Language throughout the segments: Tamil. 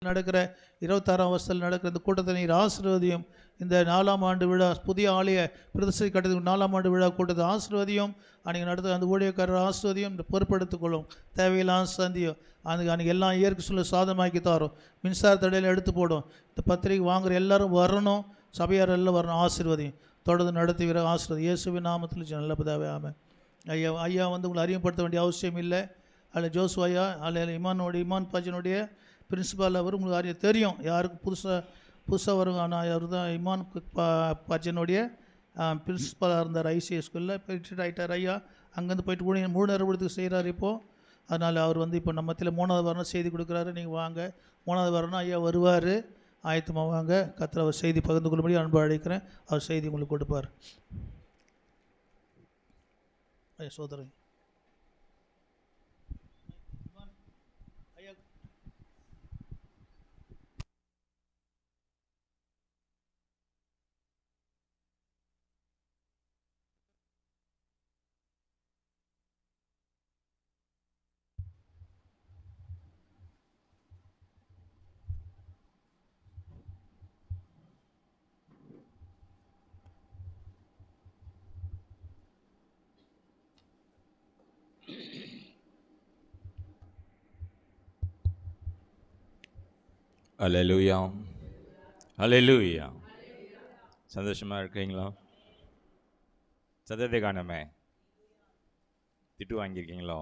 நடக்கிற 26ஆம் வருஷத்தில் நடக்கிற இந்த கூட்டத்தை நீர் ஆசீர்வதியும். இந்த 4ஆம் ஆண்டு விழா புதிய ஆலய பிரதிஷ்டை கட்டத்துக்கு 4ஆம் ஆண்டு விழா கூட்டத்தை ஆசீர்வதியும். அன்றைக்கி நடத்த அந்த ஊழியக்காரர் ஆசீர்வதியும், பொறுப்பெடுத்துக்கொள்ளும். தேவையெல்லாம் சந்தியும். அன்றைக்கி எல்லாம் இயற்கை சூழ்நிலை சாதமாக்கி தரும். மின்சார தடையில் எடுத்து போடும். இந்த பத்திரிகை வாங்குகிற எல்லாரும் வரணும், சபையார் எல்லாம் வரணும். ஆசீர்வதியும். தொடர்ந்து நடத்துகிற ஆசீர்வதி இயேசுவின் நாமத்தில் நல்ல பிதாவே ஆமென். ஐயா உங்களை அறிமுகப்படுத்த வேண்டிய அவசியம் இல்லை. அதில் ஜோசு ஐயா, அதில் இமான் பாஜனுடைய பிரின்சிபால் அவர் உங்களுக்கு தெரியும். யாருக்கு புதுசாக வரும். ஆனால் அவர் தான் இமான் பாஜனுடைய பிரின்சிபாலாக இருந்தார் ஐசிஎஸ் ஸ்கூலில். இப்போ ரிட்டையர்ட் ஆகிட்டார் ஐயா. அங்கேருந்து போயிட்டு மூணு நேரத்துக்கு செய்கிறார் இப்போது. அதனால் அவர் இப்போ நம்ம மத்தியில் 3வது வாரம் செய்தி கொடுக்குறாரு. நீங்கள் வாங்க. 3வது வாரம்னா ஐயா வருவார். ஆயத்தமாக வாங்க. கர்த்தர் அவர் செய்தி பகிர்ந்து கொள்ளும்படி அன்பு அழைக்கிறேன். அவர் செய்தி உங்களுக்கு கொடுப்பார். ஐயா சோதரன் அல்லேலூயா, அல்லேலூயா. சந்தோஷமாக இருக்கிறீங்களா? சத்தத்தை காணமே. திட்டு வாங்கியிருக்கீங்களோ?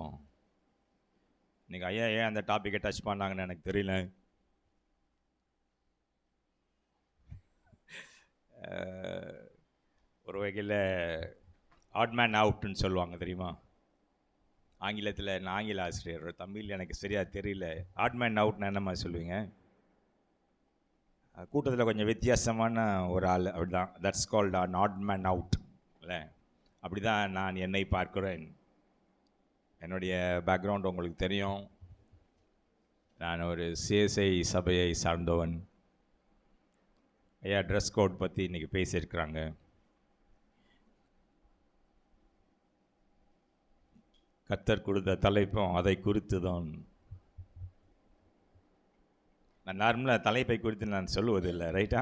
இன்னைக்கு ஐயா ஏன் அந்த டாப்பிக்கை டச் பண்ணாங்கன்னு எனக்கு தெரியல. ஒரு வகையில் ஆட்மேன் அவுட்னு சொல்லுவாங்க தெரியுமா? ஆங்கிலத்தில் நான் ஆங்கில ஆசிரியர், தமிழ் எனக்கு சரியாக தெரியல. ஆட்மேன் அவுட்னா என்னம்மா சொல்லுவீங்க? கூட்டத்தில் கொஞ்சம் வித்தியாசமான ஒரு ஆள், அப்படி தான். That's called an odd man out இல்லை? அப்படி தான் நான் என்னை பார்க்கிறேன். என்னுடைய பேக்ரவுண்ட் உங்களுக்கு தெரியும். நான் ஒரு சிஎஸ்ஐ சபையை சார்ந்தவன். ஐயா ட்ரெஸ் கோட் பற்றி இன்றைக்கி பேசியிருக்கிறாங்க. கர்த்தர் கொடுத்த தலைப்பும் அதை குறித்து தான். நான் நார்மலாக தலைப்பை குறித்து நான் சொல்லுவதில்லை, ரைட்டா?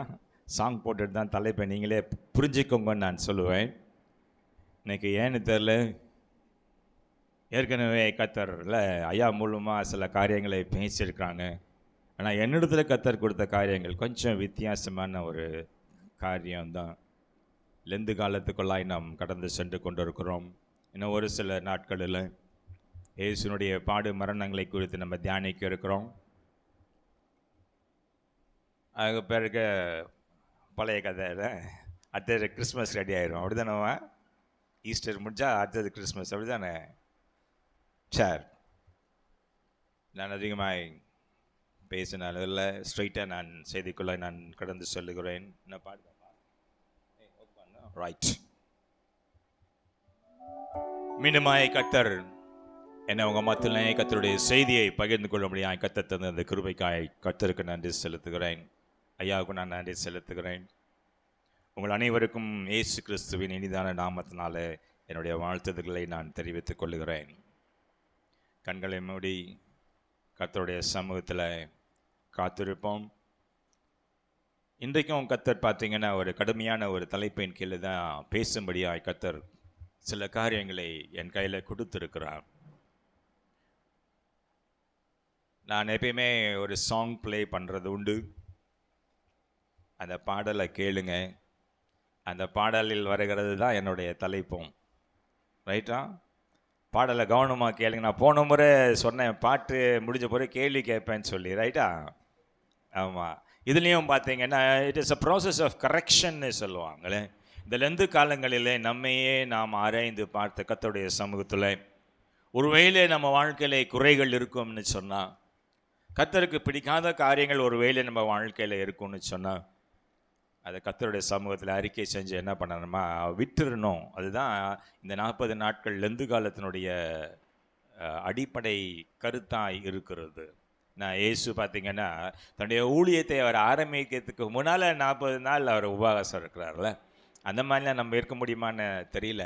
சாங் போட்டுட்டு தான் தலைப்பை நீங்களே புரிஞ்சுக்கோங்கன்னு நான் சொல்லுவேன். இன்றைக்கி ஏன்னு தெரில, ஏற்கனவே கர்த்தரில் ஐயா மூலமாக சில காரியங்களை பேசியிருக்கிறாங்க. ஆனால் என்னிடத்தில் கர்த்தர் கொடுத்த காரியங்கள் கொஞ்சம் வித்தியாசமான ஒரு காரியம்தான். லெந்து காலத்துக்குள்ளாய் நாம் கடந்து சென்று கொண்டிருக்கிறோம். இன்னும் ஒரு சில நாட்களில் இயேசுனுடைய பாடு மரணங்களை குறித்து நம்ம தியானிக்க இருக்கிறோம். அதுக்கு பிறகு பழைய கதையில் அடுத்தது கிறிஸ்மஸ் ரெடி ஆகிடும், அப்படி தானேவா? ஈஸ்டர் முடிஞ்சால் அடுத்தது கிறிஸ்மஸ், அப்படி தானே? சார், நான் அதிகமாக பேசினால ஸ்ட்ரைட்டாக நான் செய்திக்குள்ளே நான் கடந்து சொல்லுகிறேன். என்ன பாடுறேன்? ரைட். மீண்டுமாய் கர்த்தர் என்ன உங்கள் மத்தியிலே கர்த்தருடைய செய்தியை பகிர்ந்து கொள்ள முடியாது. கர்த்தர் தந்த அந்த கிருபைக்காய் கர்த்தருக்கு நன்றி செலுத்துகிறேன். ஐயாவுக்கு நான் நன்றி செலுத்துகிறேன். உங்கள் அனைவருக்கும் இயேசு கிறிஸ்துவின் இனிதான நாமத்தினால என்னுடைய வாழ்த்துதல்களை நான் தெரிவித்துக் கொள்ளுகிறேன். கண்களை மூடி கர்த்தருடைய சமூகத்தில் காத்திருப்போம். இன்றைக்கும் கர்த்தர் பார்த்தீங்கன்னா ஒரு கடுமையான ஒரு தலைப்பின் கீழே தான் பேசும்படியாக கர்த்தர் சில காரியங்களை என் கையில் கொடுத்துருக்கிறார். நான் எப்பயுமே ஒரு சாங் ப்ளே பண்ணுறது உண்டு. அந்த பாடலை கேளுங்க. அந்த பாடலில் வருகிறது தான் என்னுடைய தலைப்பும், ரைட்டா? பாடலை கவனமாக கேளுங்க. நான் போன முறை சொன்னேன், பாட்டு முடிஞ்ச பிறகு கேள்வி கேட்பேன்னு சொல்லி, ரைட்டா? ஆமாம். இதுலேயும் பார்த்தீங்கன்னா it is a process of கரெக்ஷன்னு சொல்லுவாங்களே. இந்த லெந்து காலங்களிலே நம்மையே நாம் ஆராய்ந்து பார்த்த கர்த்தருடைய சமூகத்தில் ஒருவேளை நம்ம வாழ்க்கையிலே குறைகள் இருக்கும்னு சொன்னால், கர்த்தருக்கு பிடிக்காத காரியங்கள் ஒருவேளை நம்ம வாழ்க்கையில் இருக்கும்னு சொன்னால், அதை கர்த்தருடைய சமூகத்தில் அறிக்கை செஞ்சு என்ன பண்ணணுமா, விட்டுறணும். அதுதான் இந்த 40 நாட்கள் லெந்து காலத்தினுடைய அடிப்படை கருத்தாக இருக்கிறது. நான் இயேசு பார்த்தீங்கன்னா தன்னுடைய ஊழியத்தை அவர் ஆரம்பிக்கிறதுக்கு முன்னால் 40 நாள் அவர் உபவாசம் இருக்கிறார்ல. அந்த மாதிரிலாம் நம்ம இருக்க முடியுமான்னு தெரியல.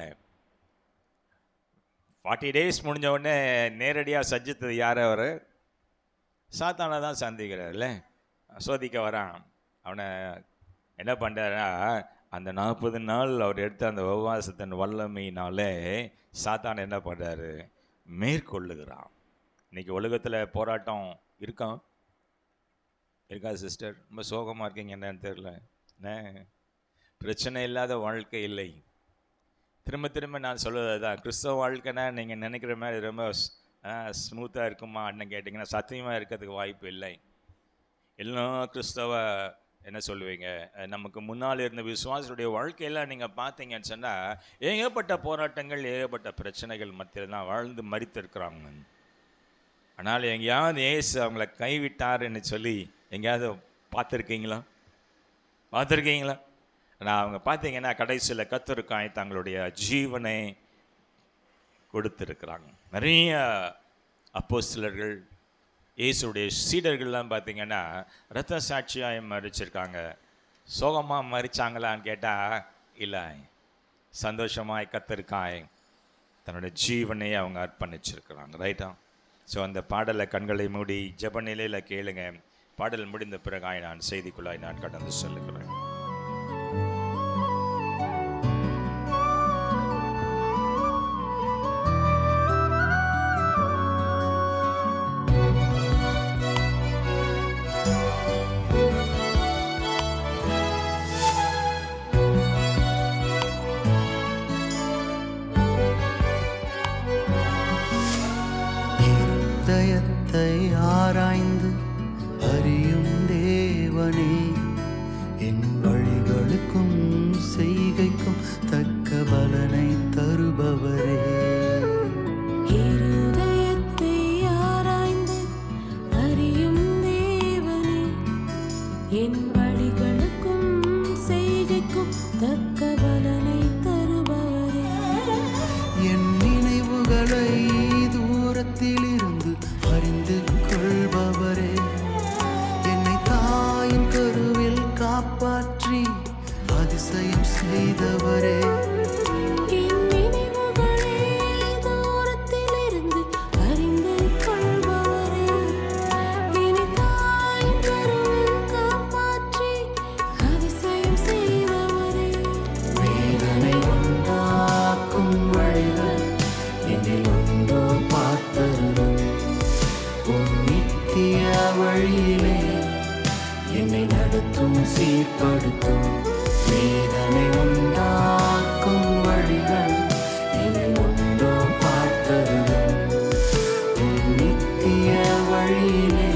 40 days முடிஞ்ச உடனே நேரடியாக சந்தித்தது யார்? அவர் சாத்தானை தான் சந்திக்கிறார்ல. சோதிக்க வரான். அவனை என்ன பண்ணுறாருன்னா, அந்த 40 நாள் அவர் எடுத்த அந்த உபவாசத்தின் வல்லமையினாலே சாத்தான் என்ன பண்ணுறாரு, மேற்கொள்ளுகிறான். இன்னைக்கு உலகத்தில் போராட்டம் இருக்கா சிஸ்டர்? ரொம்ப சோகமாக இருக்கீங்க, என்னன்னு தெரியல. என்ன பிரச்சனை இல்லாத வாழ்க்கை இல்லை. திரும்ப திரும்ப நான் சொல்லுவது தான், கிறிஸ்தவ வாழ்க்கைனா நீங்கள் நினைக்கிற மாதிரி ரொம்ப ஸ்மூத்தாக இருக்குமா அப்படின்னு கேட்டிங்கன்னா சத்தியமாக இருக்கிறதுக்கு வாய்ப்பு இல்லை. எல்லாம் கிறிஸ்தவ என்ன சொல்லுவீங்க, நமக்கு முன்னால் இருந்த விசுவாசனுடைய வாழ்க்கையெல்லாம் நீங்கள் பார்த்தீங்கன்னு சொன்னால் ஏகப்பட்ட போராட்டங்கள், ஏகப்பட்ட பிரச்சனைகள் மத்தியில் தான் வாழ்ந்து மரித்திருக்கிறாங்க. ஆனால் எங்கேயாவது இயேசு அவங்கள கைவிட்டாருன்னு சொல்லி எங்கேயாவது பார்த்துருக்கீங்களா? நான் அவங்க பார்த்தீங்கன்னா கடைசியில் கர்த்தருக்காய் தங்களுடைய ஜீவனை கொடுத்துருக்குறாங்க. நிறைய அப்போஸ்தலர்கள், இயேசுடைய சீடர்கள்லாம் பார்த்தீங்கன்னா இரத்த சாட்சியாக மரிச்சிருக்காங்க. சோகமாக மரிச்சாங்களான்னு கேட்டால் இல்லை, சந்தோஷமாய் கர்த்தருக்காய் தன்னுடைய ஜீவனை அவங்க அர்ப்பணிச்சிருக்கிறாங்க. ரைட்டா? ஸோ அந்த பாடலை கண்களை மூடி ஜெப நிலையில் கேளுங்க. பாடல் முடிந்த பிறகாய் நான் செய்திக்குள்ளாய் நான் கடந்து சொல்லுகிறேன். இருதயத்தை ஆராய்ந்து அறியும் தேவனே, என் வழிகளுக்கும் செய்கைக்கும் தக்க பலனை தருபவரே. இருதயத்தை ஆராய்ந்து அறியும் தேவனே, என் வழிகளுக்கும் செய்கைக்கும் தக்க பலனை தருபவரே. என் நினைவுகளை தூரத்திலிருந்து அறிந்து கொள்பவரே, என்னை தாயின் கருவில் காப்பாற்றி அதிசயம் செய்தவரே. என் நினைவுகளை தூரத்திலிருந்து அறிந்து கொள்பவரே, என்னை தாயின் கருவில் காப்பாற்றி அதிசயம் செய்தவரே. வேதனை உண்டாக்கும் வழிகள் என்னில் உண்டோ பார்த்தருளும். உம் நித்திய வழியிலே என்னை நடத்தும் சீர்படுத்தும். வேதனை உண்டாக்கும் வழிகள் என்னில் உண்டோ பார்த்தருளும். உம் நித்திய வழியிலே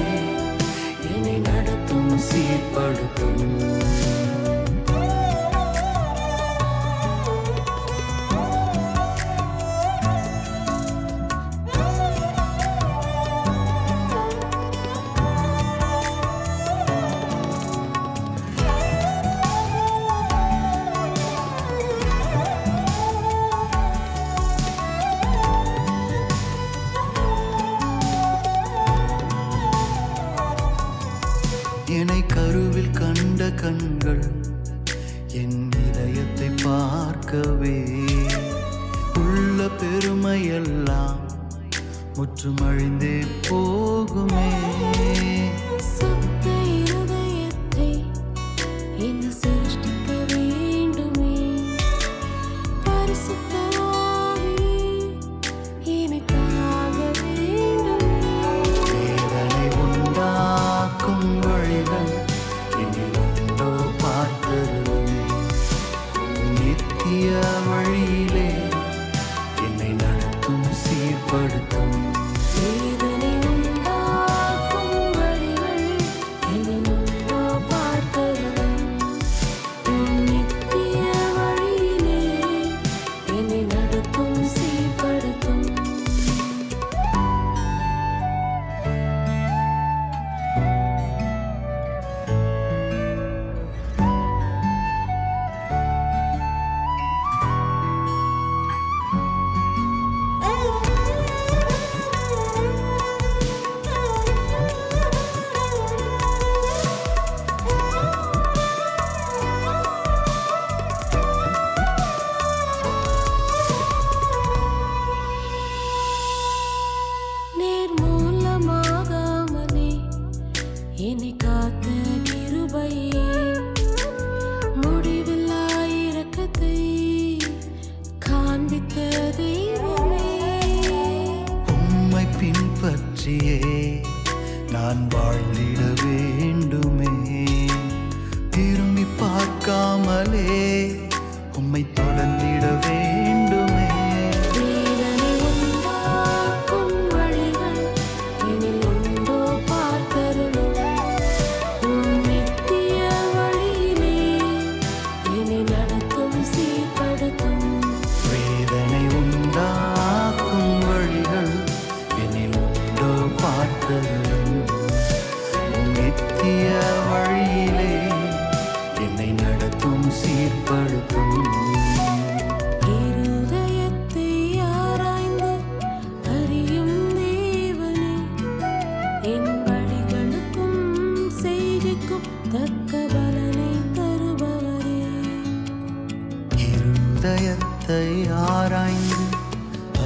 என்னை நடத்தும் சீர்படுத்தும். என்னை கருவில் கண்ட கண்கள் என் இதயத்தை பார்க்கவே, உள்ள பெருமையெல்லாம் முற்றும் அழிந்தே போகுமே. சுத்த இருதயத்தை என்னை சிருஷ்டிக்க வேண்டுமே. பரிசுத்த ஆவி எனக்காக வேண்டுமே. வேதனை உண்டாக்கும் வழிகள் என்னில் உண்டோ பார்த்தருளும். நித்திய வழியிலே என்னை நடத்தும் சீர்படுத்தும். வேதனை உண்டாக்கும் என்னை காத்த கிருபையே, முடிவில்லா இரக்கத்தை காண்பித்த தெய்வமே. உம்மை பின்பற்றியே நான் வாழ்ந்திட வேண்டுமே, திரும்பி பார்க்காமலே உம்மை தொடர்ந்திட வேண்டுமே. வேதனை உண்டாக்கும் வழிகள் எனில் உண்டோ பார்த்தருளும். உம் நித்திய வழியிலே என்னை நடத்தும் சீர்படுத்தும். வேதனை உண்டாக்கும் வழிகள் என்னில் உண்டோ பார்த்தருளும். நித்திய வழியிலே என்னை நடத்தும் சீர்படுத்தும். இருதயத்தை ஆராய்ந்து அறியும் தேவனே, என் வழிகளுக்கும் செய்கைக்கும் தக்க பலனை தருபவரே. இருதயத்தை ஆராய்ந்து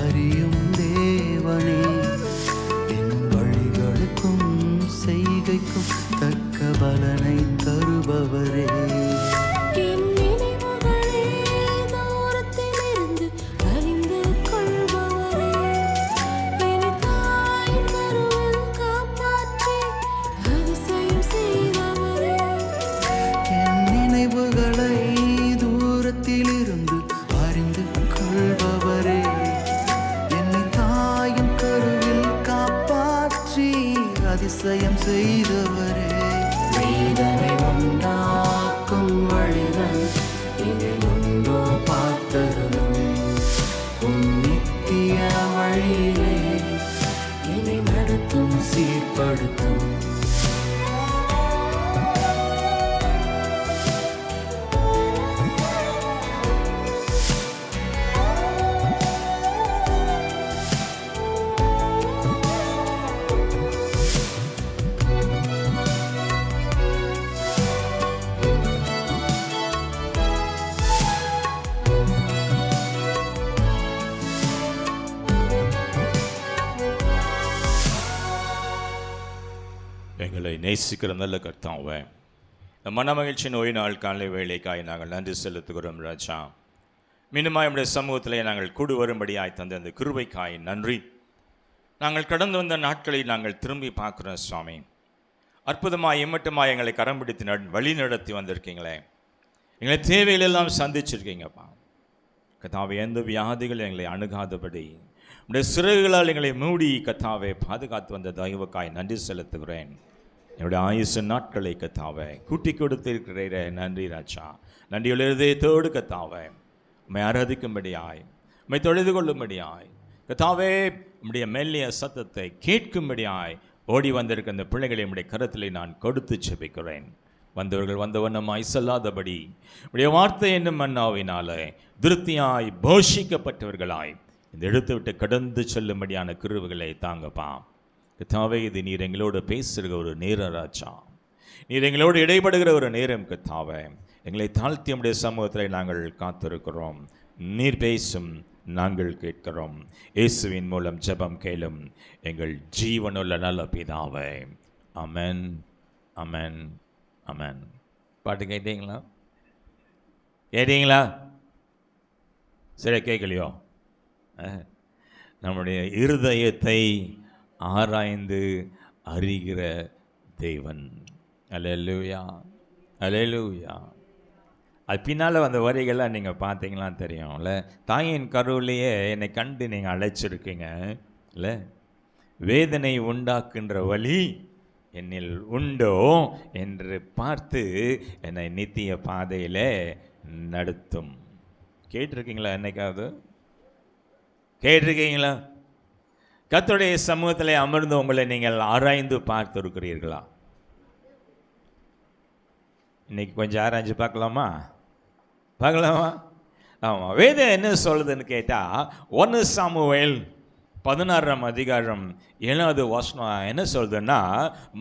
அறியும் தேவனே, என் வழிகளுக்கும் செய்கைக்கும் தக்க பலனை தருபவரே. என் நினைவுகளே தூரத்திலிருந்து அறிந்து கொள்பவரே, என்னை தாயின் கருவில் காப்பாற்றி அதிசயம் செய்தவரே. என் நினைவுகளை தூரத்திலிருந்து அறிந்து கொள்பவரே, என்னை தாயின் கருவில் காப்பாற்றி அதிசயம் செய்தவரே. வேதனை உண்டாக்கும் வழிகள் இதில் உண்டோ பார்த்தருளும். உம் நித்திய வழியிலே என்னை நடத்தும் சீர்படுத்தும். எங்களை நேசிக்கிற நல்ல கர்த்தாவே, இந்த மனமகிழ்ச்சி நோய் நாள் காலை வேலைக்காய் நாங்கள் நன்றி செலுத்துகிறோம் ராஜா. மீண்டுமா நம்முடைய சமூகத்திலே நாங்கள் கூடு வரும்படியாய் தந்த அந்த கிருபைக்காய் நன்றி. நாங்கள் கடந்து வந்த நாட்களை நாங்கள் திரும்பி பார்க்குறோம் சுவாமி. அற்புதமாக எம்மட்டுமாக எங்களை கரம் பிடித்து வழி நடத்தி வந்திருக்கீங்களே, எங்களை தேவைகளெல்லாம் சந்திச்சிருக்கீங்கப்பா கத்தாவே. எந்த வியாதிகள் எங்களை அணுகாதபடி உடைய சிறகுகளால் எங்களை மூடி கத்தாவே பாதுகாத்து வந்த தயவுக்காய் நன்றி செலுத்துகிறேன். என்னுடைய ஆயுசு நாட்களை கத்தாவே கூட்டி கொடுத்திருக்கிறீரே, நன்றி ராஜா. நன்றியுள்ள இதயத்தோடு கத்தாவே உம்மை ஆராதிக்கும்படியாய், உம்மை தொழுது கொள்ளும்படியாய் கத்தாவே உம்முடைய மெல்லிய சத்தத்தை கேட்கும்படியாய் ஓடி வந்திருக்க அந்த பிள்ளைகளை உம்முடைய கரத்திலே நான் கொடுத்து செபிக்கிறேன். வந்தவர்கள் வந்த வண்ணமாய் செல்லாதபடி உடைய வார்த்தை என்னும் மன்னாவினாலே திருப்தியாய் போஷிக்கப்பட்டவர்களாய் இந்த இடத்தை விட்டு கடந்து செல்லும்படியான கிருபைகளை தாங்கப்பா கத்தாவே. இது நீர் எங்களோடு பேசுகிற ஒரு நேரம் ராஜா, நீர் எங்களோடு இடைப்படுகிற ஒரு நேரம் கத்தாவே. எங்களை தாழ்த்தி நம்முடைய சமூகத்தில் நாங்கள் காத்திருக்கிறோம். நீர் பேசும், நாங்கள் கேட்கிறோம். இயேசுவின் மூலம் ஜெபம் கேளும் எங்கள் ஜீவனுள்ள நல்ல பிதாவே. அமேன், அமேன், அமேன். பாட்டு கேட்டீங்களா? கேட்டீங்களா? சரி, கேட்கலையோ? நம்முடைய இருதயத்தை ஆராய்ந்து அறிகிற தேவன். அல்லேலூயா, அல்லேலூயா. அது பின்னால் வந்த வரிகள்லாம் நீங்கள் பார்த்தீங்களான்னு தெரியும்ல. தாயின் கருவிலேயே என்னை கண்டு நீங்கள் அழைச்சிருக்கீங்க இல்லை? வேதனை உண்டாக்குன்ற வழி என்னில் உண்டோ என்று பார்த்து என்னை நித்திய பாதையில் நடத்தும். கேட்டிருக்கீங்களா? என்னைக்காவது கேட்டிருக்கீங்களா? கர்த்தருடைய சமூகத்தில் அமர்ந்து உங்களை நீங்கள் ஆராய்ந்து பார்த்திருக்கிறீர்களா? இன்னைக்கு கொஞ்சம் ஆராய்ச்சி பார்க்கலாமா? ஆமாம். வேதம் என்ன சொல்லுதுன்னு கேட்டால் 1 சாமுவேல் 16ஆம் அதிகாரம் 7வது வசனம் என்ன சொல்லுதுன்னா,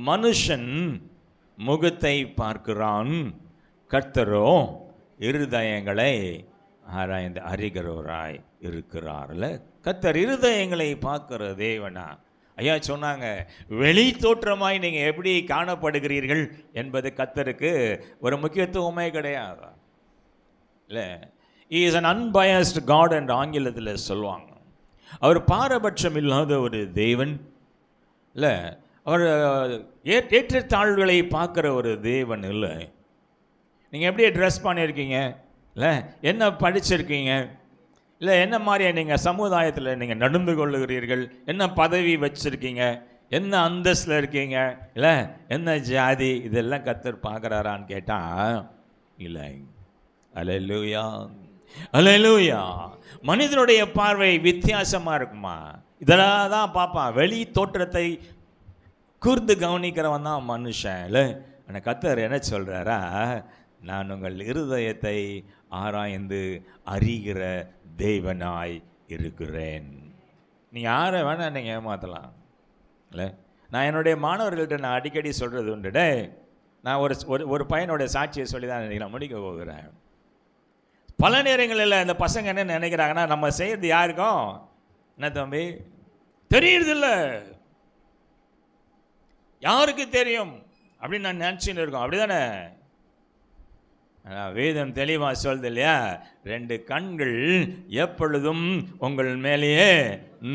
மனுஷன் முகத்தை பார்க்கிறான், கர்த்தரோ இருதயங்களை ஆராய்ந்து அறிகிறவராய் இருக்கிறார்ல. கர்த்தர் இருதயங்களை பார்க்கிற தேவனா? ஐயா சொன்னாங்க, வெளி தோற்றமாய் நீங்கள் எப்படி காணப்படுகிறீர்கள் என்பது கர்த்தருக்கு ஒரு முக்கியத்துவமே கிடையாது. இல்லை, He is an unbiased God என்று ஆங்கிலத்தில் சொல்லுவாங்க. அவர் பாரபட்சம் இல்லாத ஒரு தேவன். இல்லை, அவர் ஏற்றத்தாழ்வுகளை பார்க்குற ஒரு தேவன் இல்லை. நீங்கள் எப்படி ட்ரெஸ் பண்ணியிருக்கீங்க, இல்லை என்ன படிச்சிருக்கீங்க, இல்லை என்ன மாதிரியா நீங்கள் சமுதாயத்தில் நீங்கள் நடந்து கொள்ளுகிறீர்கள், என்ன பதவி வச்சுருக்கீங்க, என்ன அந்தஸ்தில் இருக்கீங்க, இல்லை என்ன ஜாதி, இதெல்லாம் கர்த்தர் பார்க்குறாரான்னு கேட்டால் இல்லை. அல்லேலூயா, அல்லேலூயா. மனிதனுடைய பார்வை வித்தியாசமாக இருக்குமா, இதெல்லாம் தான் பார்ப்பான். வெளி தோற்றத்தை கூர்ந்து கவனிக்கிறவன் தான் மனுஷன். இல்லை, ஆனால் கர்த்தர் என்ன சொல்கிறாரா, நான் உங்கள் இருதயத்தை ஆராய்ந்து அறிகிற தேவனாய் இருக்கிறேன். நீங்கள் யாரை வேணால் நீங்கள் ஏமாற்றலாம். இல்லை, நான் என்னுடைய மாணவர்கள்ட்ட நான் அடிக்கடி சொல்கிறது உண்டுடே. நான் ஒரு பையனுடைய சாட்சியை சொல்லி தான் நான் முடிக்க போகிறேன். பல நேரங்களில் இந்த பசங்க என்ன நினைக்கிறாங்கன்னா, நம்ம செய்கிறது யாருக்கும் என்ன தம்பி தெரியறதில்ல, யாருக்கு தெரியும் அப்படின்னு நான் நினச்சின்னு இருக்கோம். அப்படி தானே? வேதம் தெளிவாக சொல்லுது இல்லையா, 2 கண்கள் எப்பொழுதும் உங்கள் மேலேயே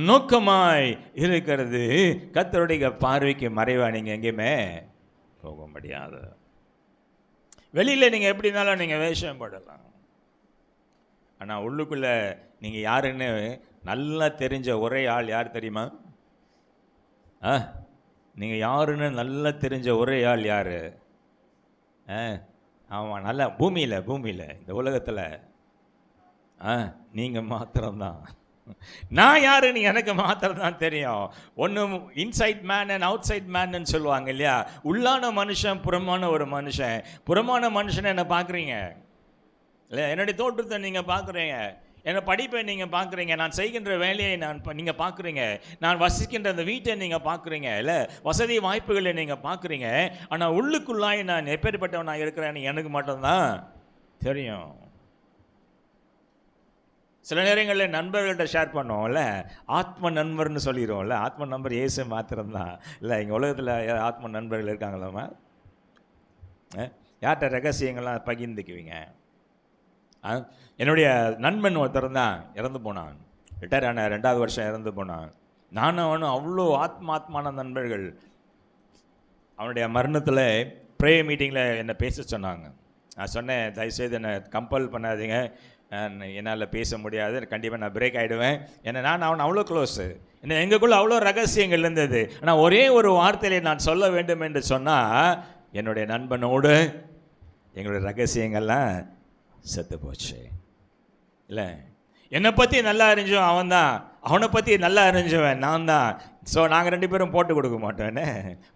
நோக்கமாய் இருக்கிறது, கர்த்தருடைய பார்வைக்கு மறைவா நீங்கள் எங்கேயுமே போக முடியாது. வெளியில் நீங்கள் எப்படி இருந்தாலும் நீங்கள் வேஷம் போடலாம், ஆனால் உள்ளுக்குள்ளே நீங்கள் யாருன்னு நல்லா தெரிஞ்ச ஒரே ஆள் யார் தெரியுமா? நீங்கள் யாருன்னு நல்லா தெரிஞ்ச ஒரே ஆள் யார்? ஆமாம், நல்லா பூமியில் இந்த உலகத்தில் நீங்கள் மாத்திரம்தான். நான் யாருன்னு எனக்கு மாத்திரம்தான் தெரியும். ஒன்று inside man and outside மேன்னு சொல்லுவாங்க இல்லையா, உள்ளான மனுஷன் புறமான ஒரு மனுஷன். புறமான மனுஷனை என்ன பார்க்குறீங்க இல்லை, என்னுடைய தோற்றத்தை நீங்கள் பார்க்குறீங்க, என்னை படிப்பை நீங்கள் பார்க்குறீங்க, நான் செய்கின்ற வேலையை நீங்கள் பார்க்குறீங்க, நான் வசிக்கின்ற அந்த வீட்டை நீங்கள் பார்க்குறீங்க, இல்லை வசதி வாய்ப்புகளை நீங்கள் பார்க்குறீங்க. ஆனால் உள்ளுக்குள்ளாய் நான் எப்பேற்பட்டவன் நான் இருக்கிறேன்னு எனக்கு மட்டும்தான் தெரியும். சில நேரங்களில் நண்பர்கள்ட்ட ஷேர் பண்ணுவோம்ல, ஆத்ம நண்பர்னு சொல்லிடுவோம்ல. ஆத்ம நண்பர் இயேசு மாத்திரம்தான். இல்லை, எங்கள் உலகத்தில் ஆத்ம நண்பர்கள் இருக்காங்களாம்மா? யார்கிட்ட ரகசியங்கள்லாம் பகிர்ந்துக்குவீங்க? என்னுடைய நண்பன் ஒருத்தர் தான் இறந்து போனான், ரிட்டையர் ஆன 2வது வருஷம் இறந்து போனான். நானும் அவனும் அவ்வளோ ஆத்மான நண்பர்கள். அவனுடைய மரணத்தில் ப்ரேயர் மீட்டிங்கில் என்னை பேச சொன்னாங்க. நான் சொன்னேன், தயவுசெய்து என்னை கம்பல் பண்ணாதீங்க, என்னால் பேச முடியாது, கண்டிப்பாக நான் பிரேக் ஆகிடுவேன். ஏன்னா நான் அவன் அவ்வளோ க்ளோஸு, என்ன எங்களுக்குள்ளே அவ்வளோ ரகசியங்கள் இருந்தது. ஆனால் ஒரே ஒரு வார்த்தையிலே நான் சொல்ல வேண்டும் என்று சொன்னால், என்னுடைய நண்பனோடு எங்களுடைய ரகசியங்கள்லாம் செத்து போச்சு. இல்லை, என்னை பற்றி நல்லா அறிஞ்சவன் அவன் தான், அவனை பற்றி நல்லா அறிஞ்சவன் நான் தான். ஸோ நாங்கள் 2 பேரும் போட்டு கொடுக்க மாட்டோன்னு,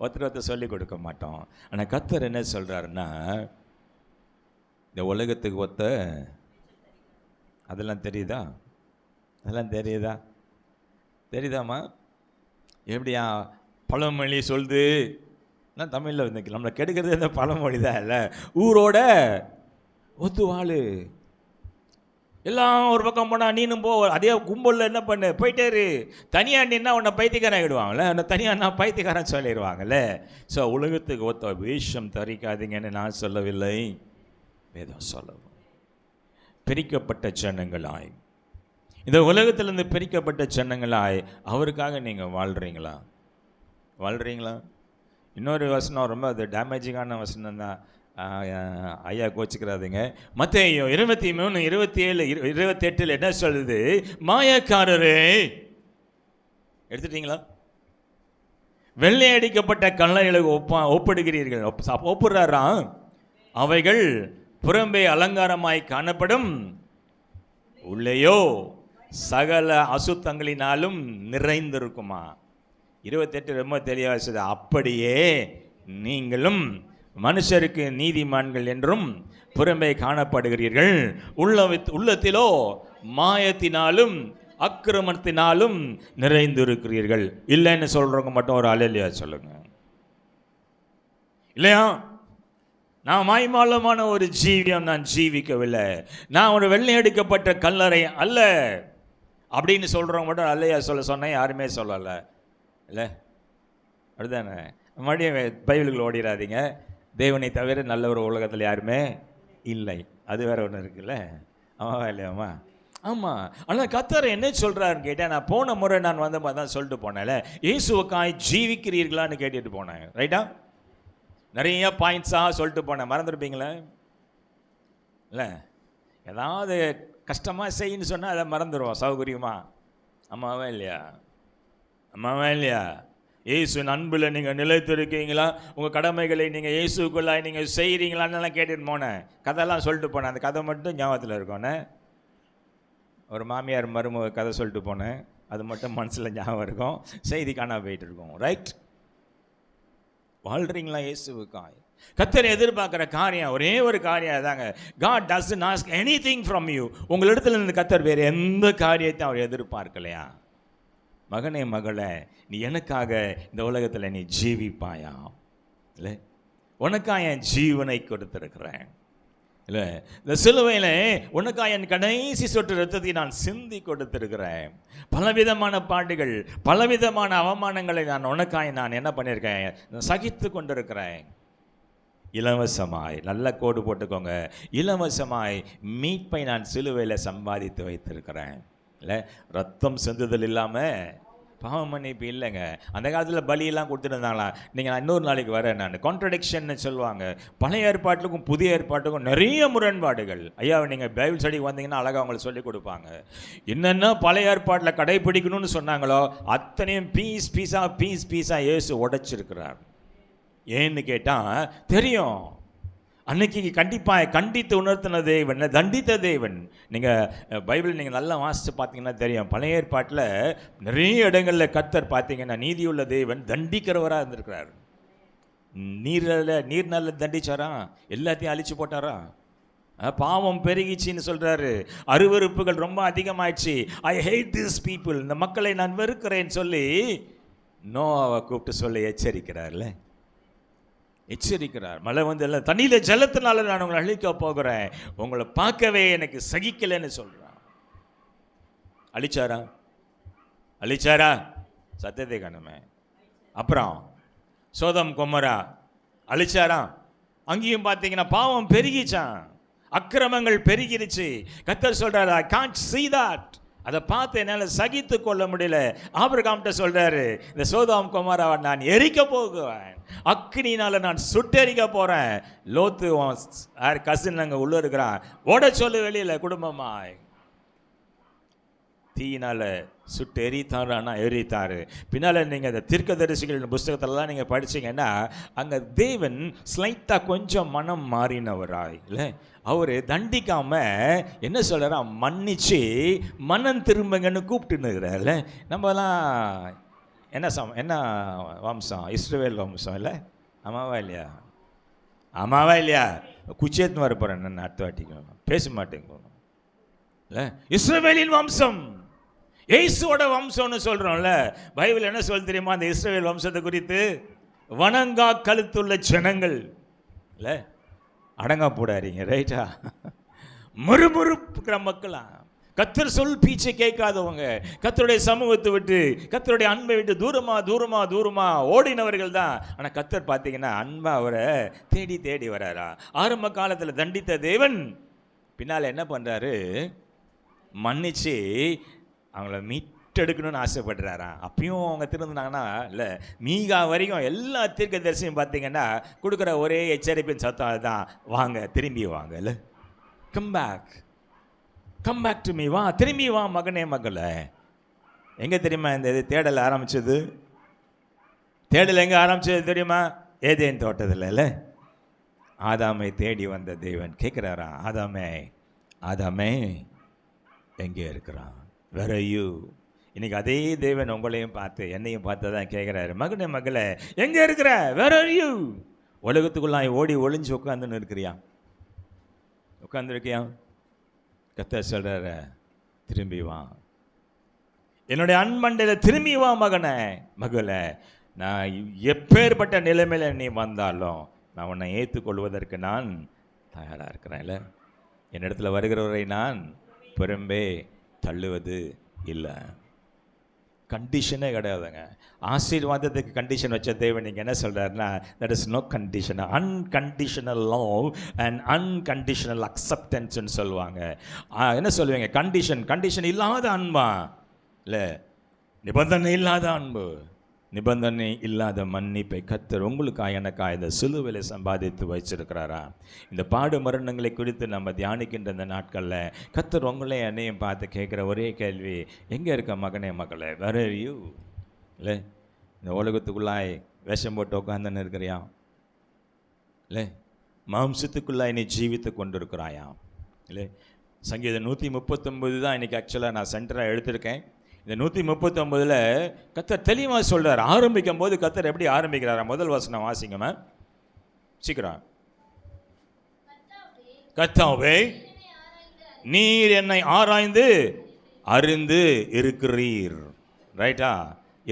ஒருத்தர் சொல்லி கொடுக்க மாட்டோம். ஆனால் கர்த்தர் என்ன சொல்கிறாருன்னா, இந்த உலகத்துக்கு ஒத்த அதெல்லாம் தெரியுதா, அதெல்லாம் தெரியுதாம்மா? எப்படியா பழமொழி சொல்லுது, நான் தமிழில் வந்து நம்மளை கெடுக்கிறது இந்த பழமொழி தான். இல்லை, ஊரோட ஒத்து வாழு, எல்லாம் ஒரு பக்கம் போனால் நீனும் போ, அதே கும்பலில் என்ன பண்ணு, போயிட்டே இரு. தனியாக நின்னா உன்னை பைத்தியக்காரன் ஆகிடுவாங்கல்ல, உன்னை தனியாக நான் பைத்தியக்காரன் சொல்லிடுவாங்கல்ல. ஸோ உலகத்துக்கு ஒத்த வேஷம் தரிக்காதீங்கன்னு நான் சொல்லவில்லை, வேதம் சொல்லவும். பிரிக்கப்பட்ட ஜனங்களாய், இந்த உலகத்திலேருந்து பிரிக்கப்பட்ட ஜனங்களாய் அவருக்காக நீங்கள் வாழ்கிறீங்களா? இன்னொரு வசனம் ரொம்ப அது டேமேஜிங்கான வசனம் தான், ஐயா கோச்சிக்கிறாதுங்க. மத்தேயு 23, 27, 28 என்ன சொல்லுது? மாயக்காரரே, எடுத்துட்டீங்களா? வெள்ளை அடிக்கப்பட்ட கல்லைகளுக்கு ஒப்பிடுகிறீர்கள். ஒப்புறாராம், அவைகள் புறம்பே அலங்காரமாய் காணப்படும், உள்ளேயோ சகல அசுத்தங்களினாலும் நிறைந்திருக்குமா. 28 ரொம்ப தெளிவாக சொல்லுது, அப்படியே நீங்களும் மனுஷருக்கு நீதிமான்கள் என்றும் புறம்பே காணப்படுகிறீர்கள், உள்ளத்திலோ மாயத்தினாலும் அக்கிரமத்தினாலும் நிறைந்திருக்கிறீர்கள். இல்லைன்னு சொல்றவங்க மட்டும் ஒரு அல்லேலூயா சொல்லுங்க. இல்லையா? நான் மாய்மாலமான ஒரு ஜீவியம் நான் ஜீவிக்கவில்லை, நான் ஒரு வெள்ளையடிக்கப்பட்ட கல்லறை அல்ல அப்படின்னு சொல்கிறவங்க மட்டும் அல்லையா சொன்னேன், யாருமே சொல்லலை. இல்லை அப்படிதானே? மறுபடியும் பைபிளுக்குள்ள ஓடிடாதீங்க. தேவனை தவிர நல்ல ஒரு உலகத்தில் யாருமே இல்லை. அது வேற ஒன்று இருக்குல்ல. ஆமாவா இல்லையாம்மா? ஆமாம். ஆனால் கர்த்தர் என்ன சொல்கிறாருன்னு கேட்டேன். நான் போன முறை நான் வந்த மாதிரி தான் சொல்லிட்டு போனேன்ல, இயேசுவுக்காய் ஜீவிக்கிறீர்களான்னு கேட்டுட்டு போனேன். ரைட்டா? நிறைய பாயிண்ட்ஸாக சொல்லிட்டு போனேன். மறந்துருப்பீங்களே இல்லை? ஏதாவது கஷ்டமாக செய்யின்னு சொன்னால் அதை மறந்துடுவோம் சௌகரியமா. ஆமாவா இல்லையா? ஆமாவா இல்லையா? இயேசு அன்பில் நீங்கள் நிலைத்திருக்கீங்களா? உங்கள் கடமைகளை நீங்கள் இயேசுக்குள்ளாய் நீங்கள் செய்கிறீங்களான்னு கேட்டுட்டு போனேன். கதையெல்லாம் சொல்லிட்டு போனேன். அந்த கதை மட்டும் ஞாபகத்தில் இருக்கோன்னே. ஒரு மாமியார் மருமக கதை சொல்லிட்டு போனேன். அது மட்டும் மனசில் ஞாபகம் இருக்கும். செய்தி காணா போயிட்டு இருக்கோம். ரைட்? வாழ்கிறீங்களா இயேசுவுக்காய்? கர்த்தர் எதிர்பார்க்குற காரியம் ஒரே ஒரு காரியம் தாங்க. God doesn't ask anything from you. உங்களிடத்துல இருந்து கர்த்தர் வேறு எந்த காரியத்தை அவர் எதிர்பார்க்கலையா? மகனே மகளே, நீ எனக்காக இந்த உலகத்தில் நீ ஜீவிப்பாயா? இல்லை, உனக்காக என் ஜீவனை கொடுத்துருக்கிறேன். இல்லை, இந்த சிலுவையில் உனக்காக என் கடைசி சொட்டு ரத்தத்தை நான் சிந்தி கொடுத்துருக்கிறேன். பலவிதமான பாடுகள், பலவிதமான அவமானங்களை நான் உனக்காக நான் என்ன பண்ணியிருக்கேன்? சகித்து கொண்டிருக்கிறேன். இலவசமாய், நல்ல கோடு போட்டுக்கோங்க, இலவசமாய் மீட்பை நான் சிலுவையில் சம்பாதித்து வைத்திருக்கிறேன். இல்லை, ரத்தம் சிந்துதல் இல்லாமல் பாவ மன்னிப்பு இல்லைங்க. அந்த காலத்தில் பலியெல்லாம் கொடுத்துருந்தாங்களா? நீங்கள் நான் இன்னொரு நாளைக்கு வரேன். நான் கான்ட்ரடிக்ஷன்னு சொல்லுவாங்க. பழைய ஏற்பாட்டுக்கும் புதிய ஏற்பாட்டுக்கும் நிறைய முரண்பாடுகள். ஐயா, நீங்கள் பைபிள் ஸ்டடிக்கு வந்தீங்கன்னா அழகாக அவங்களுக்கு சொல்லிக் கொடுப்பாங்க. என்னென்ன பழைய ஏற்பாட்டில் கடைப்பிடிக்கணும்னு சொன்னாங்களோ அத்தனையும் பீஸ் பீஸாக இயேசு உடைச்சிருக்கிறார். ஏன்னு கேட்டால் தெரியும், அன்னைக்கு கண்டிப்பாக கண்டித்து உணர்த்தின தேவன், தண்டித்த தேவன். நீங்கள் பைபிள் நீங்கள் நல்லா வாசித்து பார்த்தீங்கன்னா தெரியும். பழைய ஏற்பாட்டில் நிறைய இடங்களில் கர்த்தர் பார்த்தீங்கன்னா நீதியுள்ள தேவன் தண்டிக்கிறவராக இருந்திருக்கிறார். நீர்நாளில் தண்டிச்சாரா? எல்லாத்தையும் அழிச்சு போட்டாரா? பாவம் பெருகிச்சின்னு சொல்கிறாரு. அருவருப்புகள் ரொம்ப அதிகமாயிடுச்சு. ஐ ஹேட் திஸ் பீப்புள், இந்த மக்களை நான் வெறுக்கிறேன்னு சொல்லி நோவாவை கூப்பிட்டு சொல்லி எச்சரிக்கிறார்ல, எச்சரிக்கிறார். மழை வந்து எல்லாம் தண்ணியில் ஜலத்தினால நான் உங்களை அழிக்க போகிறேன், உங்களை பார்க்கவே எனக்கு சகிக்கலைன்னு சொல்கிறான். அழிச்சாரா? சத்தியத்தை காணுமே. அப்புறம் சோதம் கொமரா அழிச்சாரா? அங்கேயும் பார்த்தீங்கன்னா பாவம் பெருகிச்சான், அக்கிரமங்கள் பெருகிருச்சு. கர்த்தர் சொல்றாரு, I can't see that. அதை பார்த்து என்னால் சகித்து கொள்ள முடியல. ஆபிரகாம்கிட்ட சொல்றாரு, இந்த சோதோம் கொமோராவை நான் எரிக்க போகுவேன், அக்கினினால நான் சுட்டெரிக்க போறேன். லோத்து கசின் அங்கே உள்ள இருக்கிறான், ஓட சொல்லு வெளியில குடும்பமாய். தீயினால சுட்டு எரித்தாரானா எரித்தாரு. பின்னால் நீங்கள் இந்த தீர்க்கதரிசிகள் புஸ்தகத்திலலாம் நீங்கள் படிச்சீங்கன்னா அங்கே தேவன் ஸ்லைட்டாக கொஞ்சம் மனம் மாறினவராய் இல்லை, அவர் தண்டிக்காம என்ன சொல்கிறாரா, மன்னிச்சு மனம் திரும்பங்கன்னு கூப்பிட்டுன்னுக்கிறார்ல. நம்மலாம் என்ன வம்சம்? இஸ்ரவேல் வம்சம் இல்லை? ஆமாவா இல்லையா? குச்சேத்துன்னு வர போகிறேன் நான் அடுத்த வாட்டிக்கு, பேச மாட்டேங்க இல்லை. இஸ்ரவேலின் வம்சம், இயேசுவோட வம்சம்னு சொல்கிறோம்ல. பைபிள் என்ன சொல்ல தெரியுமா அந்த இஸ்ரவேல் வம்சத்தை குறித்து? வணங்கா கழுத்துள்ள ஜனங்கள் இல்லை, அடங்கா போடாதீங்க, ரைட்டா? முறுமுறுப்புக்கிற மக்களா, கர்த்தர் சொல் பீச்சை கேட்காதவங்க, கர்த்தருடைய சமூகத்தை விட்டு, கர்த்தருடைய அன்பை விட்டு தூரமா ஓடினவர்கள் தான். ஆனால் கர்த்தர் பார்த்தீங்கன்னா அன்பா அவரை தேடி வராரா. ஆரம்ப காலத்தில் தண்டித்த தேவன் பின்னால் என்ன பண்ணுறாரு, மன்னிச்சு அவங்கள மீட்டெடுக்கணும்னு ஆசைப்படுறாரா. அப்பயும் அவங்க திருந்தாங்கன்னா இல்லை, மீகா வரைக்கும் எல்லா தீர்க்கதரிசியும் பார்த்தீங்கன்னா கொடுக்குற ஒரே எச்சரிப்பின் சத்தம் அதுதான், வாங்க திரும்பி வாங்க இல்லை, கம் பேக் டு மீ, வா திரும்பி வா மகனே மகளே. எங்கே தெரியுமா இந்த இது தேடல் ஆரம்பிச்சது? தேடல் எங்கே ஆரம்பிச்சது தெரியுமா? ஏதேன் தோட்டத்தில் இல்லை. ஆதாமை தேடி வந்த தேவன் கேட்குறாரா, ஆதாமே எங்கே இருக்கிறான்? Where are you? இன்னைக்கு அதே தேவன் உங்களையும் பார்த்து என்னையும் பார்த்து தான் கேட்குறாரு, மகனே மகளே எங்கே இருக்கிற? வேர் ஆர் யூ? உலகத்துக்குள்ளாய் ஓடி ஒளிஞ்சு உட்காந்துன்னு உட்காந்துருக்கியா? கர்த்தர் சொல்கிறார, திரும்பி வா, என்னுடைய அன்பண்டையில் திரும்பி வா மகனே மகளே. நான் எப்பேற்பட்ட நிலைமையில நீ வந்தாலும் நான் உன்னை ஏற்றுக்கொள்வதற்கு நான் தயாராக இருக்கிறேன்ல. என்னிடத்துல வருகிறவரை நான் பெரும்பே தள்ளுவது இல்லை. கண்டிஷனே கிடையாதுங்க. ஆசீர்வாதத்துக்கு கண்டிஷன் வச்ச தேவன் நீங்கள் என்ன சொல்கிறாருன்னா, that is no condition, unconditional love and unconditional அக்செப்டன்ஸ்ன்னு சொல்லுவாங்க. என்ன சொல்லுவீங்க? கண்டிஷன் இல்லாத அன்பா? இல்லை, நிபந்தனை இல்லாத அன்பு, நிபந்தனை இல்லாத மன்னிப்பை கர்த்தர் உங்களுக்காக எனக்காக இந்த சிலுவையில் சம்பாதித்து வச்சிருக்கிறாரா? இந்த பாடு மரணங்களை குறித்து நம்ம தியானிக்கின்ற இந்த நாட்களில் கர்த்தர் உங்களே என்னையும் பார்த்து கேட்குற ஒரே கேள்வி, எங்கே இருக்க மகனே மகளே, வேர் ஆர் யூ? இல்லை, இந்த உலகத்துக்குள்ளாய் வேஷம் போட்டு உட்காந்துன்னு இருக்கிறியா? இல்லை, மாம்சத்துக்குள்ளாய் நீ ஜீவித்து கொண்டு இருக்கிறாயா? இல்லை, சங்கீதம் 139 தான் இன்றைக்கி ஆக்சுவலாக நான் சென்டராக எடுத்திருக்கேன். இந்த 139 கர்த்தர் தெளிவாக சொல்கிறார். ஆரம்பிக்கும் போது கர்த்தர் எப்படி ஆரம்பிக்கிறாரா? முதல் வசனம் வாசிங்கம்மா சீக்கிரம். கர்த்தாவே, நீர் என்னை ஆராய்ந்து அறிந்து இருக்கிறீர். ரைட்டா?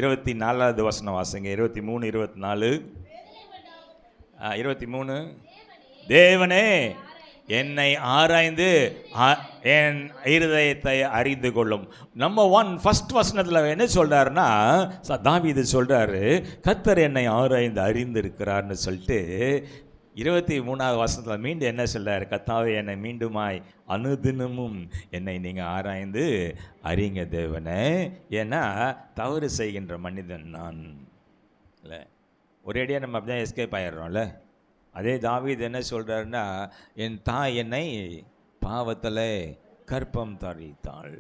24வது வசனம் வாசிங்க. 23, 24, 23. தேவனே என்னை ஆராய்ந்து என் இருதயத்தை அறிந்து கொள்ளும். நம்பர் 1 ஃபர்ஸ்ட் வசனத்தில் என்ன சொல்கிறாருன்னா, தாவீது சொல்கிறாரு, கர்த்தர் என்னை ஆராய்ந்து அறிந்து இருக்கிறார்னு சொல்லிட்டு 23வது வசனத்தில் மீண்டும் என்ன சொல்கிறார்? கர்த்தாவே என்னை மீண்டுமாய் அனுதினமும் என்னை நீங்கள் ஆராய்ந்து அறிங்க தேவனே, ஏன்னா தவறு செய்கின்ற மனிதன் நான். இல்லை, ஒரேடியாக நம்ம அப்படியே எஸ்கேப் ஆயிடுறோம்ல. அதே தாவீது என்ன சொல்கிறாருன்னா, என் தாய் என்னை பாவத்தில் கற்பம் தரித்தாள்.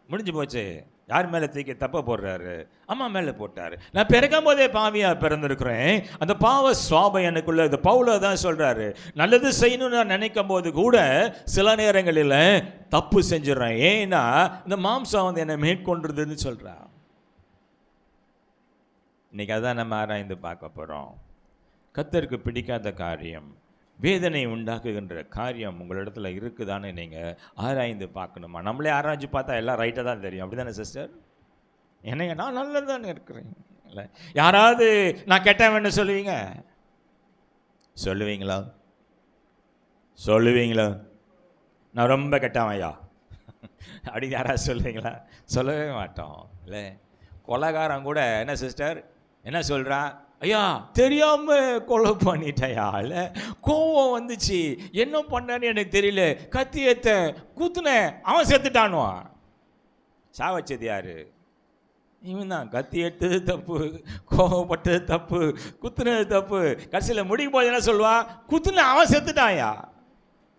முடிஞ்சு போச்சு. யார் மேலே தூக்கி தப்ப போடுறாரு? அம்மா மேலே போட்டார். நான் பிறக்கும் போதே பாவியாக பிறந்திருக்கிறேன். அந்த பாவ சுவாபம் எனக்குள்ள. இந்த பவுல தான் சொல்கிறாரு, நல்லது செய்யணும்னு நான் நினைக்கும் போது கூட சில நேரங்களில் தப்பு செஞ்சிடறேன். ஏன்னா இந்த மாம்சம் வந்து என்னை மேற்கொண்டுருதுன்னு சொல்கிறான். இன்றைக்கி அதான் நம்ம ஆராய்ந்து பார்க்க போகிறோம். கர்த்தருக்கு பிடிக்காத காரியம், வேதனை உண்டாக்குகின்ற காரியம் உங்களிடத்துல இருக்குதான்னு நீங்கள் ஆராய்ந்து பார்க்கணுமா? நம்மளே ஆராய்ச்சி பார்த்தா எல்லாம் ரைட்டாக தான் தெரியும். அப்படி தானே சிஸ்டர்? என்னைய நான் நல்லது தானே இருக்கிறேன். இல்லை, யாராவது நான் கெட்டவன்னு சொல்லுவீங்க? சொல்லுவீங்களா? நான் ரொம்ப கெட்டவையா அப்படின்னு யாராவது சொல்லுவீங்களா? சொல்லவே மாட்டோம். இல்லை, கொலைகாரன் கூட என்ன சிஸ்டர் என்ன சொல்கிறா? ஐயா தெரியாம கொலை பண்ணிட்டயா, இல்லை கோவம் வந்துச்சு, என்ன பண்ணான்னு எனக்கு தெரியல, கத்தி ஏத்த குத்துனேன், அவன் செத்துட்டானுவான். சாவச்சது யாரு? இவன் தான். கத்தி எடுத்தது தப்பு, கோவப்பட்டது தப்பு, குத்துனது தப்பு. கடைசியில் முடிக்கும் போது என்ன சொல்லுவா? குத்துன அவன் செத்துட்டாயா,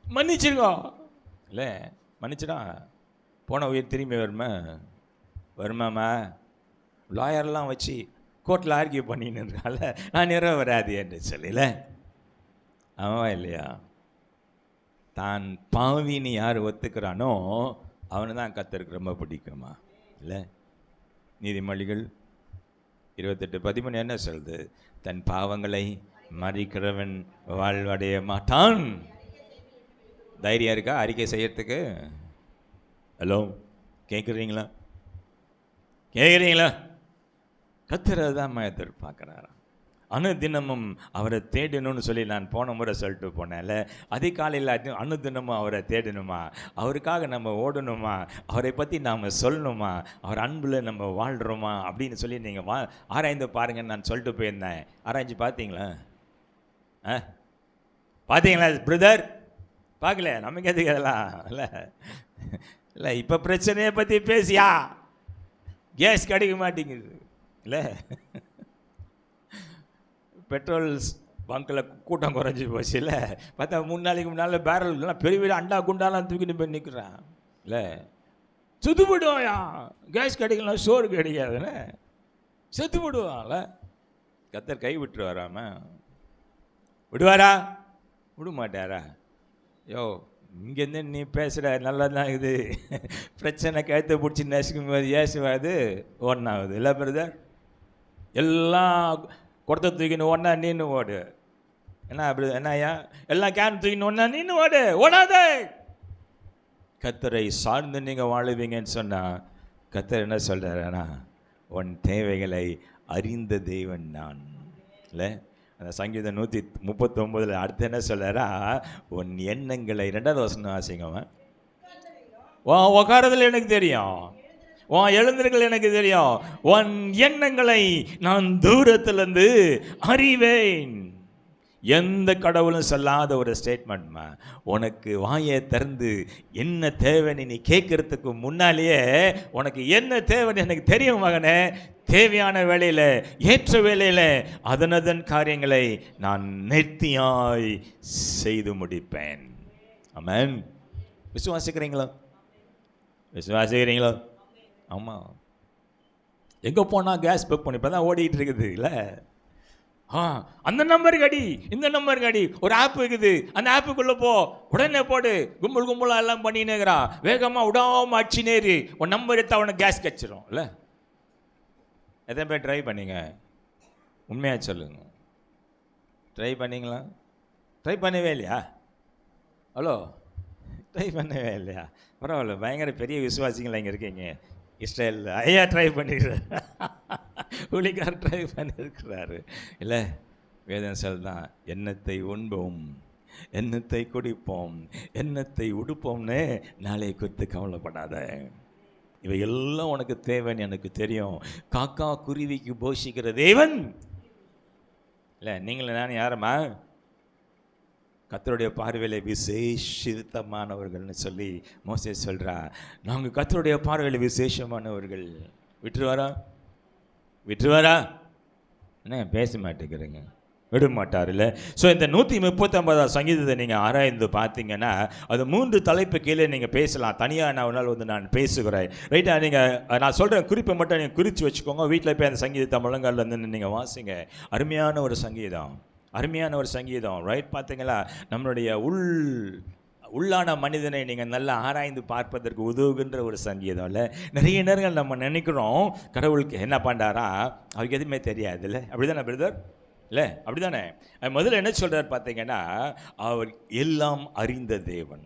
மன்னிச்சிருக்கோ. இல்லை, மன்னிச்சிடா, போன உயிர் திரும்பி வருமாம்மா. லாயர்லாம் வச்சு கோர்ட்டில் ஆர்கியூ பண்ணின்னு நான் நிறைவேறாது என்று சொல்லல. அவன் இல்லையா? தான் பாவின்னு யார் ஒத்துக்கிறானோ அவனை தான் கர்த்தருக்கு ரொம்ப பிடிக்குமா? இல்லை, நீதிமொழிகள் 28:13 என்ன சொல்லுது? தன் பாவங்களை மறிக்கிறவன் வாழ்வடைய மாட்டான். தைரியம் இருக்கா அறிக்கை செய்யறதுக்கு? ஹலோ, கேட்குறீங்களா? கர்த்தரை தான் எதிர்பார்க்குறாராம். அனுதினமும் அவரை தேடணும்னு சொல்லி நான் போன முறை சொல்லிட்டு போனேன்ல, அதிகாலையில் அனுதினமும் அவரை தேடணுமா, அவருக்காக நம்ம ஓடணுமா, அவரை பற்றி நாம் சொல்லணுமா, அவர் அன்பில் நம்ம வாழ்கிறோமா அப்படின்னு சொல்லி நீங்கள் ஆராய்ந்து பாருங்கன்னு நான் சொல்லிட்டு போயிருந்தேன். ஆராய்ச்சி பார்த்தீங்களா? பார்த்தீங்களா பிரதர்? பார்க்கல, நமக்கு எதுக்கு அதெல்லாம்? இல்லை, இப்போ பிரச்சனையை பற்றி பேசியா கேஸ் கிடைக்க மாட்டேங்குது. இல்லை, பெட்ரோல் பங்கில் கூட்டம் குறைஞ்சி போச்சு. இல்லை, பார்த்தா 3 நாளைக்கு முன்னால் பேரல்லாம் பெரிய பெரிய அண்டா குண்டாலாம் தூக்கிட்டு போய் நிற்கிறான். இல்லை, செத்து போயிடுவாயா, கேஸ் கிடைக்கலாம், சோறு கிடைக்காதுன்னு செத்து போடுவான்ல. கர்த்தர் கை விட்டுரு வராம விடுவாரா? விட மாட்டாரா? யோ, இங்கேருந்து நீ பேசுகிற நல்லதான் இது, பிரச்சனை கழுத்தை பிடிச்சி நசுக்கும் போது ஏசுவாது ஒன்றாகுது. இல்லை பிரதர்? எல்லாம் கொடுத்த தூக்கின்னு ஒன்றா நீன்னு ஓடு. என்ன அப்படி என்னய்யா? எல்லாம் கேன் தூக்கின்னு ஒன்றா நீன்னு ஓடாதே. கர்த்தரை சார்ந்து நீங்கள் வாழுவீங்கன்னு சொன்னால் கர்த்தர் என்ன சொல்கிறாருன்னா, உன் தேவைகளை அறிந்த தேவன் நான். இல்லை, அந்த சங்கீதம் 139 அடுத்து என்ன சொல்கிறாரா? உன் எண்ணங்களை 2வது வசனம் வாசிங்கவன். உக்காரதில் எனக்கு தெரியும், உன் எழுந்திருக்கள் எனக்கு தெரியும், உன் எண்ணங்களை நான் தூரத்திலிருந்து அறிவேன். எந்த கடவுளும் சொல்லாத ஒரு ஸ்டேட்மெண்ட்மா. உனக்கு வாயை திறந்து என்ன தேவைன்னு நீ கேட்கறதுக்கு முன்னாலேயே உனக்கு என்ன தேவைன்னு எனக்கு தெரியும் மகனே. தேவையான வேலையில், ஏற்ற வேலையில் அதனதன் காரியங்களை நான் நேர்த்தியாய் செய்து முடிப்பேன். ஆமென். விசுவாசிக்கிறீங்களா? விசுவாசிக்கிறீங்களா? ஆமாம். எங்கே போனால் கேஸ் புக் பண்ணி இப்போ தான் ஓடிட்டு இருக்குது இல்லை? அந்த நம்பருக்கு அடி, இந்த நம்பருக்கு அடி, ஒரு ஆப் இருக்குது, அந்த ஆப்புக்குள்ளே போ, உடனே போடு, கும்பலாக எல்லாம் பண்ணினேங்கிறா, வேகமாக விடாமல் அடிச்சுனேரு, உன் நம்பர் எடுத்தால் உனக்கு கேஸ் கிடச்சிரும் இல்லை? எத்தனை பேர் ட்ரை பண்ணீங்க? உண்மையாக சொல்லுங்க, ட்ரை பண்ணீங்களா? ட்ரை பண்ணவே இல்லையா? ஹலோ, ட்ரை பண்ணவே இல்லையா? பரவாயில்ல, பயங்கர பெரிய விசுவாசிங்களா இங்கே இருக்கீங்க. இஸ்ரேல் ஐயா ட்ரை பண்ணிடுறாரு, ஊழிக்கார் ட்ரை பண்ணியிருக்கிறாரு இல்லை? வேதம் சொல்தான், எண்ணத்தை உண்போம், எண்ணத்தை குடிப்போம், எண்ணத்தை உடுப்போம்னு நாளை குறித்து கவலைப்படாத. இவை எல்லாம் உனக்கு தேவைன்னு எனக்கு தெரியும். காக்கா குருவிக்கு போஷிக்கிற தேவன் இல்லை. நீங்களும் நான் யாரம்மா? கர்த்தருடைய பார்வையில் விசேஷித்தமானவர்கள்னு சொல்லி மோசே சொல்கிறா. நாங்கள் கர்த்தருடைய பார்வையில் விசேஷமானவர்கள். விட்டுருவாரா? விட்டுருவாரா? என்ன பேச மாட்டேங்கிறீங்க? விட மாட்டார் இல்லை? ஸோ இந்த 139 சங்கீதத்தை நீங்கள் ஆராய்ந்து பார்த்தீங்கன்னா அது 3 தலைப்பு கீழே நீங்கள் பேசலாம். தனியாக நான் ஒரு நாள் வந்து நான் பேசுகிறேன். ரைட்டா? நீங்கள் நான் சொல்கிறேன் குறிப்பை மட்டும் நீங்கள் குறித்து வச்சுக்கோங்க. வீட்டில் போய் அந்த சங்கீதத்தை முழங்கால இருந்து நீங்கள் வாசிங்க. அருமையான ஒரு சங்கீதம், அருமையான ஒரு சங்கீதம். ரைட்? பார்த்தீங்களா? நம்மளுடைய உள்ளான மனிதனை நீங்கள் நல்லா ஆராய்ந்து பார்ப்பதற்கு உதவுகின்ற ஒரு சங்கீதம் இல்லை? நிறைய நேரங்கள் நம்ம நினைக்கிறோம் கடவுளுக்கு என்ன பண்ணுறாரா, அவருக்கு எதுவுமே தெரியாது இல்லை? அப்படி தானே பிரதர் இல்லை? அப்படி தானே? முதல்ல என்ன சொல்கிறார் பார்த்தீங்கன்னா, அவர் எல்லாம் அறிந்த தேவன்.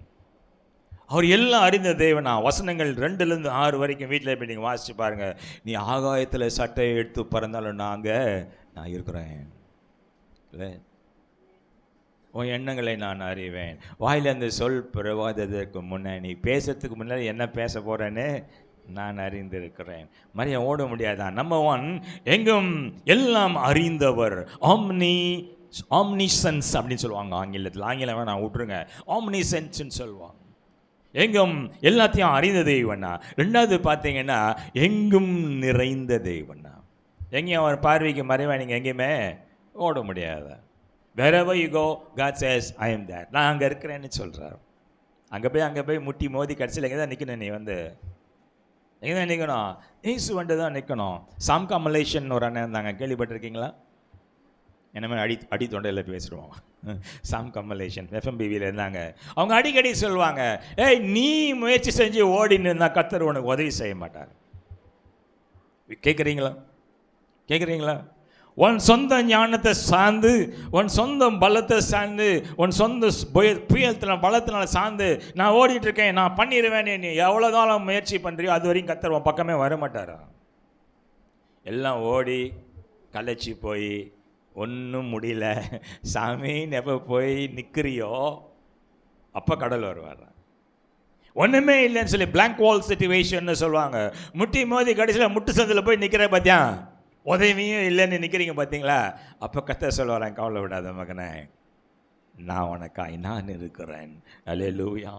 அவர் எல்லாம் அறிந்த தேவனா. வசனங்கள் 2லேருந்து 6 வரைக்கும் வீட்டில் போய் நீங்கள் வாசித்து பாருங்கள். நீ ஆகாயத்தில் சட்டை எடுத்து பறந்தாலும் நான் இருக்கிறேன் இல்லை? உன் எண்ணங்களை நான் அறிவேன். வாயிலேருந்து சொல் பிறவாததற்கு முன்னே, நீ பேசுறதுக்கு முன்னாடி என்ன பேச போகிறேன்னு நான் அறிந்திருக்கிறேன். மரியாதை ஓட முடியாதான்? நம்பர் 1, எங்கும் எல்லாம் அறிந்தவர். ஆம்னிசென்ஸ் அப்படின்னு சொல்லுவாங்க ஆங்கிலத்தில். ஆங்கிலம் நான் விட்டுருங்க, ஆம்னிசென்ஸ்ன்னு சொல்லுவாங்க. எங்கும் எல்லாத்தையும் அறிந்த தெய்வனா. 2வது பார்த்தீங்கன்னா எங்கும் நிறைந்த தெய்வனா. எங்கேயும் அவர் பார்வைக்கு மறைவா நீங்கள் எங்கேயுமே ஓட முடியாத. wherever you go, God says I am there. நான் அங்கே இருக்கிறேன்னு சொல்கிறார். அங்கே போய் முட்டி மோதி கடைசியில் எங்கே தான் நிற்கணும்? நீ வந்து எங்கே தான் நிற்கணும்? ஏசு வந்து தான் நிற்கணும். சாம்கா மலேஷன் ஒரு அண்ணன் இருந்தாங்க, கேள்விப்பட்டிருக்கீங்களா? என்னமே அடி தொண்டையில் பேசுகிறோம். சாம் கமலேஷன் FMBVயில் இருந்தாங்க. அவங்க அடிக்கடி சொல்லுவாங்க, ஏய் நீ முயற்சி செஞ்சு ஓடின்னு இருந்தால் கர்த்தர் உனக்கு உதவி செய்ய மாட்டார். கேட்குறீங்களா? உன் சொந்த ஞானத்தை சார்ந்து, உன் சொந்த பலத்தை சார்ந்து, உன் சொந்த புயலத்தில் பலத்தினால சார்ந்து நான் ஓடிட்டுருக்கேன், நான் பண்ணிடுவேன், நீ எவ்வளோ காலம் முயற்சி பண்ணுறியோ அது வரைக்கும் கர்த்தர் உன் பக்கமே வர மாட்டாரா? எல்லாம் ஓடி கலைச்சி போய் ஒன்றும் முடியல சாமின்னு எப்போ போய் நிற்கிறியோ அப்போ கடல் வருவார். ஒன்றுமே இல்லைன்னு சொல்லி பிளாங்க் வால் சிச்சுவேஷன் சொல்லுவாங்க. முட்டி மோதி கடைசியில் முட்டு சந்தில் போய் நிற்கிற பார்த்தியா, உதவியும் இல்லைன்னு நிற்கிறீங்க பார்த்தீங்களா? அப்போ கர்த்தர் சொல்லுவாரேன், கவலை விடாத மகனே, நான் உனக்காய் நான் இருக்கிறேன். அல்லேலூயா,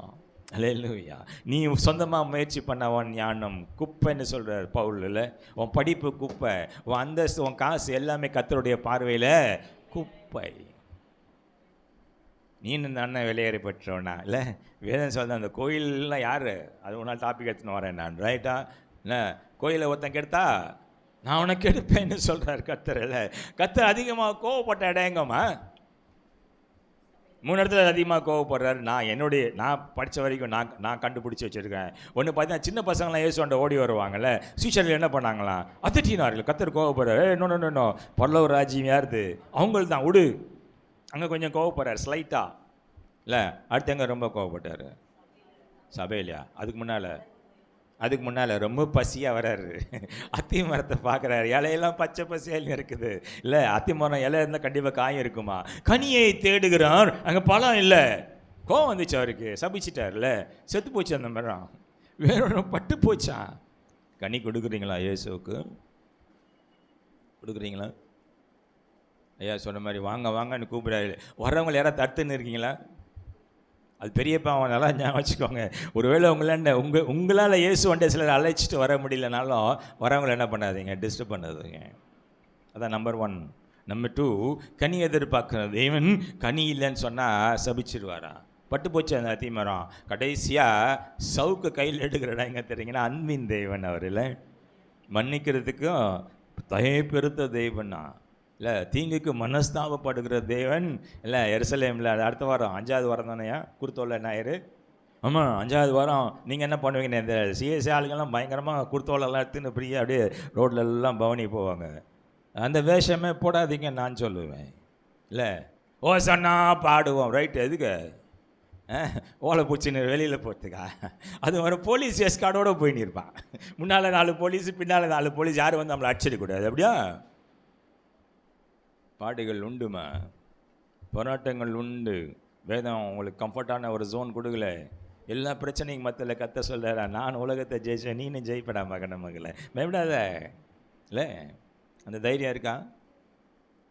அல்லேலூயா. நீ சொந்தமாக முயற்சி பண்ண உன் ஞானம் குப்பைன்னு சொல்கிறார் பவுலில். உன் படிப்பு குப்பை, உன் அந்தஸ்து, உன் காசு எல்லாமே கர்த்தருடைய பார்வையில் குப்பை. நீ இந்த அண்ணன் வெளியேறி பெற்றவனா இல்லை? வேதம் சொல்ல அந்த கோயிலெலாம் யார்? அது ஒரு நாள் டாபிக் எடுத்துன்னு வரேன் நான். ரைட்டா? இல்லை, கோயிலை ஒருத்தன் கெடுத்தா நான் உனக்கு எடுப்பேன்னு சொல்கிறார் கர்த்தர். இல்லை, கர்த்தர் அதிகமாக கோவப்பட்ட இடங்கம்மா 3 இடத்துல அதிகமாக கோவப்படுறாரு. நான் படித்த வரைக்கும் நான் கண்டுபிடிச்சி வச்சுருக்கேன். ஒன்று பார்த்தீங்கன்னா சின்ன பசங்களாம் இயேசுவாண்ட ஓடி வருவாங்கள்ல, சீஷர்கள் என்ன பண்ணாங்களாம், அதட்டினார்கள். கர்த்தர் கோவப்படுறாரு. நோ பரலோக ராஜ்யம் யாருது? அவங்களுக்கு தான் விடு. அங்கே கொஞ்சம் கோவப்படுறாரு ஸ்லைட்டாக இல்லை. அடுத்து எங்கே ரொம்ப கோவப்பட்டார்? சபையிலையா? அதுக்கு முன்னால் ரொம்ப பசியாக வர்றாரு. அத்தி மரத்தை பார்க்குறாரு, இலையெல்லாம் பச்சை பசியாக இருக்குது இல்லை? அத்தி மரம் இலை இருந்தால் கண்டிப்பாக காயம் இருக்குமா? கனியை தேடுகிறார், அங்கே பழம் இல்லை. கோவம் வந்துச்சு அவருக்கு, சபிச்சிட்டார்ல, செத்து போச்சு அந்த மரம், வேற பட்டு போச்சான். கனி கொடுக்குறீங்களா இயேசுவுக்கு? கொடுக்குறீங்களா? ஐயா சொன்ன மாதிரி வாங்க வாங்கன்னு கூப்பிடாது. வர்றவங்களை யாராவது தடுத்துன்னு இருக்கீங்களா? அது பெரிய பாவம். நல்லா ஞாபகம் வச்சுக்கோங்க. ஒருவேளை உங்களால் இயேசு வந்துட்டு சிலர் அழைச்சிட்டு வர முடியலனாலும் வரவங்களை என்ன பண்ணாதீங்க, டிஸ்டர்ப் பண்ணாதீங்க. அதான் நம்பர் 1. நம்பர் 2, கனி எதிர்பார்க்குறது. தேவன் கனி இல்லைன்னு சொன்னால் சபிச்சிருவாரா? பட்டு போச்சு அந்த அத்திமரம். கடைசியாக சவுக்கு கையில் எடுக்கிறடா எங்கே தெரியுங்கன்னா, அன்பின் தேவன் அவர் இல்லை, மன்னிக்கிறதுக்கும் தயை பெருத்த தேவனா இல்லை, தீங்குக்கு மனஸ்தாபப்படுகிற தேவன் இல்லை. எருசலேமில் அடுத்த வாரம் 5வது வாரம் தானேயா குருத்தோலை ஞாயிறு? ஆமாம், 5வது வாரம் நீங்கள் என்ன பண்ணுவீங்க? இந்த சிஎஸ்சி ஆளுங்கள்லாம் பயங்கரமாக குருத்தோலெல்லாம் எடுத்துன்னு ஃப்ரீயாக அப்படியே ரோட்டில் எல்லாம் பவனி போவாங்க. அந்த வேஷமே போடாதீங்க நான் சொல்லுவேன் இல்லை. ஓ சொன்னா பாடுவோம், ரைட்டு. எதுக்கு ஓலை பூச்சின்னு வெளியில் போகிறதுக்கா? அது ஒரு போலீஸ் எஸ்கார்டோடு போயின்னு இருப்பான். முன்னால் 4 போலீஸு, பின்னால் 4 போலீஸ். யாரும் வந்து நம்மளை அடிச்சிடக்கூடாது. அப்படியா? பாடுகள் உண்டுமா, போராட்டங்கள் உண்டு. வேதம் உங்களுக்கு கம்ஃபர்டான ஒரு ஜோன் கொடுக்கல. எல்லா பிரச்சனையும் மத்தியில் கத்த சொல்கிறாரா, நான் உலகத்தை ஜெயிச்சேன், நீனும் ஜெயிப்படா மகன மகளை, பயப்படாத இல்லை. அந்த தைரியம்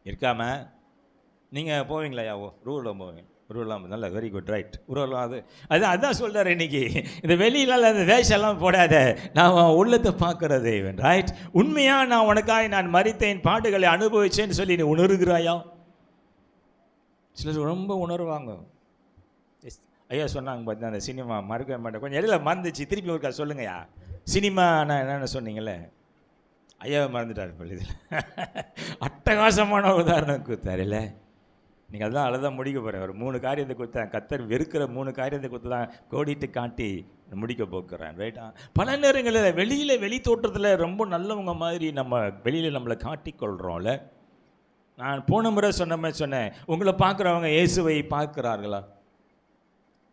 இருக்காம நீங்கள் போவீங்களா? யாவோ ரூலாம் போவீங்க? உருவலாம் நல்ல, வெரி குட், ரைட். உருவலாம் அதுதான் சொல்கிறார் இன்னைக்கு. இந்த வெளியில அந்த வேஷெல்லாம் போடாத, நான் உள்ளத்தை பார்க்குற தேவன், ரைட். உண்மையாக நான் உனக்காக நான் மரித்தேன், பாடுகளை அனுபவிச்சேன்னு சொல்லி நீ உணர்கிறாயா? சிலர் ரொம்ப உணர்வாங்க. ஐயா சொன்னாங்க பார்த்தா அந்த சினிமா மறக்க மாட்டேன், கொஞ்சம் இடையில மறந்துச்சு, திருப்பி ஒருக்கா சொல்லுங்கய்யா. சினிமா நான் என்னென்ன சொன்னீங்களே, ஐயாவை மறந்துட்டார் இதில். அட்டகாசமான உதாரணம் கொடுத்தார் இல்லை. நீங்கள் அதுதான் அழதான் முடிக்க போகிறேன். ஒரு 3 காரியத்தை கொடுத்தேன். கத்தர் வெறுக்கிற 3 காரியத்தை கொடுத்து தான் கோடிட்டு காட்டி முடிக்க போக்குறேன், ரைட்டா? பல நேரங்களில் வெளி தோற்றத்தில் ரொம்ப நல்லவங்க மாதிரி நம்ம வெளியில் நம்மளை காட்டிக்கொள்கிறோம்ல. நான் போன முறை சொன்னேன், உங்களை பார்க்குறவங்க இயேசுவை பார்க்குறார்களா?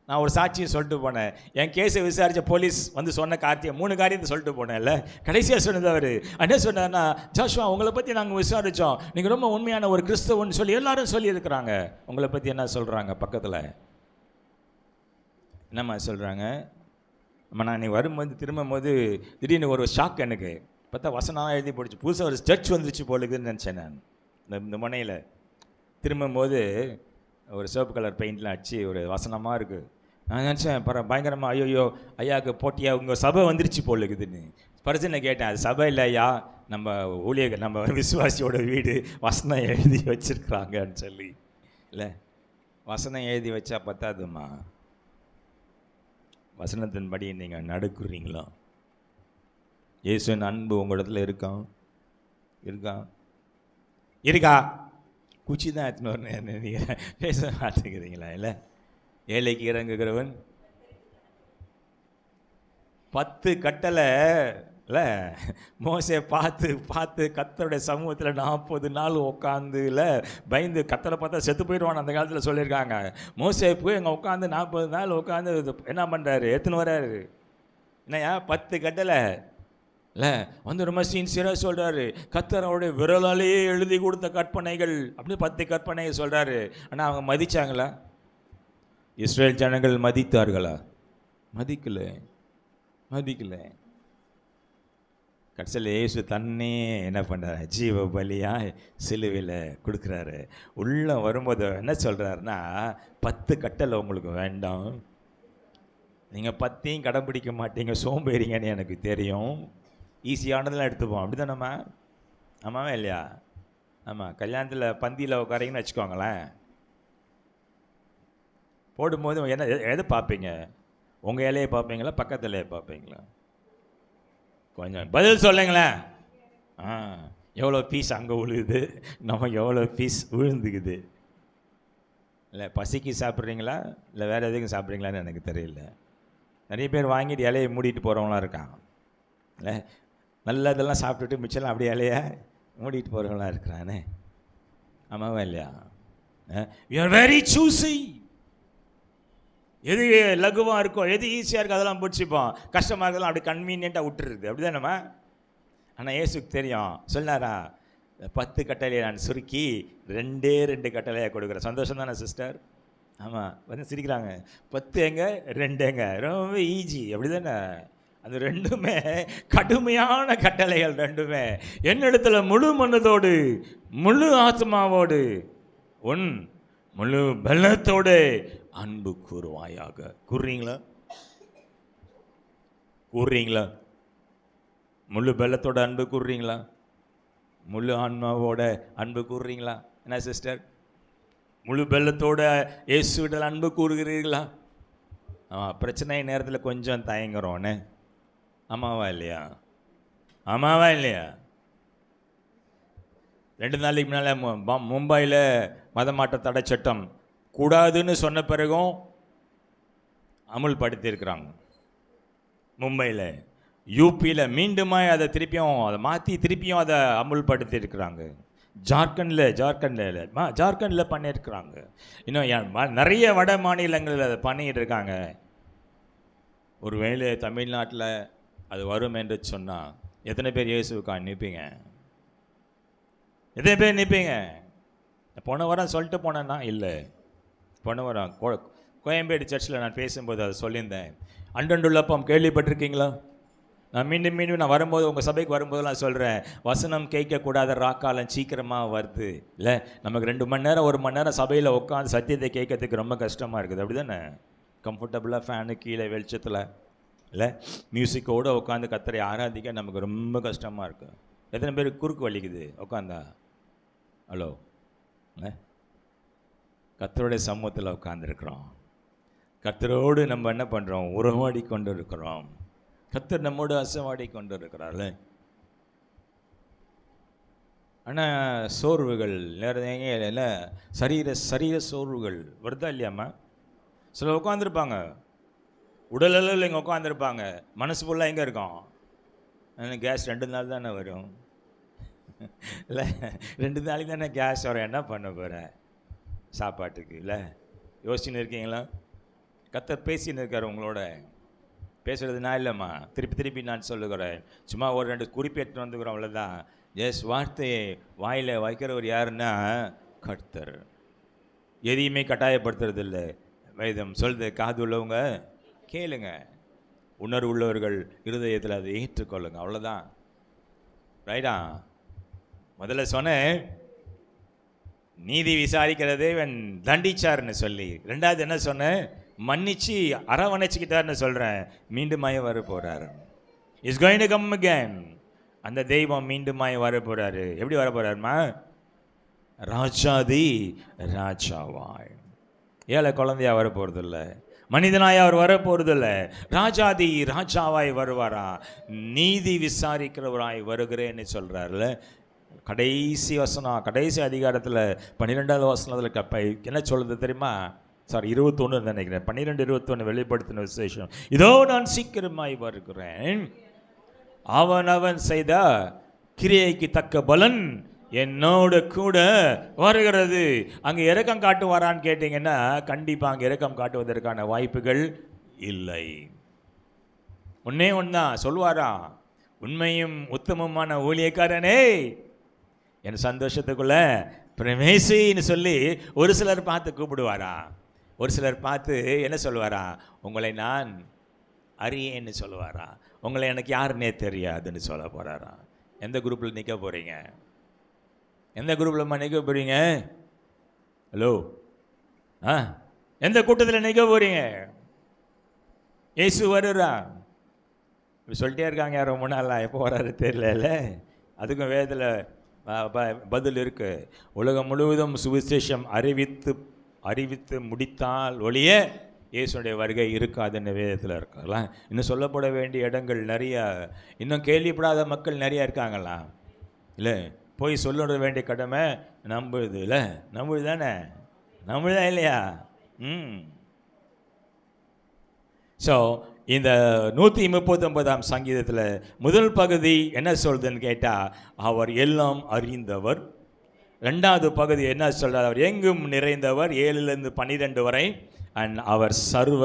நான் ஒரு சாட்சியை சொல்லிட்டு போனேன். என் கேஸை விசாரித்த போலீஸ் வந்து சொன்ன 3 காரியத்தை சொல்லிட்டு போனேன்ல. கடைசியாக சொன்னது அவர் என்ன சொன்னார்னா, ஜாஷுவா உங்களை பற்றி நாங்கள் விசாரித்தோம், நீங்கள் ரொம்ப உண்மையான ஒரு கிறிஸ்தவன்னு சொல்லி எல்லாரும் சொல்லியிருக்கிறாங்க. உங்களை பற்றி என்ன சொல்கிறாங்க? பக்கத்தில் என்னம்மா சொல்கிறாங்க? அம்மா நான் நீ வரும்போது திரும்பும்போது திடீர்னு ஒரு ஷாக். எனக்கு பார்த்தா வசனம் எழுதி போடுச்சு, புதுசாக ஒரு சர்ச் வந்துருச்சு போலுக்குன்னு நினச்சேன் நான். இந்த முனையில் திரும்பும்போது ஒரு சிவப்பு கலர் பெயிண்ட்லாம் அடிச்சு ஒரு வசனமாக இருக்குது. நான் நினச்சேன் பயங்கரமாக, ஐயோ ஐயாவுக்கு போட்டியாக உங்கள் சபை வந்துருச்சு போலுக்குதுன்னு. பரிசனை கேட்டேன், அது சபை இல்லை ஐயா, நம்ம விசுவாசியோட வீடு, வசனம் எழுதி வச்சுருக்குறாங்கன்னு சொல்லி. இல்லை, வசனம் எழுதி வச்சா பத்தாதும்மா, வசனத்தின்படி நீங்கள் நடக்குறீங்களா? இயேசுவின் அன்பு உங்களிடத்துல இருக்கா? குச்சி தான் எடுத்துன்னு வரணும். நீங்கள் பேச பார்த்துக்கிறீங்களா? இல்லை, ஏழைக்கு இறங்குகிறவன் 10 கட்டளை இல்லை. மோசே பார்த்து கர்த்தருடைய சமூகத்தில் 40 நாள் உட்காந்து இல்லை பயந்து, கர்த்தரை பார்த்தா செத்து போயிடுவான் அந்த காலத்தில் சொல்லியிருக்காங்க. மோசே போய் அங்கே உட்காந்து 40 நாள் உட்காந்து என்ன பண்ணுறாரு? எடுத்துன்னு வர்றாரு. என்னையா 10 கட்டளை இல்லை வந்து ரொம்ப சின்சியராக சொல்கிறாரு. கர்த்தரோடைய விரலாலேயே எழுதி கொடுத்த கற்பனைகள் அப்படி 10 கற்பனைகள் சொல்கிறாரு. ஆனால் அவங்க மதித்தாங்களா? இஸ்ரேல் ஜனங்கள் மதித்தார்களா? மதிக்கலை. கடைசியில் இயேசு தன்னே என்ன பண்ணுறாரு? ஜீவ பலியாக சிலுவையில் கொடுக்குறாரு. உள்ளே வரும்போது என்ன சொல்கிறாருன்னா, 10 கட்டளை உங்களுக்கு வேண்டாம், நீங்கள் 10ஐயும் கடைப்பிடிக்க மாட்டீங்க, சோம்பேறிங்கன்னு எனக்கு தெரியும், ஈஸியானதெல்லாம் எடுத்துப்போம். அப்படி தானேம்மா? ஆமாவே இல்லையா? ஆமாம். கல்யாணத்தில் பந்தியில் உட்காரிங்கன்னு வச்சுக்கோங்களேன், போடும்போது எதை பார்ப்பீங்க? உங்கள் இலையை பார்ப்பீங்களா, பக்கத்து இலையை பார்ப்பீங்களா? கொஞ்சம் பதில் சொல்லுங்களேன். எவ்வளோ பீஸ் அங்கே விழுகுது, நமக்கு எவ்வளோ பீஸ் விழுந்துக்குது? இல்லை பசிக்கு சாப்பிட்றீங்களா இல்லை வேறு எதுக்கும் சாப்பிட்றீங்களான்னு எனக்கு தெரியல. நிறைய பேர் வாங்கிட்டு இலையை மூடிட்டு போகிறவங்களாம் இருக்காங்க. இல்லை நல்லதெல்லாம் சாப்பிட்டுட்டு மிச்சம்லாம் அப்படியே இலையை மூடிட்டு போகிறவங்களாம் இருக்கிறானே. ஆமாவா இல்லையா? You are very choosy. எது லகுவாக இருக்கோ, எது ஈஸியாக இருக்கோ அதெல்லாம் பிடிச்சிப்போம், கஷ்டமாக இருக்கலாம் அப்படி கன்வீனியண்ட்டாக விட்டுருது. அப்படி தானேம்மா? ஆனால் இயேசுக்கு தெரியும், சொன்னாரா 10 கட்டளையை நான் சுருக்கி 2 கட்டளையாக கொடுக்குறேன். சந்தோஷம் தானே சிஸ்டர்? ஆமாம், வந்து சிரிக்கிறாங்க. 10 எங்க 2 எங்க, ரொம்ப ஈஸி. அப்படி தானே? அது ரெண்டுமே கடுமையான கட்டளைகள். ரெண்டுமே என்னிடத்துல முழு மனதோடு முழு ஆத்மாவோடு உன் முழு பலத்தோடு அன்பு கூறுவாயாக. கூறுறீங்களா? கூறுறீங்களா? முழு பலத்தோட அன்பு கூறுறீங்களா? முழு ஆன்மாவோட அன்பு கூறுறீங்களா? என்ன சிஸ்டர், முழு பலத்தோட இயேசுவிடல் அன்பு கூறுகிறீர்களா? பிரச்சனை நேரத்தில் கொஞ்சம் தயங்குறோன்னு. ஆமாவா இல்லையா? ஆமாவா இல்லையா? 2 நாளைக்கு முன்னால் மும்பையில் மதமாற்ற தடை சட்டம் கூடாதுன்னு சொன்ன பிறகும் அமுல்படுத்தியிருக்கிறாங்க. மும்பையில், யூபியில் மீண்டுமாய் அதை திருப்பியும் அதை அமுல்படுத்தியிருக்கிறாங்க. ஜார்க்கண்டில் பண்ணியிருக்கிறாங்க. இன்னும் நிறைய வட மாநிலங்களில் அதை பண்ணிகிட்டு இருக்காங்க. ஒருவேளை தமிழ்நாட்டில் அது வரும் என்று சொன்னால் எத்தனை பேர் இயேசுக்காக நிற்பீங்க? எத்தனை பேர் நிற்பீங்க? போன வாரம் சொல்லிட்டு போனேன்னா இல்லை, போன வாரம் கோயம்பேடு சர்ச்சில் நான் பேசும்போது அதை சொல்லியிருந்தேன். அண்டண்டுள்ளப்பம் கேள்விப்பட்டிருக்கீங்களா? நான் மீண்டும் நான் வரும்போது, உங்கள் சபைக்கு வரும்போது நான் சொல்கிறேன், வசனம் கேட்கக்கூடாத ராக்காலம் சீக்கிரமாக வருது இல்லை. நமக்கு 2 மணி நேரம் 1 மணி நேரம் சபையில் உட்காந்து சத்தியத்தை கேட்கறதுக்கு ரொம்ப கஷ்டமாக இருக்குது. அப்படி தானே? கம்ஃபர்டபுளாக ஃபேனு கீழே வெளிச்சத்தில் இல்லை, மியூசிக்கோடு உட்காந்து கர்த்தரை ஆராதிக்க நமக்கு ரொம்ப கஷ்டமாக இருக்குது. எத்தனை பேருக்கு குறுக்கு வலிக்குது உட்காந்தா? ஹலோ, கர்த்தருடைய சமூகத்தில் உட்காந்துருக்குறோம். கர்த்தரோடு நம்ம என்ன பண்ணுறோம்? உறவாடி கொண்டு இருக்கிறோம். கர்த்தர் நம்மோடு அசைவாடி கொண்டு இருக்கிறார்ல. ஆனால் சோர்வுகள் இல்லை, சரீர சோர்வுகள் வருதா இல்லையாம்மா? சில உட்காந்துருப்பாங்க, உடலளவில் இங்கே உட்காந்துருப்பாங்க, மனசு ஃபுல்லாக எங்கே இருக்கும்? கேஸ் 2 நாள் தானே வரும் இல்லை, 2 நாளைக்கு தானே கேஸ் வரும். என்ன பண்ண போகிறேன் சாப்பாட்டுக்கு இல்லை? யோசிச்சுன்னு இருக்கீங்களா? கர்த்தர் பேசின்னு இருக்கார் உங்களோட. பேசுகிறது நான் இல்லைம்மா, திருப்பி நான் சொல்லுகிறேன். சும்மா ஒரு 2 குறிப்பேற்று வந்துக்கிறோம், அவ்வளோதான். வார்த்தையை வாயில் வைக்கிறவர் யாருன்னா கர்த்தர். எதையுமே கட்டாயப்படுத்துறது இல்லை. வேதம் சொல்லுது, காது உள்ளவங்க கேளுங்க, உணர்வு உள்ளவர்கள் இருதயத்தில் அதை ஏற்றுக்கொள்ளுங்க, அவ்வளோதான். ரைட்டா? முதல்ல சொன்னேன் நீதி விசாரிக்கிறதே இவன் தண்டிச்சார்னு சொல்லி. 2வது என்ன சொன்னேன்? மன்னிச்சு அரவணைச்சிக்கிட்டார்னு சொல்கிறேன். மீண்டுமாய் வர போகிறார். Is going to come again. அந்த தெய்வம் மீண்டுமாய் வர போகிறாரு. எப்படி வர போகிறாருமா? ராஜாதி ராஜாவாய். ஏழை குழந்தையா வர போகிறதில்ல, மனிதனாய் அவர் வர போகிறதில்ல, ராஜாதி ராஜாவாய் வருவாரா. நீதி விசாரிக்கிறவராய் வருகிறேன்னு சொல்கிறார்ல. கடைசி வசனம், கடைசி அதிகாரத்தில் 12வது வசனத்தில் என்ன சொல்லுது தெரியுமா? 21 நினைக்கிறேன், 12:21 வெளிப்படுத்தின விசேஷம். இதோ நான் சீக்கிரமாய் வருகிறேன், அவன் செய்த கிரியைக்கு தக்க பலன் என்னோட கூட வருகிறது. அங்கே இரக்கம் காட்டுவாரான்னு கேட்டிங்கன்னா கண்டிப்பாக அங்கே இரக்கம் காட்டுவதற்கான வாய்ப்புகள் இல்லை. ஒன்னே ஒன்றுதான் சொல்லுவாரா, உண்மையும் உத்தமமான ஊழியக்காரனே என் சந்தோஷத்துக்குள்ள பிரவேசின்னு சொல்லி ஒரு சிலர் பார்த்து கூப்பிடுவாரா. ஒரு சிலர் பார்த்து என்ன சொல்லுவாரா? உங்களை நான் அறியேன்னு சொல்லுவாரா. உங்களை எனக்கு யாருன்னே தெரியாதுன்னு சொல்ல போகிறாரா. எந்த குரூப்பில் நிற்க போகிறீங்க? எந்த குரூப்பில் நிற்க போகிறீங்க? ஹலோ, எந்த கூட்டத்தில் நிற்க போகிறீங்க? இயேசு வருறா இப்படி சொல்லிட்டே இருக்காங்க. யாரும் முன்னாலாம் எப்போ வராரு தெரியல. அதுக்கும் வேதத்தில் பதில் இருக்குது. உலகம் முழுவதும் சுவிசேஷம் அறிவித்து முடித்தால் ஒழிய இயேசுடைய வருகை இருக்காதுன்னு வேதத்தில் இருக்கலாம். இன்னும் சொல்லப்பட வேண்டிய இடங்கள் நிறையா, இன்னும் கேள்விப்படாத மக்கள் நிறையா இருக்காங்களா இல்லை? போய் சொல்ல வேண்டிய கடமை நம்புது இல்லை? நம்புது தானே? நம்புதா இல்லையா? ஸோ இந்த 139ஆம் சங்கீதத்தில் முதல் பகுதி என்ன சொல்றதுன்னு கேட்டால், அவர் எல்லாம் அறிந்தவர், ரெண்டாவது பகுதி என்ன சொல்றார்? அவர் எங்கும் நிறைந்தவர் 7லிருந்து 12 வரை. அண்ட் அவர் சர்வ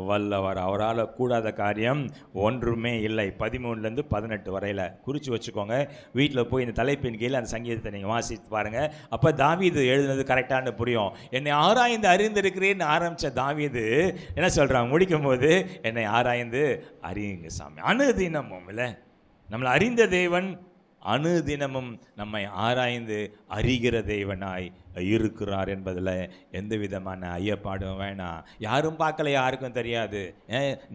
வல்லவர். அவரால் கூடாத காரியம் ஒன்றுமே இல்லை. 13லேருந்து 18 வரையில் குறித்து வச்சுக்கோங்க. வீட்டில் போய் இந்த தலைப்பின் கீழே அந்த சங்கீதத்தை நீங்கள் வாசித்து பாருங்கள். அப்போ தாவீது எழுதுனது கரெக்டானு புரியும். என்னை ஆராய்ந்து அறிந்திருக்கிறேன்னு ஆரம்பித்த தாவீது என்ன சொல்கிறாங்க முடிக்கும் போது? என்னை ஆராய்ந்து அறியுங்க சாமி. அனுதினமும் இல்லை, நம்மளை அறிந்த தேவன் அனுதினமும் நம்மை ஆராய்ந்து அறிகிற தேவனாய் இருக்கிறார் என்பதில் எந்த விதமான ஐயப்பாடும் வேணாம். யாரும் பார்க்கல, யாருக்கும் தெரியாது.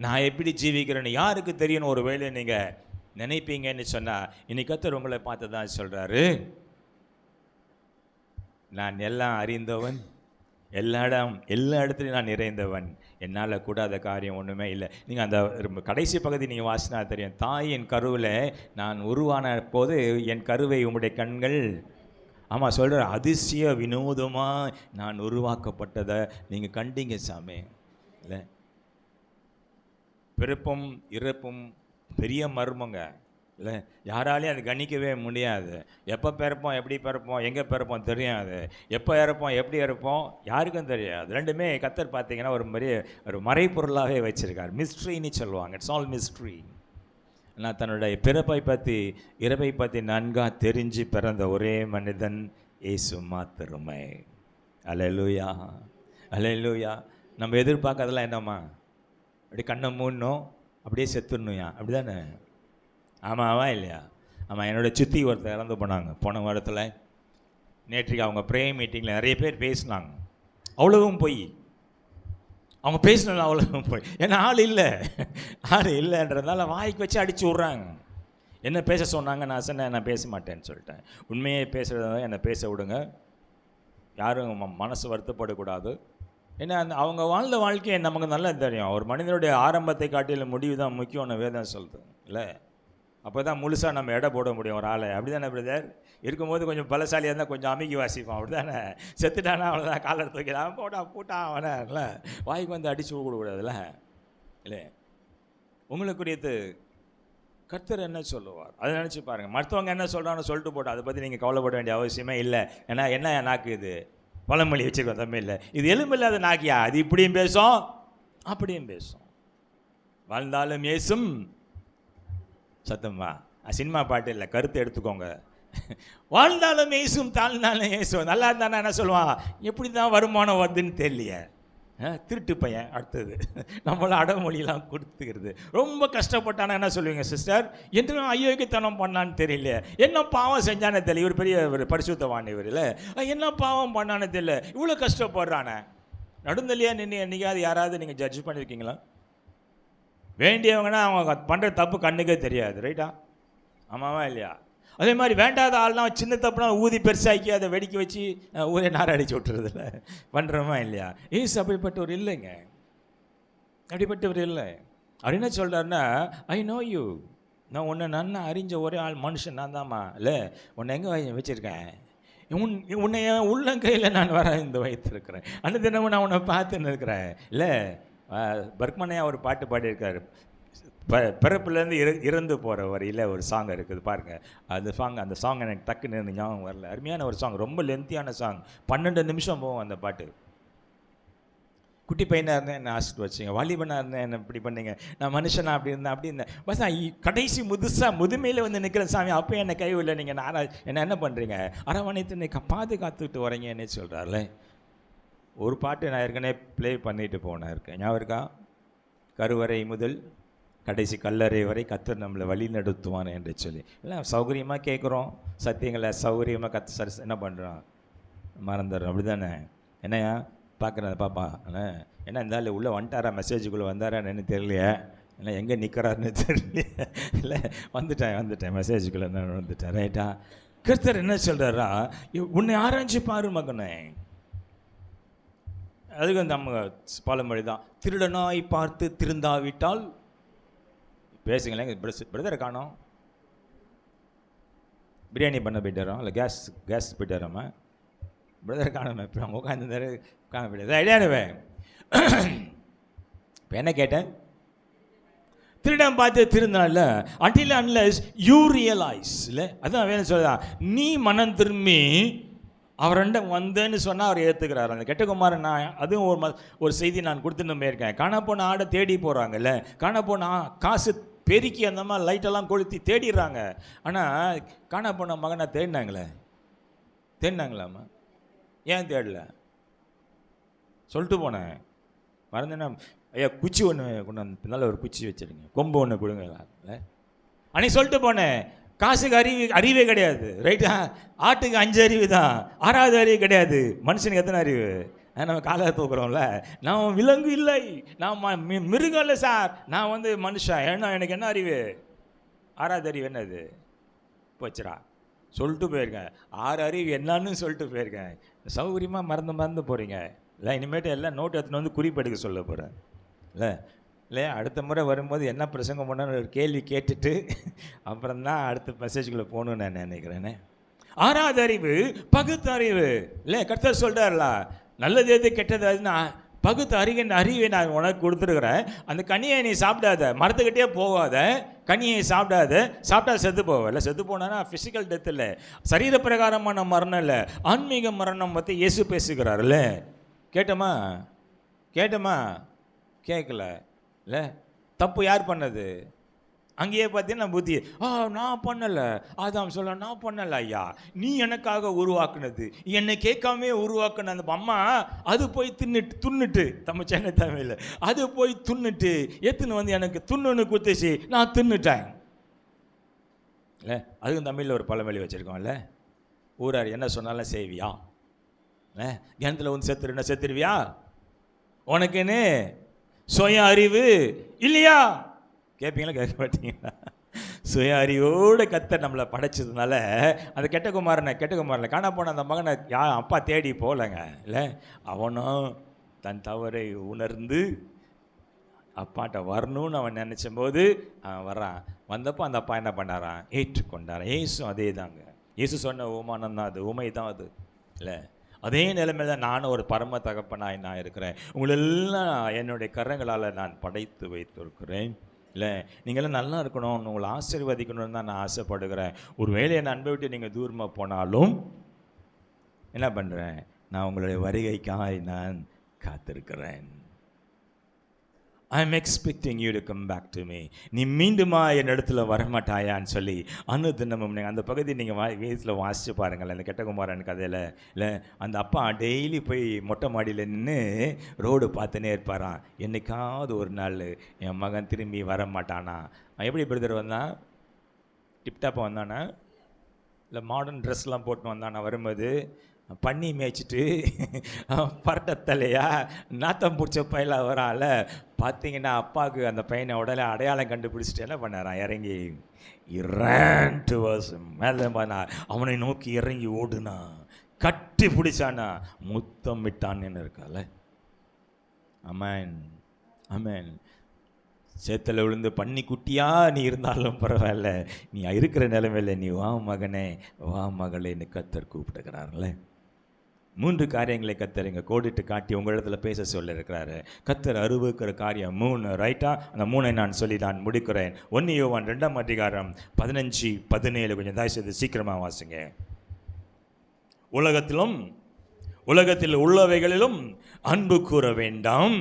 நான் எப்படி ஜீவிக்கிறேன்னு யாருக்கு தெரியணும் ஒரு வேளை நீங்கள் நினைப்பீங்கன்னு சொன்னால், இன்னைக்கு கர்த்தர் உங்களை பார்த்து தான் சொல்கிறாரு, நான் எல்லாம் அறிந்தவன், எல்லா இடத்துலையும் நான் நிறைந்தவன், என்னால் கூடாத காரியம் ஒன்றுமே இல்லை. நீங்கள் அந்த கடைசி பகுதி நீங்கள் வாசினா தெரியும். தாயின் கருவில் நான் உருவான போது என் கருவை உம்முடைய கண்கள், ஆமாம் சொல்கிற, அதிசய வினோதமாக நான் உருவாக்கப்பட்டதை நீங்கள் கண்டீங்க சாமி. இல்லை, பிறப்பும் இறப்பும் பெரிய மர்மங்க இல்லை, யாராலையும் அது கணிக்கவே முடியாது. எப்போ பிறப்போம், எப்படி பிறப்போம், எங்கே பிறப்போம் தெரியாது. எப்போ இறப்போம், எப்படி இறப்போம் யாருக்கும் தெரியாது. ரெண்டுமே கர்த்தர் பார்த்தீங்கன்னா ஒரு மறைப்பொருளாகவே வச்சுருக்கார். மிஸ்ட்ரின்னு சொல்லுவாங்க. It's all mystery. நான் தன்னுடைய பிறப்பை பற்றி இறப்பை பற்றி நன்காக தெரிஞ்சு பிறந்த ஒரே மனிதன் இயேசு மாத்திரமே. அல்லேலூயா, அல்லேலூயா. நம்ம எதிர்பார்க்கறதெல்லாம் என்னம்மா? அப்படி கண்ணை மூடணும், அப்படியே செத்துடணுயா, அப்படி தானே? ஆமாவா இல்லையா? ஆமாம். என்னோடய சித்தி ஒருத்தர் இறந்து போனாங்க போன வாரத்தில். நேற்றுக்கு அவங்க ப்ரேயர் மீட்டிங்கில் நிறைய பேர் பேசினாங்க. அவ்வளவும் போய் அவங்க பேசினால அவ்வளவும் போய். ஏன்னா ஆள் இல்லைன்றதுனால வாய்க்கு வச்சு அடித்து விட்றாங்க. என்ன பேச சொன்னாங்க, நான் சொன்னேன் நான் பேச மாட்டேன்னு சொல்லிட்டேன். உண்மையே பேசுகிறத என்னை பேச விடுங்க, யாரும் மனசு வருத்தப்படக்கூடாது. ஏன்னா அவங்க வாழ்ந்த வாழ்க்கையை நமக்கு நல்லா தெரியும். ஒரு மனிதனுடைய ஆரம்பத்தை காட்டிலும் முடிவு தான் முக்கியம்னு வேதம் சொல்லுது இல்லை? அப்போ தான் முழுசாக நம்ம எடை போட முடியும் ஒரு ஆளை. அப்படி தானே பிரதர்? இருக்கும்போது கொஞ்சம் பலசாலியாக இருந்தால் கொஞ்சம் அமைக்கி வாசிப்போம், அப்படி தானே? செத்துட்டானா அவ்வளோதான், காலர் தூக்கிடான் போட்டான் அவனை இல்லை, வாய்க்கு வந்து அடித்து கொடுக்கூடாதுல்ல இல்லை? உங்களுக்கு குறித்து கர்த்தர் என்ன சொல்லுவார் அதை நினச்சி பாருங்கள். மற்றவங்க என்ன சொல்கிறான்னு சொல்லிட்டு போட்டோம், அதை பற்றி நீங்கள் கவலைப்பட வேண்டிய அவசியமே இல்லை. ஏன்னா என்ன நாக்கு இது? பழமொழி வச்சுருக்கோம் தமிழ் இல்லை, இது எலும்பில்லாத நாக்கியா, அது இப்படியும் பேசும் அப்படியும் பேசும். வாழ்ந்தாலும் ஏசும் சத்தம்மா, சினிமா பாட்டு இல்லை, கருத்து எடுத்துக்கோங்க. வாழ்ந்தாலும் ஏசும் தாழ்ந்தாலும் ஏசும். நல்லா இருந்தானே என்ன சொல்லுவான், எப்படி தான் வருமானம் வருதுன்னு தெரியலையே, திருட்டு பையன். அடுத்தது நம்மள அடமொழியெல்லாம் கொடுத்துக்கிறது. ரொம்ப கஷ்டப்பட்டானா என்ன சொல்லுவீங்க சிஸ்டர்? என்ன அயோக்கியத்தனம் பண்ணான்னு தெரியல, என்ன பாவம் செஞ்சானே தெரியல. இவர் பெரிய ஒரு பரிசுத்தவான் இவர் இல்லை, என்ன பாவம் பண்ணானே தெரியல, இவ்வளோ கஷ்டப்படுறானே. நடுந்தலையா நின்று என்னைக்காவது யாராவது நீங்கள் ஜட்ஜ் பண்ணியிருக்கீங்களா? வேண்டியவங்கன்னா அவங்க பண்ணுற தப்பு கண்ணுக்கே தெரியாது, ரைட்டா? ஆமாவா இல்லையா? அதே மாதிரி வேண்டாத ஆள்னா சின்ன தப்புனா ஊதி பெருசாக்கி அதை வெடிக்க வச்சு ஊரே நார அடிச்சு விட்டுறதில்ல, பண்ணுறோமா இல்லையா? ஏசு அப்படிப்பட்டவர் இல்லைங்க, அப்படிப்பட்டவர் இல்லை. அவர் என்ன சொல்கிறாருன்னா, ஐ நோ யூ, நான் உன்னை நன்னா அறிஞ்ச ஒரே ஆள் மனுஷன் நான் தான்மா. இல்லை, உன்னை எங்கே வச்சுருக்கேன்? உன்னை என் உள்ளங்கையில் நான் வரைந்து வைத்திருக்கிறேன். அந்த தினமும் நான் உன்னை பார்த்துன்னு இருக்கிறேன். இல்லை, பர்க்மனையா ஒரு பாட்டு பாடியிருக்காரு, பிறப்புலேருந்து இறந்து போகிற வரையில் ஒரு சாங் இருக்குது பாருங்கள். அந்த சாங் எனக்கு டக்குன்னு ஞாபகம் வரல. அருமையான ஒரு சாங், ரொம்ப லென்த்தியான சாங், 12 நிமிஷம் போகும் அந்த பாட்டு. குட்டி பையனாக இருந்தேன் என்ன ஆசிட்டு வச்சிங்க, வாலிபனாக இருந்தேன் என்ன இப்படி பண்ணீங்க, நான் மனுஷனா அப்படி இருந்தேன் பஸ் கடைசி முதுமையில் வந்து நிற்கிற சாமி, அப்போ என்னை கைவில்லை, நீங்கள் என்ன பண்ணுறீங்க, அரவணைத்து நீ பாதுகாத்துக்கிட்டு வரீங்க என்ன சொல்கிறார்ல. ஒரு பாட்டு நான் ஏற்கனவே ப்ளே பண்ணிட்டு போனேன் இருக்கேன், ஞாபகம் இருக்கா? கருவறை முதல் கடைசி கல்லறை வரை கர்த்தர் நம்மளை வழி நடத்துவான் என்று சொல்லி. இல்லை சௌகரியமாக கேட்குறோம், சத்தியங்களை சௌகரியமாக என்ன பண்ணுறோம், மறந்துடுறோம், அப்படி தானே? என்னையா பார்க்குறேன் பாப்பா, ஏன்னா இந்த ஆள் உள்ளே வந்துட்டாரா, மெசேஜுக்குள்ளே வந்தாரான்னு தெரியலையே, இல்லை எங்கே நிற்கிறாருன்னு தெரியலையே, இல்லை வந்துட்டேன் மெசேஜுக்குள்ளே நான் வந்துட்டேன், ரைட்டா? கர்த்தர் என்ன சொல்கிறாரா, உன்னை ஆராய்ச்சி பாரு மகனே. அதுக்கு நம்ம பழமொழி தான், திருடனாய் பார்த்து திருந்தாவிட்டால் பேசுங்களேன். பிரதரை காணோம், பிரியாணி பண்ண போயிட்டாரோம், இல்லை கேஸ் போயிட்டாராம்மா, பிரதரை காணாம இப்போ அவங்க உட்காந்து காண போயிட்டாரு. ஐடியானுவே இப்போ என்ன கேட்டேன், திருடன் பார்த்து திருந்தால until unless you realize இல்லை, அதான் வேணும் சொல்லுதான், நீ மனம் திரும்பி அவர்கிட்ட வந்தேன்னு சொன்னால் அவர் ஏற்றுக்கிறார். அந்த கெட்ட குமாரன் நான் அதுவும் ஒரு செய்தி நான் கொடுத்துட்டு போயிருக்கேன். காணப்போன ஆடை தேடி போகிறாங்கல்ல, காணப்போன காசு பெருக்கி அந்த மாதிரி லைட்டெல்லாம் கொளுத்தி தேடிடுறாங்க. ஆனால் காணப்போன மகனை தேடினாங்களாம்மா? ஏன் தேடல? சொல்லிட்டு போனேன், மறந்துன்னா ஐயா குச்சி ஒன்று கொண்டு வந்து நல்ல ஒரு குச்சி வச்சுருங்க, கொம்பு ஒன்று கொடுங்க அன்னைக்கு சொல்லிட்டு போனேன். காசுக்கு அறிவே கிடையாது, ரைட்டா? ஆட்டுக்கு 5 அறிவு தான், 6வது அறிவு கிடையாது. மனுஷனுக்கு எத்தனை அறிவு? நம்ம காலை தூக்குறோம்ல, நான் விலங்கு இல்லை, நான் மிருகம் இல்லை சார், நான் மனுஷன். ஏன்னா எனக்கு என்ன அறிவு? 6வது அறிவு என்னது? போச்சுரா, சொல்லிட்டு போயிருக்கேன். 6 அறிவு என்னன்னு சொல்லிட்டு போயிருக்கேன். சௌகரியமாக மறந்து போகிறீங்க இல்லை? இனிமேட்டு எல்லாம் நோட்டு எடுத்துன்னு குறிப்பெடுக்க சொல்ல போகிறேன் இல்லையா? அடுத்த முறை வரும்போது என்ன பிரசங்கம் பண்ணு ஒரு கேள்வி கேட்டுட்டு அப்புறம்தான் அடுத்த மெசேஜுக்குள்ளே போகணுன்னு நான் நினைக்கிறேனே. 6வது அறிவு பகுத்தறிவு இல்லை? கர்த்தர் சொல்கிறார்ல, நல்லது எது கெட்டது அதுன்னா அறிவை நான் உனக்கு கொடுத்துருக்குறேன். அந்த கனியை நீ சாப்பிடாத, மரத்துக்கிட்டே போகாத, கனியை சாப்பிட்டா செத்து போவ. இல்லை, செத்து போனா ஃபிசிக்கல் டெத் இல்லை, சரீர பிரகாரமான மரணம் இல்லை, ஆன்மீக மரணம் பற்றி இயேசு பேசுகிறார்ல. கேட்டோமா? கேட்கல இல்லை? தப்பு யார் பண்ணது? அங்கேயே பார்த்தீங்கன்னா புத்தி, நான் பண்ணலை. அதான் சொல்ல, நான் பண்ணலை ஐயா, நீ எனக்காக உருவாக்குனது, என்னை கேட்காமே உருவாக்குன அந்த அம்மா அது போய் துண்ணுட்டு நம்ம சென்னை தமிழில் அது போய் துண்ணுட்டு எத்துன்னு எனக்கு துண்ணுன்னு குத்துச்சு, நான் தின்னுட்டேன் இல்லை? அதுவும் தமிழில் ஒரு பழமொழி வச்சுருக்கோம்ல, ஊரார் என்ன சொன்னாலும் செய்வியா? கிணத்துல செத்துருவியா? உனக்குன்னு சுய அறிவு இல்லையா? கேட்பீங்களா? கேட்க மாட்டீங்களா? சுய அறிவோடு கர்த்தர் நம்மளை படைச்சதுனால அந்த கெட்ட குமாரனை காண போன அந்த மகனை அப்பா தேடி போகலைங்க இல்லை? அவனும் தன் தவறை உணர்ந்து அப்பாட்ட வரணும்னு அவன் நினச்சம்போது அவன் வர்றான். வந்தப்போ அந்த அப்பா என்ன பண்ணாரான்? ஏற்றுக்கொண்டாரான். ஏசும் அதே தாங்க. ஏசு சொன்ன உமானம் தான் அது, உமை தான் அது இல்லை? அதே நிலைமையில் தான் நானும் ஒரு பரம தகப்பனாய் நான் இருக்கிறேன். உங்களெல்லாம் என்னுடைய கரங்களால் நான் படைத்து வைத்திருக்கிறேன் இல்லை? நீங்களாம் நல்லா இருக்கணும், உங்களை ஆசீர்வதிக்கணும்னு தான் நான் ஆசைப்படுகிறேன். ஒரு வேளை என் அன்பை விட்டு நீங்கள் தூரமாக போனாலும் என்ன பண்ணுறேன்? நான் உங்களுடைய வருகைக்காய் நான் காத்திருக்கிறேன். I am expecting you to come back to me. நீ மீண்டுமா என் இடத்துல வரமாட்டாயான்னு சொல்லி அனுதினமும் நீங்கள் அந்த பகுதி நீங்கள் வீட்டில் வாசித்து பாருங்கள். அந்த கெட்ட குமாரன் கதையில் இல்லை? அந்த அப்பா டெய்லி போய் மொட்டை மாடியில் நின்று ரோடு பார்த்துனே இருப்பாரான். என்னைக்காவது ஒரு நாள் என் மகன் திரும்பி வர மாட்டானா? எப்படி பிரதர் வந்தான்? டிப்டாப்பாக வந்தானா? இல்லை மாடர்ன் ட்ரெஸ்லாம் போட்டு வந்தானா? வரும்போது பண்ணி மேய்ச்சிட்டு பரட்டத்தலையா நாத்தம் பிடிச்ச பையலாக வரால பார்த்தீங்கன்னா அப்பாவுக்கு அந்த பையனை உடனே அடையாளம் கண்டுபிடிச்சிட்டு என்ன பண்ணாரான்? இறங்கி மேலே பண்ணார். அவனை நோக்கி இறங்கி ஓடுனா, கட்டி பிடிச்சானா, முத்தம் விட்டான்னு இருக்கால. அமேன் அமேன். சேத்துல விழுந்து பண்ணி குட்டியா நீ இருந்தாலும் பரவாயில்ல, நீ இருக்கிற நிலைமையில நீ வா மகனே வா மகளேன்னு கர்த்தர் கூப்பிட்டுக்கிறார்ல. 3 காரியங்களை கர்த்தர் இங்கே கோடிட்டு காட்டி உங்களிடத்துல பேச சொல்ல இருக்கிறாரு. கர்த்தர் அருவருக்கிற காரியம் 3, ரைட்டா? அந்த 3 நான் சொல்லி நான் முடிக்கிறேன். 1 யோவான் 2ஆம் அதிகாரம் 15-17 கொஞ்சம் தயவு செய்து சீக்கிரமாக வாசிங்க. உலகத்தில் உள்ளவைகளிலும் அன்பு கூற வேண்டாம்.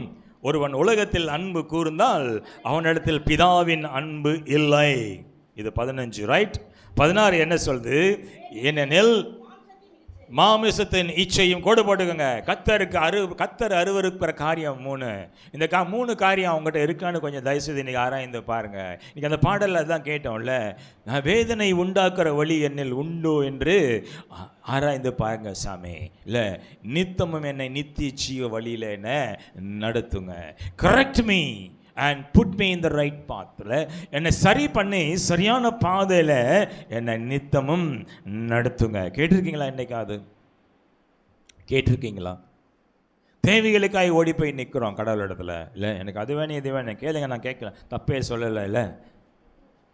ஒருவன் உலகத்தில் அன்பு கூர்ந்தால் அவனிடத்தில் பிதாவின் அன்பு இல்லை. இது 15, ரைட்? 16 என்ன சொல்லுது? ஏனெனில் மாமிசத்தின் இச்சையும் கோடு போட்டுக்கோங்க. கர்த்தர் அருவருக்கிற காரியம் 3. இந்த 3 காரியம் அவங்ககிட்ட இருக்கான்னு கொஞ்சம் தயவுசெய்து இன்றைக்கி ஆராய்ந்து பாருங்கள். இன்றைக்கி அந்த பாடலில் அதுதான் கேட்டோம்ல, வேதனை உண்டாக்குற வழி என்னில் உண்டோ என்று ஆராய்ந்து பாருங்க சாமி. இல்லை, நித்தமும் என்னை நித்திய ஜீவ வழியில் என்ன நடத்துங்க. Correct me and put me in the right path. என்னை சரி பண்ணி சரியான பாதையில் என்னை நித்தமும் நடத்துங்க. கேட்டிருக்கீங்களா? என்னைக்காவது கேட்டிருக்கீங்களா? தேவைகளுக்காக ஓடி போய் நிற்கிறோம் கடவுள் இடத்துல. இல்லை எனக்கு அது வேணும் இது வேணும் கேளுங்க, நான் கேட்கல, தப்பே சொல்லலை, இல்லை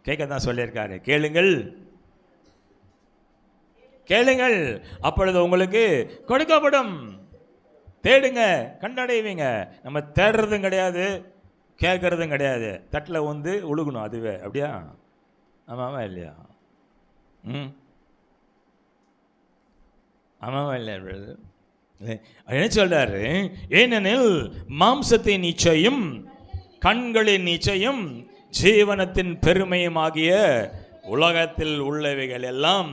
கேட்க தான் சொல்லியிருக்காரு. கேளுங்கள் அப்பொழுது உங்களுக்கு கொடுக்கப்படும். தேடுங்க கண்டடைவீங்க. நம்ம தேடுறதும் கிடையாது, கேட்கறதும் கிடையாது. தட்டில் உழுகணும் அதுவே. அப்படியா? ஆமாவா இல்லையா? ஆமாம் இல்லை brother? இல்லை, என்ன சொல்றாரு? ஏனெனில் மாம்சத்தின் இச்சையும் கண்களின் இச்சையும் ஜீவனத்தின் பெருமையுமாகிய உலகத்தில் உள்ளவைகள் எல்லாம்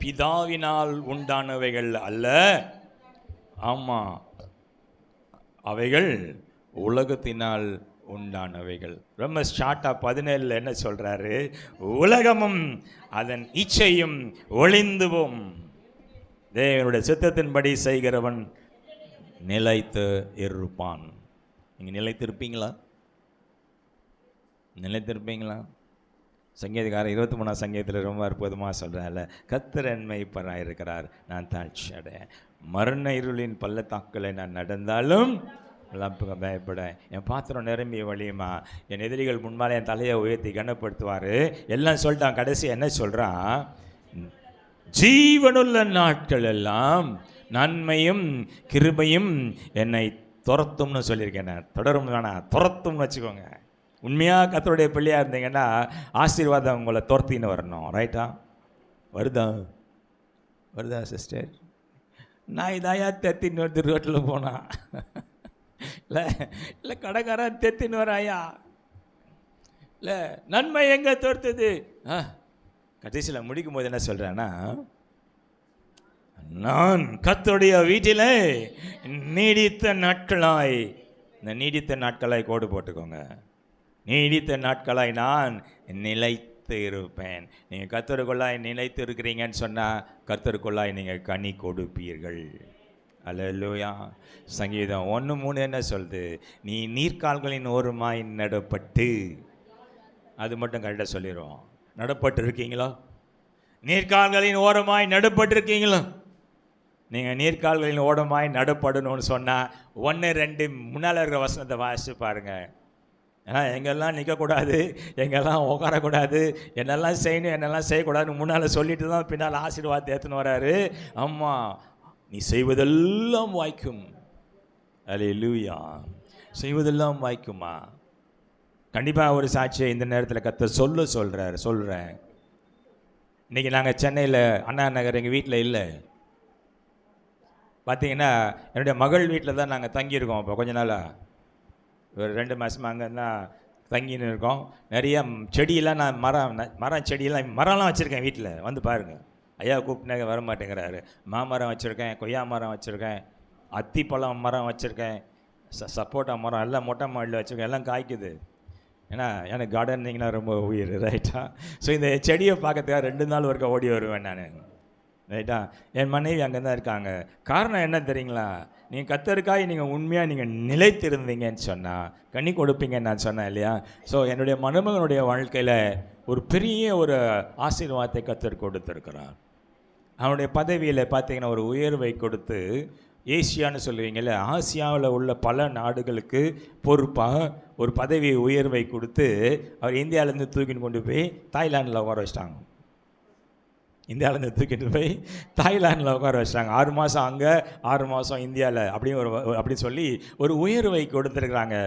பிதாவினால் உண்டானவைகள் அல்ல. ஆமாம், அவைகள் உலகத்தினால் உண்டானவைகள். ரொம்ப ஷார்ட்டாக 17 என்ன சொல்றாரு? உலகமும் அதன் இச்சையும் ஒளிந்துவும் தேவனுடைய சித்தத்தின்படி செய்கிறவன் நிலைத்து இருப்பான். நீங்கள் நிலைத்திருப்பீங்களா? நிலைத்திருப்பீங்களா? சங்கீதக்காரர் 23ஆம் சங்கீதத்தில் ரொம்ப அற்புதமாக சொல்கிறார்ல, கர்த்தர் என் மேய்ப்பராக இருக்கிறார், நான் தாழ்ச்சி அடையேன். மரண இருளின் பள்ளத்தாக்களை நான் நடந்தாலும் பயப்பட, என் பாத்திரம் நிரம்பி வழியுமா, என் எதிரிகள் முன்பாலே என் தலையை உயர்த்தி கனப்படுத்துவார். எல்லாம் சொல்லிட்டான். கடைசி என்ன சொல்கிறான்? ஜீவனுள்ள நாட்கள் எல்லாம் நன்மையும் கிருபையும் என்னை துரத்தும்னு சொல்லியிருக்கேன். தொடரும் வேணாம், துரத்தும்னு வச்சுக்கோங்க. உண்மையாக கர்த்தருடைய பிள்ளையாக இருந்தீங்கன்னா ஆசீர்வாதம் உங்களை துரத்தின்னு வரணும். ரைட்டா? வருதா சிஸ்டர்? நான் இதாயா தெத்தின்னு வருது ரோட்டில் போனான். இல்லை கடைக்காரன் தெத்தின்னு வராயா? இல்லை நன்மை எங்கே துரத்துது? கடைசியில் முடிக்கும் போது என்ன சொல்கிறேன்னா, நான் கர்த்தருடைய வீட்டிலே நீடித்த நாட்களாய், இந்த நீடித்த நாட்களாய் கோடு போட்டுக்கோங்க, நீடித்த நாட்களாய் நான் நிலைத்து இருப்பேன். நீங்கள் கர்த்தருக்குள்ளாய் நிலைத்து இருக்கிறீங்கன்னு சொன்னால் கர்த்தருக்குள்ளாய் நீங்கள் கனி கொடுப்பீர்கள். அல்லேலூயா. சங்கீதம் 1:3 என்ன சொல்லுது? நீ நீர்க்கால்களின் ஓரமாய் நடப்பட்டு, அது மட்டும் கரெக்டாக சொல்லிடுவோம். நடப்பட்டு இருக்கீங்களா? நீர்க்கால்களின் ஓரமாய் நடப்பட்டு இருக்கீங்களா? நீங்கள் நீர்க்கால்களின் ஓரமாய் நடப்படணும்னு சொன்னால் 1-2 முன்னால் இருக்கிற வசனத்தை வாசித்து பாருங்கள். ஏன்னா எங்கெல்லாம் நிற்கக்கூடாது, எங்கெல்லாம் உட்காரக்கூடாது, என்னெல்லாம் செய்யணும் என்னெல்லாம் செய்யக்கூடாதுன்னு முன்னால் சொல்லிட்டு தான் பின்னால் ஆசீர்வாதத்தை ஏற்றுன்னு வராரு. அம்மா நீ செய்வதெல்லாம் வாய்க்கும். அல்லேலூயா. செய்வதெல்லாம் வாய்க்குமா? கண்டிப்பாக ஒரு சாட்சியை இந்த நேரத்தில் கர்த்தர் சொல்கிறேன். இன்றைக்கி நாங்கள் சென்னையில் அண்ணா நகர் எங்கள் வீட்டில் இல்லை. பார்த்தீங்கன்னா என்னுடைய மகள் வீட்டில் தான் நாங்கள் தங்கியிருக்கோம். இப்போ கொஞ்ச நாளாக ஒரு 2 மாதமாக அங்கே தான் தங்கின்னு இருக்கோம். நிறைய செடியெல்லாம் நான் மரம் செடியெல்லாம் மரம்லாம் வச்சுருக்கேன் வீட்டில். வந்து பாருங்கள். ஐயா கூப்பிட்டு வர மாட்டேங்கிறாரு. மாமரம் வச்சுருக்கேன், கொய்யா மரம் வச்சுருக்கேன், அத்திப்பழம் மரம் வச்சுருக்கேன், சப்போட்டா மரம் எல்லாம் மொட்டை மாடியில் வச்சுருக்கேன். எல்லாம் காய்க்குது. ஏன்னா எனக்கு கார்டனிங்னா ரொம்ப உயிர். ரைட்டா? ஸோ இந்த செடியை பார்க்கறதுக்காக 2 நாள் ஒருக்கா ஓடி வருவேன் நான். ரைட்டா? என் மனைவி அங்கே தான் இருக்காங்க. காரணம் என்ன தெரியுங்களா? நீங்கள் கர்த்தருக்காய் நீங்கள் உண்மையாக நீங்கள் நிலைத்திருந்தீங்கன்னு சொன்னால் கனி கொடுப்பீங்கன்னு நான் சொன்னேன் இல்லையா? ஸோ என்னுடைய மருமகனுடைய வாழ்க்கையில் ஒரு பெரிய ஒரு ஆசீர்வாதத்தை கர்த்தர் கொடுத்துருக்கிறார். அவனுடைய பதவியில் பார்த்தீங்கன்னா ஒரு உயர்வை கொடுத்து, ஏசியான்னு சொல்லுவீங்கள்ல, ஆசியாவில் உள்ள பல நாடுகளுக்கு பொறுப்பாக ஒரு பதவி உயர்வை கொடுத்து அவர் இந்தியாவிலேருந்து தூக்கின்னு கொண்டு போய் தாய்லாண்டில் உட்கார வச்சிட்டாங்க. இந்தியாவிலேருந்து தூக்கிட்டு போய் தாய்லாண்டில் உட்கார வச்சிட்டாங்க. 6 மாதம் அங்கே, 6 மாதம் இந்தியாவில் அப்படின்னு சொல்லி ஒரு உயர்வை கொடுத்துருக்குறாங்க.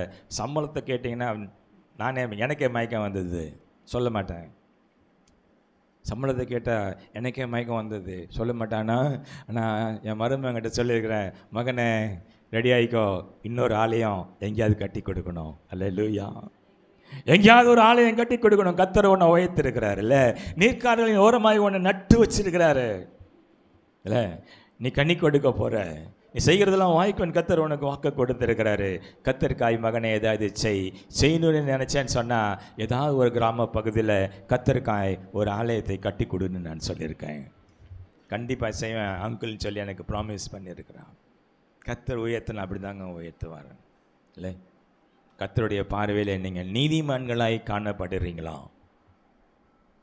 சம்பளத்தை கேட்டிங்கன்னா எனக்கே மயக்கம் வந்தது. சொல்ல மாட்டேன். சம்பளத்தை கேட்டால் எனக்கே மயக்கம் வந்தது. சொல்ல மாட்டானா? நான் என் மருமகன்கிட்ட சொல்லியிருக்கிறேன், மகனே ரெடி ஆகிக்கோ, இன்னொரு ஆலயம் எங்கேயாவது கட்டி கொடுக்கணும். அல்லேலூயா. எங்கேயாவது ஒரு ஆலயம் கட்டி கொடுக்கணும். கர்த்தர் ஒன்று உயர்த்திருக்கிறாரு இல்லை? நீர்க்கால்களின் ஓரமாய் ஒன்று நட்டு வச்சிருக்கிறாரு இல்லை? நீ கனி கொடுக்க போகிற, நீ செய்கிறதெல்லாம் வாய்க்குன்னு கர்த்தர் உனக்கு வாக்கு கொடுத்துருக்கிறாரு. கர்த்தருக்காய் மகனை ஏதாவது செய்யணும்னு நினச்சேன்னு சொன்னால் ஏதாவது ஒரு கிராம பகுதியில் கர்த்தருக்காய் ஒரு ஆலயத்தை கட்டி கொடுன்னு நான் சொல்லியிருக்கேன். கண்டிப்பாக செய்வேன் அங்கிள்னு சொல்லி எனக்கு ப்ராமிஸ் பண்ணியிருக்கிறான். கர்த்தர் உயர்த்தினா அப்படி தாங்க உயர்த்துவார் இல்லை? கர்த்தருடைய பார்வையில் நீங்கள் நீதிமான்களாய் காணப்படுறீங்களா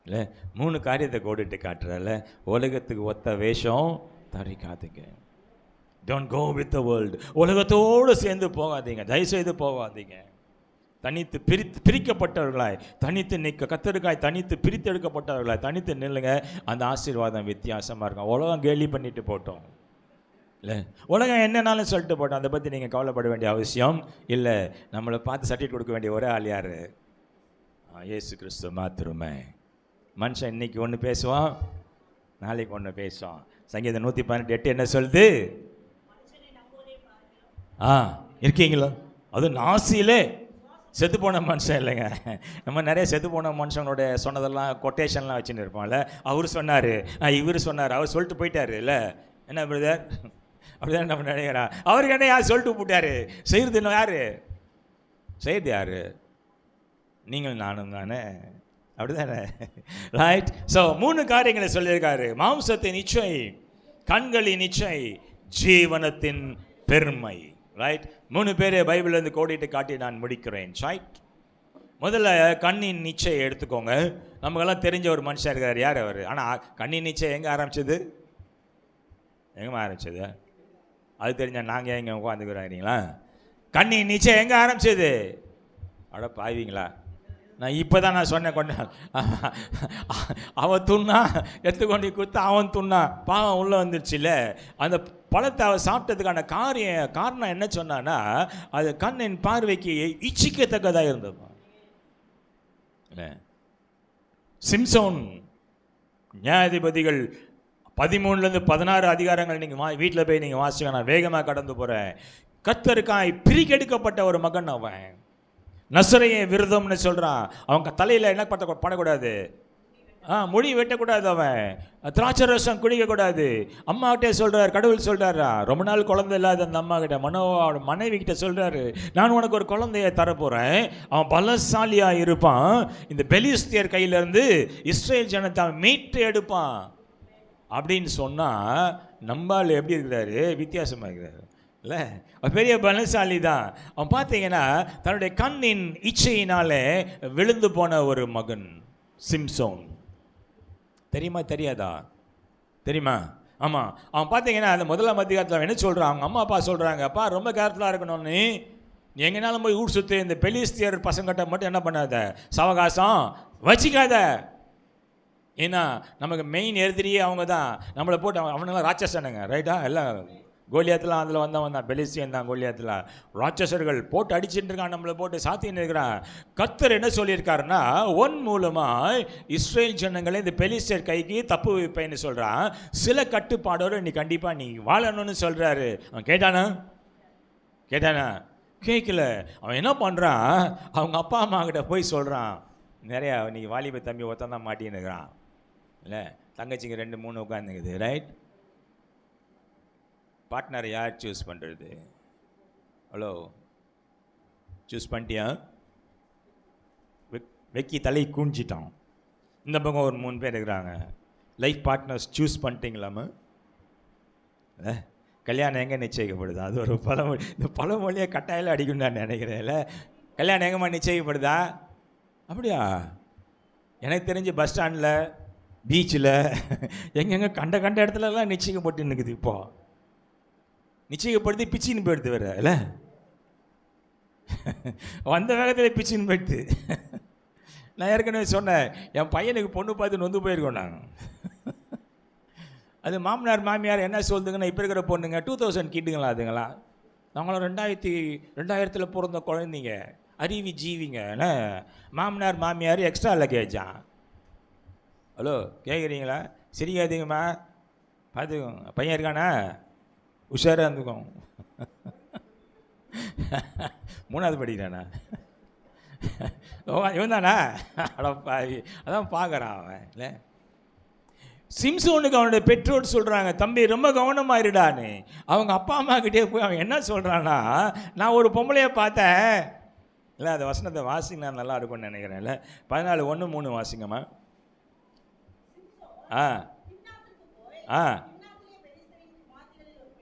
இல்லை? 3 காரியத்தை கோடிட்டு காட்டுறல. உலகத்துக்கு ஒத்த வேஷம் தரிக்காதீங்க. Don't go with the world. உலகத்தோடு சேர்ந்து போகாதீங்க, தயவுசெய்து போகாதீங்க. தனித்து பிரிக்கப்பட்டவர்களாய் தனித்து நிற்க, கர்த்தருக்காய் தனித்து பிரித்தெடுக்கப்பட்டவர்களாய் தனித்து நில்லுங்க. அந்த ஆசீர்வாதம் வித்தியாசமாக இருக்கும். உலகம் கேலி பண்ணிட்டு போட்டோம் இல்லை? உலகம் என்னன்னாலும் சொல்லிட்டு போட்டோம். அதை பற்றி நீங்கள் கவலைப்பட வேண்டிய அவசியம் இல்லை. நம்மளை பார்த்து சர்டிஃபிகேட் கொடுக்க வேண்டிய ஒரே ஆள் யார்? இயேசு கிறிஸ்து மாத்திரமே. மனுஷன் இன்னைக்கு ஒன்று பேசுவான், நாளைக்கு ஒன்று பேசுவான். சங்கீதம் 118:8 என்ன சொல்லுது? இருக்கீங்களா? அது நாசியிலே செத்து போன மனுஷன் இல்லைங்க. நம்ம நிறைய செத்து போன மனுஷங்களோட சொன்னதெல்லாம் கொட்டேஷன்லாம் வச்சுன்னு இருப்போம்ல. அவர் சொன்னார், இவர் சொன்னார், அவர் சொல்லிட்டு போயிட்டாரு இல்லை. என்ன பிரதர்? அப்படிதான் நம்ம நினைக்கிறா. அவருக்கு என்ன யார் சொல்லிட்டு போட்டாரு? செய்கிறது இன்னும் யார்? செய்கிறது யார்? நீங்கள் நானும் தானே, அப்படி தானே? ரைட். ஸோ 3 காரியங்களை சொல்லியிருக்காரு. மாம்சத்தின் இச்சை, கண்களின் இச்சை, ஜீவனத்தின் பெருமை. ரைட். 3 பேர் பைபிள்லேருந்து கோடிட்டு காட்டி நான் முடிக்கிறேன். ரைட். முதல்ல கண்ணின் நிச்சயை எடுத்துக்கோங்க. நமக்கெல்லாம் தெரிஞ்ச ஒரு மனுஷன் இருக்கார். யார் அவர்? ஆனால் கண்ணின் நிச்சயம் எங்கே ஆரம்பிச்சது? எங்கே ஆரம்பிச்சது? அது தெரிஞ்சால் நாங்கள் எங்கே உட்காந்துக்கிறீங்களா? கண்ணின் நிச்சயம் எங்கே ஆரம்பிச்சது? அட பாவீங்களா, நான் இப்போ தான் நான் சொன்னேன். அவன் துண்ணா எடுத்துக்கொண்டு குத்து, அவன் துண்ணா பாவம் உள்ளே வந்துருச்சு இல்லை. அந்த பழத்தை அவன் சாப்பிட்டதுக்கான காரணம் என்ன சொன்னான்னா, அது கண்ணின் பார்வைக்கு இச்சிக்கத்தக்கதாக இருந்தது. சிம்சோன் நியாயாதிபதிகள் 13-16 அதிகாரங்கள் நீங்கள் வீட்டில் போய் நீங்கள் வாசிக்க, நான் வேகமாக கடந்து போகிறேன். கர்த்தருக்காய் பிரிக்கெடுக்கப்பட்ட ஒரு மகன் அவன். நசரேய விரதம்னு சொல்கிறான். அவங்க தலையில் என்ன பண்ணக்கூடாது? மொழி வெட்டக்கூடாது. அவன் திராட்சை ரசம் குடிக்கக்கூடாது. அம்மாக்கிட்டே சொல்கிறார், கடவுள் சொல்கிறாரா, ரொம்ப நாள் குழந்தை இல்லாத அந்த அம்மா கிட்ட, மனைவி கிட்ட சொல்கிறாரு, நான் உனக்கு ஒரு குழந்தைய தரப்போகிறேன், அவன் பலசாலியாக இருப்பான், இந்த பெலிஸ்தியர் கையிலேருந்து இஸ்ரேல் ஜனத்தை மீட்டு எடுப்பான் அப்படின்னு சொன்னால், நம்பால் எப்படி இருக்கிறாரு? வித்தியாசமாக இருக்கிறாரு இல்லை. பெரிய பலசாலி தான் அவன். பார்த்தீங்கன்னா தன்னுடைய கண்ணின் இச்சையினாலே விழுந்து போன ஒரு மகன் சிம்சோன். தெரியுமா தெரியாதா? தெரியுமா? ஆமாம். அவன் பார்த்தீங்கன்னா அந்த 1ஆம் அதிகாரத்தில் என்ன சொல்கிறான்? அவங்க அம்மா அப்பா சொல்கிறாங்க, அப்பா ரொம்ப கேர்ஃபுல்லாக இருக்கணும்னு, நீ எங்கேனாலும் போய் ஊர் சுற்று, இந்த பெலிஸ்தியர் பசங்கிட்ட மட்டும் என்ன பண்ணாத, சவகாசம் வச்சிக்காத. ஏன்னா நமக்கு மெயின் எதிரியே அவங்க தான். நம்மளை போட்டு அவனெல்லாம் ராட்சசனுங்க. ரைட்டா? எல்லாம் கோலியாத்தில் அதில் வந்தவன் தான், பெலிஸ்தியன் தான். கோலியாத்தில் ராட்சசர்கள் போட்டு அடிச்சுட்டு இருக்கான், நம்மளை போட்டு சாத்தின்னு இருக்கிறான். கர்த்தர் என்ன சொல்லியிருக்காருன்னா, ஒன் மூலமாக இஸ்ரேல் ஜனங்களை இந்த பெலிஸ்தியர் கைக்கு தப்பு வைப்பேன்னு சொல்கிறான். சில கட்டுப்பாடோடு நீ கண்டிப்பாக நீ வாழணும்னு சொல்கிறாரு. அவன் கேட்டானா? கேட்கல. அவன் என்ன பண்ணுறான்? அவங்க அப்பா அம்மா கிட்ட போய் சொல்கிறான், நிறையா நீ வாலிப தம்பி ஒருத்தன் தான் மாட்டின்னு இருக்கிறான் இல்லை, தங்கச்சிங்க 2-3 உட்காந்துக்குது. ரைட். பார்ட்னர் யார் சூஸ் பண்ணுறது? ஹலோ, சூஸ் பண்ணிட்டியா? வெக்கி தலை கூஞ்சிட்டான். இந்த பக்கம் ஒரு 3 பேர் இருக்கிறாங்க. லைஃப் பார்ட்னர்ஸ் சூஸ் பண்ணிட்டீங்களாமா? கல்யாணம் எங்கே நிச்சயிக்கப்படுது? அது ஒரு பழமொழி. இந்த பழமொழியை கட்டாயில் அடிக்கணும்னு நான் நினைக்கிறேன்ல. கல்யாணம் எங்கேம்மா நிச்சயிக்கப்படுதா? அப்படியா? எனக்கு தெரிஞ்சு பஸ் ஸ்டாண்டில், பீச்சில், எங்கெங்கே கண்ட இடத்துலலாம் நிச்சயிக்கப்பட்டு நிற்குது. இப்போது நிச்சயிக்கப்படுத்தி பிச்சின்னு போயிடுது வேற இல்லை. வந்த வேகத்தில் பிச்சின்னு போயிடுது. நான் ஏற்கனவே சொன்னேன், என் பையனுக்கு பொண்ணு பார்த்து நொந்து போயிருக்கோம் நாங்கள். அது மாமனார் மாமியார் என்ன சொல்லுதுங்கன்னா, இப்போ இருக்கிற பொண்ணுங்க 2000 கிட்டுங்களா அதுங்களா, நாங்களும் 2000 பிறந்த குழந்தைங்க, அறிவி ஜீவிங்க. மாமனார் மாமியார் எக்ஸ்ட்ரா லக்கேஜா? ஹலோ, கேட்குறீங்களா? சிரிக்காதீங்கம்மா, பார்த்துக்கோங்க. பையன் இருக்கானா? உஷாராக இருந்துக்கோங்க. 3ஆவது படிக்கிறானா? இவன் தானா? அடப்பாவி, அதான் பார்க்குறான் அவன் இல்லை. சிம்சோனுக்கு அவனுடைய பெற்றோர் சொல்கிறாங்க, தம்பி ரொம்ப கவனமாக இருடான்னு. அவங்க அப்பா அம்மா கிட்டே போய் அவன் என்ன சொல்கிறான்னா, நான் ஒரு பொம்பளையை பார்த்தேன் இல்லை. அந்த வசனத்தை வாசிங்கன்னா நல்லா இருக்கும்னு நினைக்கிறேன் இல்லை. 14:1-3 வாசிங்கம்மா.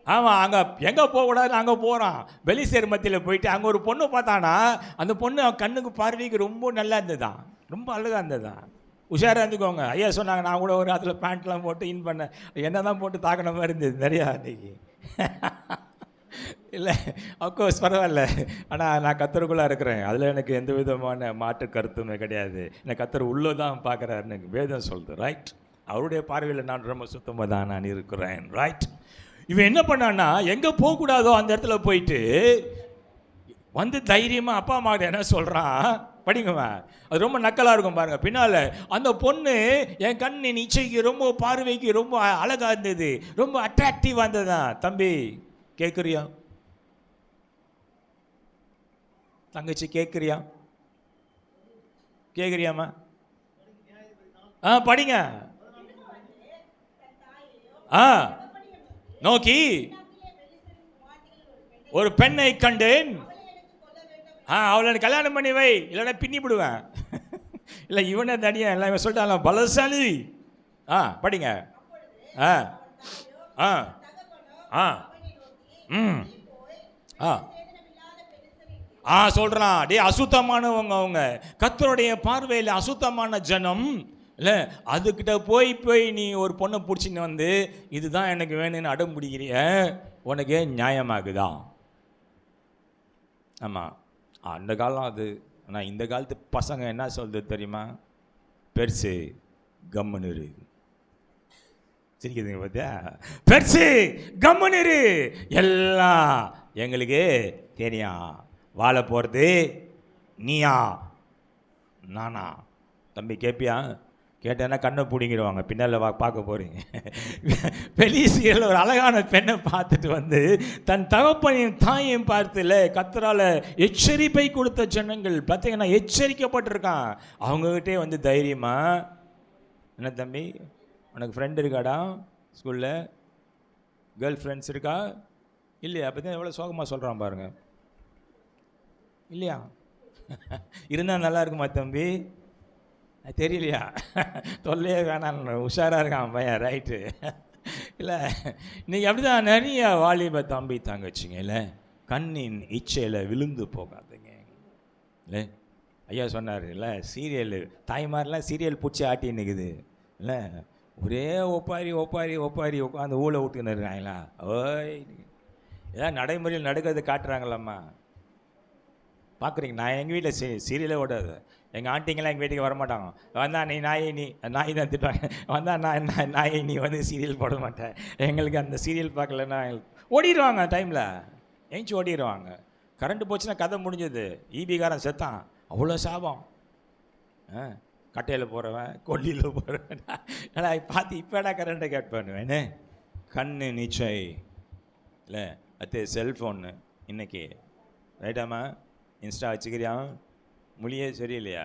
ஆமாம், அங்கே எங்கே போகக்கூடாதுன்னு அங்கே போகிறான். பெலிஸ்தியர் மத்தியில் போயிட்டு அங்கே ஒரு பொண்ணு பார்த்தானா, அந்த பொண்ணு அவன் கண்ணுக்கு பார்வைக்கு ரொம்ப நல்லா இருந்ததுதான், ரொம்ப அழகாக இருந்ததுதான். உஷாராக இருந்துக்கோங்க. ஐயா சொன்னாங்க, நான் கூட ஒரு அதில் பேண்ட்லாம் போட்டு இன் பண்ணேன், என்ன தான் போட்டு தாக்கின மாதிரி இருந்தது நிறையா அன்றைக்கி. இல்லை, அஃப்கோர்ஸ் பரவாயில்ல. ஆனால் நான் கத்தருக்குள்ளே இருக்கிறேன், அதில் எனக்கு எந்த விதமான மாற்று கருத்துமே கிடையாது. எனக்கு கத்தர் உள்ளே தான் பார்க்குறாருன்னு எனக்கு வேதம் சொல்லுது. ரைட். அவருடைய பார்வையில் நான் ரொம்ப சுத்தமாக தான் நான் இருக்கிறேன். ரைட். இவன் என்ன பண்ணான்னா, எங்கே போகக்கூடாதோ அந்த இடத்துல போயிட்டு வந்து தைரியமாக அப்பா அம்மா என்ன சொல்கிறான் படிங்கம்மா. அது ரொம்ப நக்கலாக இருக்கும் பாருங்க. பின்னால் அந்த பொண்ணு என் கண்ணின் இச்சைக்கு ரொம்ப பார்வைக்கு ரொம்ப அழகாக இருந்தது, ரொம்ப அட்ராக்டிவாக இருந்ததுதான். தம்பி கேட்குறியா? தங்கச்சி கேட்குறியா? கேட்குறியாம்மா? படிங்க. நோக்கி ஒரு பெண்ணை கண்டேன், அவளை கல்யாணம் பண்ணி வை, இல்லைன்னா பின்னி விடுவேன். இல்லை இவனே தனியா எல்லாம் இவன் சொல்லிட்டான் பலசாலி. படிங்க. சொல்றான், டே அசுத்தமானவங்க அவங்க, கர்த்தருடைய பார்வையில் அசுத்தமான ஜனம் இல்லை, அதுக்கிட்ட போய் நீ ஒரு பொண்ணை பிடிச்சின்னு வந்து இதுதான் எனக்கு வேணும்னு அடம் பிடிக்கிறிய, உனக்கு நியாயமாகுதா? ஆமாம், அந்த காலம் அது. ஆனால் இந்த காலத்து பசங்க என்ன சொல்றது தெரியுமா? பெருசு கம்முன்னு சிரிக்குதுங்க பார்த்தியா? பெருசு கம்முன்னு எல்லாம் எங்களுக்கு தெரியும், வாழ போகிறது நீயா நானா? தம்பி கேட்பியா? கேட்டேன்னா கண்ணை பிடிங்கிடுவாங்க, பின்னால் பார்க்க போகிறீங்க. பெலிசியரில் ஒரு அழகான பெண்ணை பார்த்துட்டு வந்து தன் தகப்பனையும் தாயையும் பார்த்துல கர்த்தரால் எச்சரிப்பை கொடுத்த ஜனங்கள் பார்த்தீங்கன்னா எச்சரிக்கப்பட்டிருக்கான். அவங்ககிட்டே வந்து தைரியமா, என்ன தம்பி உனக்கு ஃப்ரெண்ட் இருக்காடா ஸ்கூலில், கேர்ள் ஃப்ரெண்ட்ஸ் இருக்கா இல்லையா? அப்போ தான் எவ்வளோ சோகமாக சொல்கிறான் பாருங்க. இல்லையா? இருந்தால் நல்லா இருக்குமா தம்பி? தெரியலையா? தொல்லையே வேணாம், உஷாராக இருக்கான் பையன். ரைட்டு. இல்லை இன்றைக்கி அப்படி தான் நிறைய வாலிப தம்பி தாங்கச்சிங்க இல்லை, கண்ணின் இச்சையில் விழுந்து போகாதுங்க இல்லை. ஐயா சொன்னார் இல்லை, சீரியல் தாய்மாரெலாம் சீரியல் பிடிச்சி ஆட்டி நிற்குது இல்லை, ஒரே ஒப்பாரி ஒப்பாரி ஒப்பாரி உட்காந்து ஊழ விட்டுன்னு இருக்காங்களா? ஓய் ஏதாவது நடைமுறையில் நடக்கிறது காட்டுறாங்களாம்மா, பார்க்குறீங்க? நான் எங்கள் வீட்டில் சீரியலே ஓடாது. எங்கள் ஆண்டிங்கெல்லாம் எங்கள் வீட்டுக்கு வரமாட்டாங்க. வந்தால் நீ நாய் தான் திட்டுவாங்க. வந்தால் நாயை நீ வந்து சீரியல் போட மாட்டேன். எங்களுக்கு அந்த சீரியல் பார்க்கலன்னா ஓடிடுவாங்க, டைமில் ஏஞ்சி ஓடிடுவாங்க. கரண்ட்டு போச்சுன்னா கதை முடிஞ்சது. ஈபிகாரன் செத்தான், அவ்வளோ சாபம். கட்டையில் போகிறவன் கொல்லியில் போகிறவன் ஆனால் பார்த்து இப்போடா கரண்ட்டை கட் பண்ணுவேன்னு. கண்ணு நிச்சை இல்லை, அது செல்ஃபோன்னு இன்றைக்கி ரைட்டாம்மா. இன்ஸ்டா வச்சுக்கிறியா? மொழியே சரியில்லையா?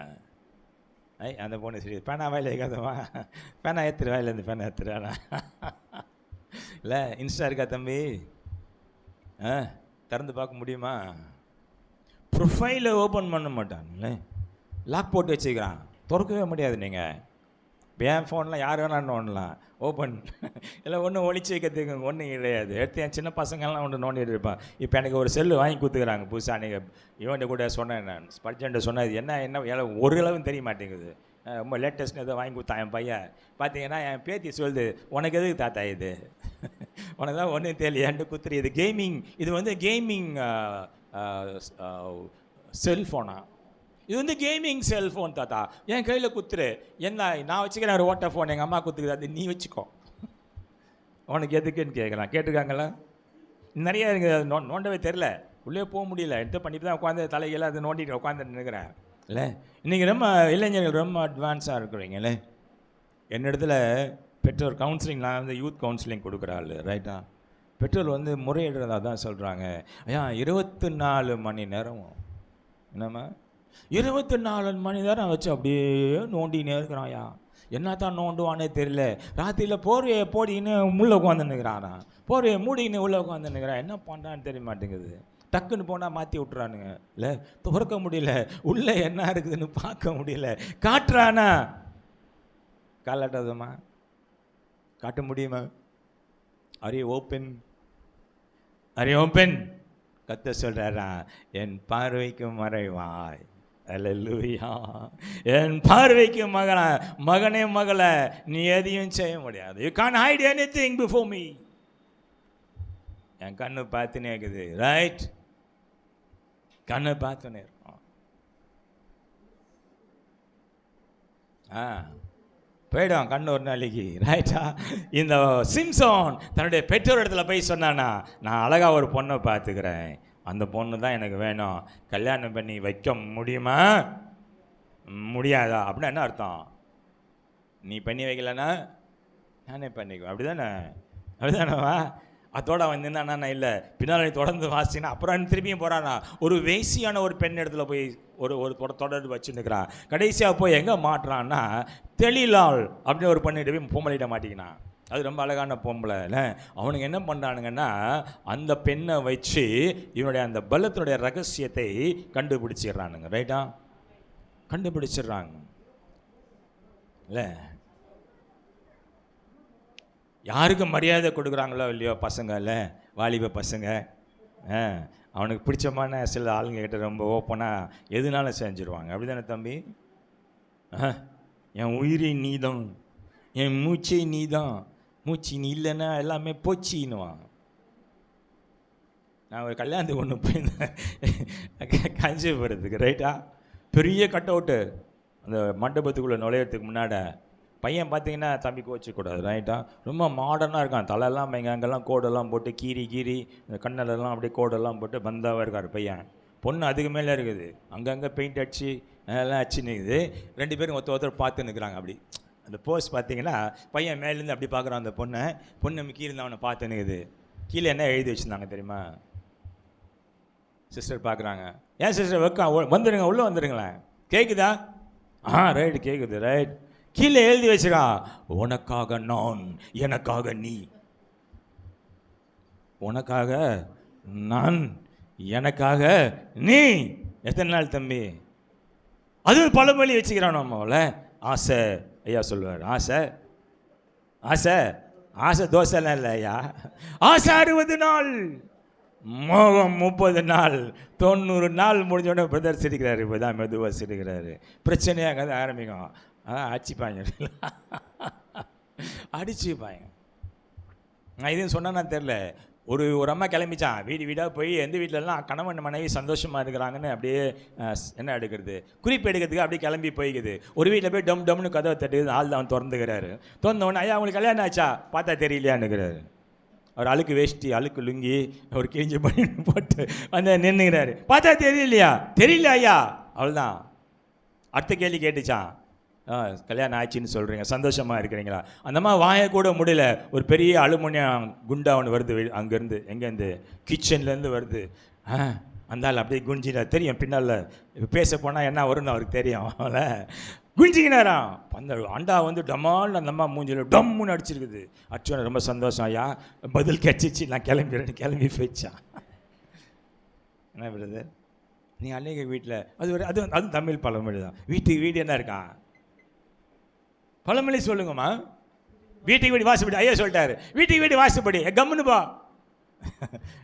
அந்த பொண்ணு சரி, பேனா வாயில் வைக்காதம்மா, பேனா ஏற்றுரு, வாயிலேருந்து பேனா ஏற்றுறானா இல்லை. இன்ஸ்டா இருக்கா தம்பி? திறந்து பார்க்க முடியுமா? ப்ரொஃபைலை ஓப்பன் பண்ண மாட்டான்ல, லாக் போட்டு வச்சுக்கிறான், திறக்கவே முடியாது. நீங்கள் இப்போ என் ஃபோன்லாம் யார் வேணான்னு ஒன்றலாம் ஓப்பன் இல்லை, ஒன்றும் ஒழிச்சு வைக்கிறதுக்கு ஒன்றும் கிடையாது. எடுத்து என் சின்ன பசங்கள்லாம் ஒன்று நோண்டிட்டு இருப்பான். இப்போ எனக்கு ஒரு செல்லு வாங்கி கொடுத்துக்கிறாங்க புதுசாக. நீங்கள் இவன்கிட்ட கூட சொன்னேன், நான் ஸ்பர்ஜன்ட்ட சொன்னது என்ன ஒரு அளவும் தெரிய மாட்டேங்குது. ரொம்ப லேட்டஸ்ட்னு எதோ வாங்கி கொடுத்தான் என் பையன். பார்த்தீங்கன்னா என் பேத்தி சொல்லுது, உனக்கு எதுக்கு தாத்தா இது, உனக்கு தான் ஒன்றும் தெரியலையான்ட்டு குத்துரு. இது கேமிங், இது வந்து கேமிங் செல்ஃபோனா, இது வந்து கேமிங் செல்ஃபோன் தாத்தா, என் கையில் குத்துரு. என்ன நான் வச்சுக்கிறேன் ஒரு ஓட்ட ஃபோன், எங்கள் அம்மா குத்துக்குது, அது நீ வச்சுக்கோ, உனக்கு எதுக்குன்னு கேட்குறான். கேட்டிருக்காங்களா? நிறையா இருக்குது, அது நோண்டவே தெரில, உள்ளே போக முடியல, எடுத்து பண்ணிட்டு தான் உட்காந்து தலையெல்லாம் அது நோண்டிட்டு உட்காந்துட்டு இருக்கிறேன் இல்லை. இன்றைக்கி ரொம்ப இளைஞர்கள் ரொம்ப அட்வான்ஸாக இருக்கிறீங்களே. என்னிடத்துல பெற்றோர் கவுன்சிலிங், நான் வந்து யூத் கவுன்சிலிங் கொடுக்குறாள் ரைட்டா. பெற்றோர் வந்து முறையிடுறதா தான் சொல்கிறாங்க. ஐயா 24 மணி நேரம், என்னம்மா 24 மணி நேரம் வச்சு அப்படியே நோண்டினே இருக்கிறான்யா. என்ன தான் நோண்டுவானே தெரியல. ராத்திரியில் போர்வையை போடின்னு உள்ளே உட்காந்துன்னுக்கிறானா, போர்வையை மூடின்னு உள்ளே உட்காந்துன்னுக்கிறான். என்ன பண்ணுறான்னு தெரிய மாட்டேங்குது. டக்குன்னு போனால் மாற்றி விட்டுறானுங்க இல்லை, துறக்க முடியல, உள்ளே என்ன இருக்குதுன்னு பார்க்க முடியல. காட்டுறானா? காலாட்டாதம்மா, காட்ட முடியுமா? Array open, array open. கத்த சொல்கிறாரா, என் பார்வைக்கு மறைவாய். அல்லேலூயா. என் பார்வைக்கு மகனே மகளே, நீ எதையும் செய்ய முடியாது. You can't hide anything before me. என் கண்ணு பார்த்துனே இருக்குது, ரைட், கண்ணை பார்த்துனே இருக்கும். போயிடும் கண்ணு ஒரு நாளைக்கு, ரைட்டா. இந்த சிம்சோன் தன்னுடைய பெற்றோர் இடத்துல போய் சொன்னானா, நான் அழகாக ஒரு பொண்ணை பார்த்துக்கிறேன், அந்த பொண்ணு தான் எனக்கு வேணும், கல்யாணம் பண்ணி வைக்க முடியுமா? முடியாதா அப்படின்னா என்ன அர்த்தம்? நீ பண்ணி வைக்கலன்னா நானே பண்ணிக்குவேன், அப்படி தானேவா? அதோட அவன் நின்னானா இல்லை, பின்னால் நீ தொடர்ந்து வாசினா அப்புறம் திரும்பியும் போகிறானா. ஒரு வேசியான ஒரு பெண் இடத்துல போய் ஒரு தொடர்பு வச்சுருக்கிறான். கடைசியாக போய் எங்கே மாட்டுறான்னா தெளிலாள் அப்படின்னு ஒரு பண்ணிட்டு போய் பொம்பளையிட்ட மாட்டிக்கினான். அது ரொம்ப அழகான பொம்பளை இல்லை. அவனுக்கு என்ன பண்ணுறானுங்கன்னா அந்த பெண்ணை வச்சு இவனுடைய அந்த பலத்தினுடைய ரகசியத்தை கண்டுபிடிச்சிடுறானுங்க. ரைட்டா? கண்டுபிடிச்சிடுறாங்க இல்லை. யாருக்கு மரியாதை கொடுக்குறாங்களோ இல்லையோ பசங்க இல்லை, வாலிப பசங்க, அவனுக்கு பிடிச்சமான சில ஆளுங்க கிட்ட ரொம்ப ஓப்பனாக எதுனாலும் செஞ்சுருவாங்க. அப்படி தானே தம்பி? என் உயிரை நீதான், என் மூச்சை நீதான், மூச்சு நீ இல்லைன்னா எல்லாமே போச்சின்னுவான். நான் ஒரு கல்யாணத்துக்கு ஒன்று போயிருந்தேன் காஞ்சிபுரத்துக்கு. ரைட்டா? பெரிய கட் அவுட்டு அந்த மண்டபத்துக்குள்ளே நுழையிறதுக்கு முன்னாடி. பையன் பார்த்தீங்கன்னா தம்பி கோச்சிக்கூடாது. ரைட்டா? ரொம்ப மாடர்னாக இருக்கான். தலையெல்லாம் அங்கெல்லாம் கோடெல்லாம் போட்டு கீறி இந்த கண்ணலெல்லாம் அப்படியே கோடெல்லாம் போட்டு பந்தாவாக இருக்கார் பையன். பொண்ணு அதுக்கு மேலே இருக்குது, அங்கங்கே பெயிண்ட் அடிச்சு எல்லாம் அடிச்சு நிற்குது. 2 பேரும் ஒருத்தர் பார்த்து நிற்கிறாங்க. அப்படி அந்த போஸ்ட் பார்த்தீங்கன்னா பையன் மேலேருந்து அப்படி பார்க்குறான் அந்த பொண்ணு கீழே அவனை பார்த்து நிற்குது. கீழே என்ன எழுதி வச்சுருந்தாங்க தெரியுமா? சிஸ்டர் பார்க்குறாங்க. ஏன் சிஸ்டர் வந்துடுங்க, உள்ளே வந்துடுங்களேன். கேட்குதா? ரைட் கேட்குது. ரைட். கீழே எழுதி வச்சுக்கான், உனக்காக நான், எனக்காக நீ. உனக்காக நான், எனக்காக நீ. எத்தனை நாள் தம்பி? அதுவும் பழமொழி வச்சுக்கிறான் நம்மள. ஆசை ஐயா சொல்லுவார், ஆசை ஆசை ஆசை தோசைலாம் இல்லை ஐயா. ஆசை 60 நாள், மோகம் 30 நாள், 90 நாள் முடிஞ்சோடனே பிரதர் சிரிக்கிறாரு. இப்போ தான் மெதுவாக சிரிக்கிறாரு. பிரச்சனையாக தான் ஆரம்பிக்கும். அடிச்சுப்பாங்க, அடிச்சுப்பாங்க. நான் இதுன்னு சொன்னா தெரில. ஒரு அம்மா கிளம்பிச்சான், வீடாக போய் எந்த வீட்டிலலாம் கணவன் மனைவி சந்தோஷமாக இருக்கிறாங்கன்னு அப்படியே என்ன எடுக்கிறது, குறிப்பு எடுக்கிறதுக்கு அப்படியே கிளம்பி போய்க்குது. ஒரு வீட்டில் போய் டம்னு கதவை தட்டுது. ஆள் தான் திறந்துக்கிறாரு. திறந்தவொடனே ஐயா உங்களுக்கு கல்யாணம் ஆச்சா? பார்த்தா தெரியலையான்னுக்கிறாரு. அவர் அழுக்கு வேஷ்டி, அழுக்கு லுங்கி, ஒரு கிழிஞ்ச பண்ணி போட்டு வந்து நின்றுக்கிறாரு. பார்த்தா தெரியலையா? தெரியல ஐயா. அவ்வளோதான். அடுத்த கேள்வி கேட்டுச்சான், கல்யாணம் ஆச்சுன்னு சொல்கிறீங்க, சந்தோஷமாக இருக்கிறீங்களா? அந்த மாதிரி வாய கூட முடியல. ஒரு பெரிய அலுமினியம் குண்டா ஒன்று வருது அங்கேருந்து, எங்கேருந்து, கிச்சன்லேருந்து வருது. அந்த ஆள் அப்படியே குஞ்சினா தெரியும். பின்னால் பேச போனால் என்ன வரும்னு அவருக்கு தெரியும். அவளை குஞ்சிக்கினாராம். அந்த அண்டா வந்து டமால் அந்த அம்மா மூஞ்சில் டம்முன்னு அடிச்சிருக்குது. அடிச்சோன்னு ரொம்ப சந்தோஷம் ஐயா, பதில் கிடச்சிச்சு, நான் கிளம்பி போயிடுச்சான். என்ன பிரதர், நீ அன்னைக்கு வீட்டில் அது தமிழ் பழமொழி தான். வீட்டுக்கு வீடு என்ன இருக்கான்? பழமொழி சொல்லுங்கம்மா. வீட்டுக்கு வீடு வாசப்படி. ஐயா சொல்லிட்டாரு, வீட்டுக்கு வீடு வாசப்படி. கம்முன்னு போ,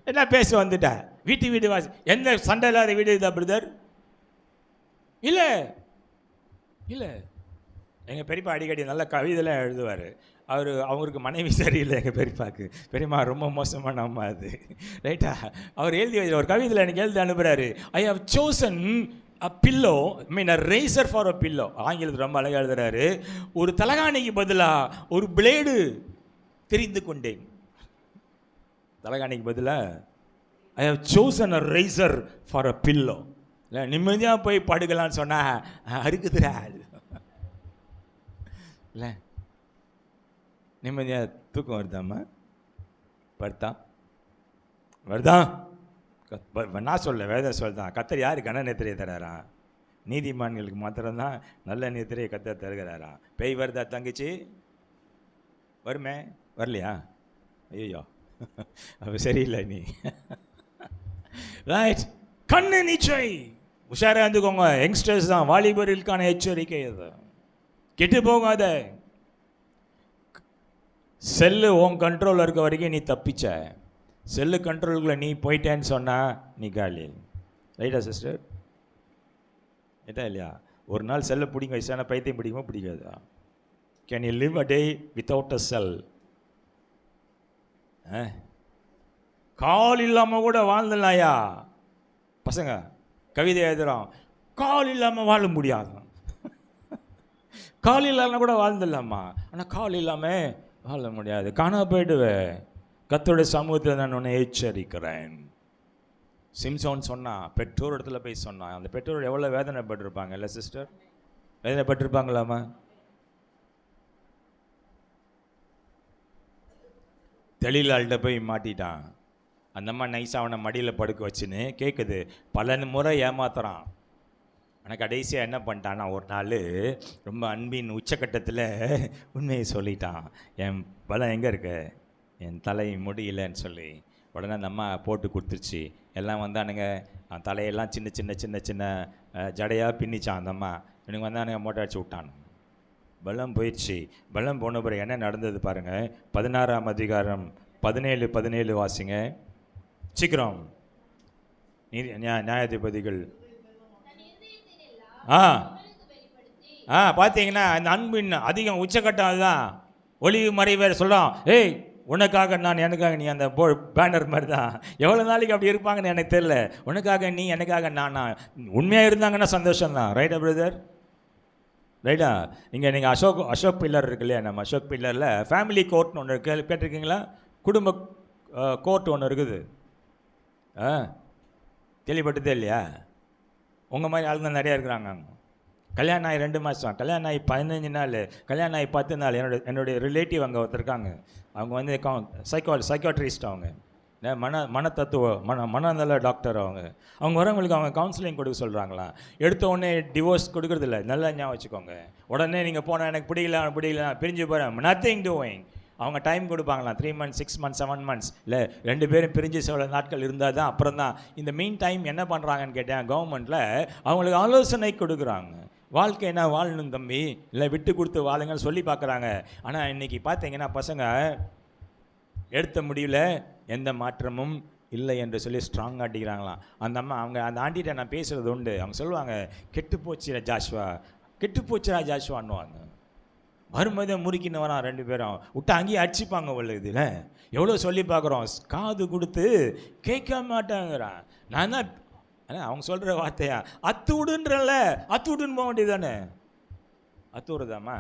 என்ன பேச வந்துட்டா? வீட்டுக்கு வீடு வாச, எந்த சண்டை இல்லாத வீடு இதா பிரதர்? இல்லை இல்லை. எங்கள் பெரியப்பா அடிக்கடி நல்ல கவிதைலாம் எழுதுவார். அவருக்கு மனைவி சரியில்லை. எங்கள் பெரியப்பாக்கு, பெரியம்மா ரொம்ப மோசமான அம்மா அது. ரைட்டா? அவர் எழுதி வச்சு ஒரு கவிதையில் எனக்கு எழுதி அனுப்புகிறாரு. I have chosen a pillow, I mean a razor for a pillow. ஆங்கிலத்தில் ரொம்ப அழகாக எழுதுறாரு. ஒரு தலகாணிக்கு பதிலாக ஒரு பிளேடு தெரிந்து கொண்டேன். தலகாணிக்கு பதிலாக I have chosen a razor for a pillow. இல்லை, நிம்மதியாக போய் படுக்கலான்னு சொன்னால் அறுக்குதுரா. இல்லை, நிம்மதியாக தூக்கம் வருதாம்மா? வருதா? நான் சொல்ல, வேதம் சொல்லிதான். கத்தர் யார் கன நேத்திரையை தராரா? நீதிமான்களுக்கு மாத்திரம்தான் நல்ல நேத்திரையை கத்தர் தருகிறாரா? பேய் வருதா தங்கச்சி? வருமே, வரலையா? ஐயோ, அப்போ சரியில்லை நீ. ரைட், கண்ணு நீச்சை உஷாராக இருந்துக்கோங்க. யங்ஸ்டர்ஸ் தான், வாலிபர்களுக்கான எச்சரிக்கை அது. கெட்டு போகாத. செல்லு உன் கண்ட்ரோலில் இருக்க வரைக்கும் நீ தப்பிச்ச. செல்லு கண்ட்ரோலுக்குள்ளே நீ போயிட்டேன்னு சொன்னால் நீ காலி. ரைட்டா சிஸ்டர்? ரைட்டா இல்லையா? ஒரு நாள் செல்லை பிடிங்க, வயசான பைத்தியம் பிடிக்குமா பிடிக்காதா? Can you live a day without a cell? Call இல்லாமல் கூட வாழ்ந்துடலாயா? பசங்க கவிதை எழுதுகிறோம், கால் இல்லாமல் வாழ முடியாது. கால் இல்லாமல் கூட வாழ்ந்துடலாமா? ஆனால் கால் இல்லாமல் வாழ முடியாது. காணா போயிடுவேன். கர்த்தருடைய சமூகத்தில் நான் உன்னை எச்சரிக்கிறேன். சிம்சோன் சொன்னான், பெற்றோர் இடத்துல போய் சொன்னான். அந்த பெற்றோர் எவ்வளோ வேதனைப்பட்டிருப்பாங்க இல்லை சிஸ்டர்? வேதனைப்பட்டிருப்பாங்களாமா? தெளிலாள்கிட்ட போய் மாட்டிட்டான். அந்த அம்மா நைஸாக அவனை மடியில் படுக்க வச்சுன்னு கேட்குது, பல முறை ஏமாத்துறான். ஆனால் கடைசியாக என்ன பண்ணிட்டான்னா, ஒரு நாள் ரொம்ப அன்பின் உச்சக்கட்டத்தில் உண்மையை சொல்லிட்டான். என் பலம் எங்கே இருக்கு, என் தலை முடியலன்னு சொல்லி. உடனே அந்த அம்மா போட்டு கொடுத்துருச்சு. எல்லாம் வந்தானுங்க, தலையெல்லாம் சின்ன சின்ன சின்ன சின்ன ஜடையாக பின்னிச்சான் அந்த அம்மா. எனக்கு வந்தானுங்க மோட்டை அடிச்சு விட்டான். பலம் போயிடுச்சு. பலம் போன பிறகு என்ன நடந்தது பாருங்கள். 16ஆம் அதிகாரம் 17 வாசிங்க சீக்கிரம். நியாயாதிபதிகள் பார்த்தீங்கன்னா இந்த அன்பின் அதிகம் உச்சக்கட்டம் அதுதான். ஒளிவு மறைவேறு சொல்கிறான், ஏய் உனக்காக நான் எனக்காக நீ, அந்த பேனர் மாதிரி தான். எவ்வளோ நாளைக்கு அப்படி இருப்பாங்கன்னு எனக்கு தெரியல. உனக்காக நீ எனக்காக நான் உண்மையாக இருந்தாங்கன்னா சந்தோஷம்தான். ரைட்டா பிரதர்? ரைட்டா? இங்கே நீங்கள் அசோக் பில்லர் இருக்கு இல்லையா, நம்ம அசோக் பில்லரில் ஃபேமிலி கோர்ட்னு ஒன்று இருக்கு, கேட்டிருக்கீங்களா? குடும்ப கோர்ட் ஒன்று இருக்குது. கேள்விப்பட்டதே இல்லையா? உங்கள் மாதிரி ஆளுங்க நிறையா இருக்கிறாங்க. கல்யாணம் ஆகி 2 மாதம், கல்யாணம் ஆகி 15 நாள், கல்யாணம் ஆகி 10 நாள். என்னுடைய ரிலேட்டிவ் அங்கே ஒருத்தருக்காங்க. அவங்க வந்து சைக்காட்ரிஸ்ட். அவங்க மனநல டாக்டர். அவங்க வரவங்களுக்கு அவங்க கவுன்சிலிங் கொடுக்க சொல்கிறாங்களாம். எடுத்த உடனே டிவோர்ஸ் கொடுக்குறதில்ல, நல்லா ஞாபகம் வச்சுக்கோங்க. உடனே நீங்கள் போனால் எனக்கு பிடிக்கல பிரிஞ்சு போகிறேன், நத்திங் டூயிங். அவங்க டைம் கொடுப்பாங்களாம், 3 months 6 months 7 months. இல்லை 2 பேரும் பிரிஞ்சு சில நாட்கள் இருந்தால் தான் அப்புறம் தான். இந்த மீன் டைம் என்ன பண்ணுறாங்கன்னு கேட்டேன், கவர்மெண்ட்டில் அவங்களுக்கு ஆலோசனை கொடுக்குறாங்க. வாழ்க்கை என்ன வாழணும் தம்பி, இல்லை விட்டு கொடுத்து வாழுங்கன்னு சொல்லி பார்க்குறாங்க. ஆனால் இன்றைக்கி பார்த்தீங்கன்னா பசங்க எடுத்த முடிவில் எந்த மாற்றமும் இல்லை என்று சொல்லி ஸ்ட்ராங்காக அடிக்கிறாங்களாம். அந்த அம்மா அந்த ஆண்டிகிட்ட நான் பேசுகிறது உண்டு. அவங்க சொல்லுவாங்க, கெட்டு போச்சுடா ஜாஷ்வான்னுவாங்க. மறுமதை முறுக்கின்னு வரான் 2 பேரும் விட்டு அங்கேயே அடிச்சுப்பாங்க உள்ள. இதில் எவ்வளோ சொல்லி பார்க்குறோம், காது கொடுத்து கேட்க மாட்டாங்கிறான். நான் தான் அவங்க சொல்கிற வார்த்தையா, அத்து விடுன்றல, அத்து விடுன்னு போக வேண்டியது தானே. அத்து விடுதாம்மா?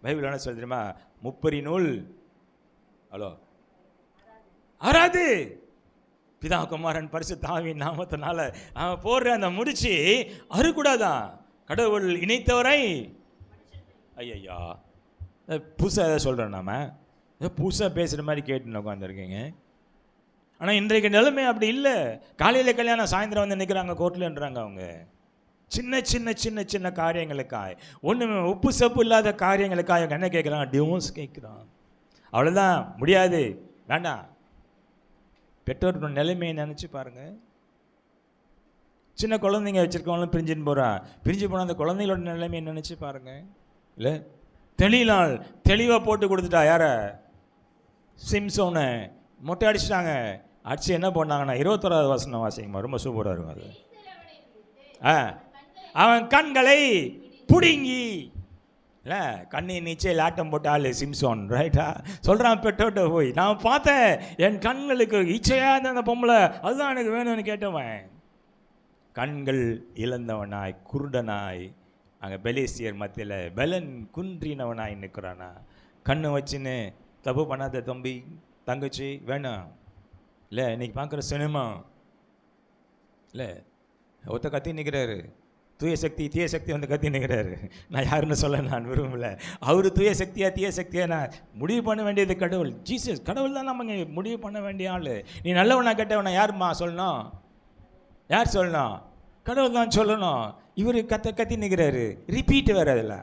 பைபிள் என்ன சொல்லி தெரியுமா? 30 நூல் ஹலோ ஆறாது பிதா குமாரன் பரிசுத்த ஆவியின் நாமத்தினால அவன் போடுற அந்த முடிச்சு அறுக்கூடாதான். கடவுள் இணைத்தவரை ஐயா புதுசாக எதாவது சொல்கிறேன். நாம புதுசாக பேசுகிற மாதிரி கேட்டுன்னு உட்காந்துருக்கீங்க. ஆனால் இன்றைக்கு நிலைமை அப்படி இல்லை. காலையில் கல்யாணம், சாயந்தரம் வந்து நிற்கிறாங்க கோர்ட்லன்றாங்க. அவங்க சின்ன சின்ன சின்ன சின்ன காரியங்களுக்காய், ஒன்றுமே உப்பு சப்பு இல்லாத காரியங்களுக்காக அவங்க என்ன கேட்குறான், டிவோர்ஸ் கேட்குறான். அவ்வளோதான், முடியாது, வேண்டாம். பெற்றோர்களோட நிலைமையை நினச்சி பாருங்கள். சின்ன குழந்தைங்க வச்சுருக்கவங்களும் பிரிஞ்சுன்னு போகிறான். பிரிஞ்சு போனால் அந்த குழந்தைங்களோட நிலைமையை நினச்சி பாருங்கள். இல்லை தெளிவாக போட்டு கொடுத்துட்டா யாரை, சிம்சோனை மொட்டை அடிச்சிட்டாங்க. அடிச்சு என்ன பண்ணாங்கன்னா 21வது வசனம் வாசிங்கம்மா, ரொம்ப சூப்பராக இருக்கும் அது. அவன் கண்களை புடுங்கி, இல்லை கண்ணி நிச்சயம் ஆட்டம் போட்டாள் சிம்சோன். ரைட்டா சொல்கிறான் பெற்றோட்ட போய், நான் பார்த்தேன் என் கண்களுக்கு இச்சையாக இருந்த அந்த பொம்பளை, அதுதான் எனக்கு வேணும்னு கேட்டவன். கண்கள் இழந்தவனாய் குருடனாய் அங்கே பெலிஸ்தியர் மத்தியில் பலன் குன்றினவனாய் நிற்கிறானா. கண்ணு வச்சுன்னு தப்பு பண்ணாத தம்பி தங்கச்சி வேணாம். இல்லை இன்றைக்கி பார்க்குற சினிமா இல்லை, ஒருத்த கத்தி நிற்கிறாரு, தீய சக்தி வந்து கத்தி நிற்கிறாரு. நான் யாருன்னு சொல்ல நான் விரும்பலை. அவர் தீய சக்தியாக நான் முடிவு பண்ண வேண்டியது கடவுள். ஜீசஸ் கடவுள் தான் நம்ம முடிவு பண்ண வேண்டிய ஆள். நீ நல்லவனா கெட்டவனா யாருமா சொல்லணும்? யார் சொல்லணும்? கடவுள் தான் சொல்லணும். இவர் கத்தி நிற்கிறாரு, ரிப்பீட்டு வேறு அதில்.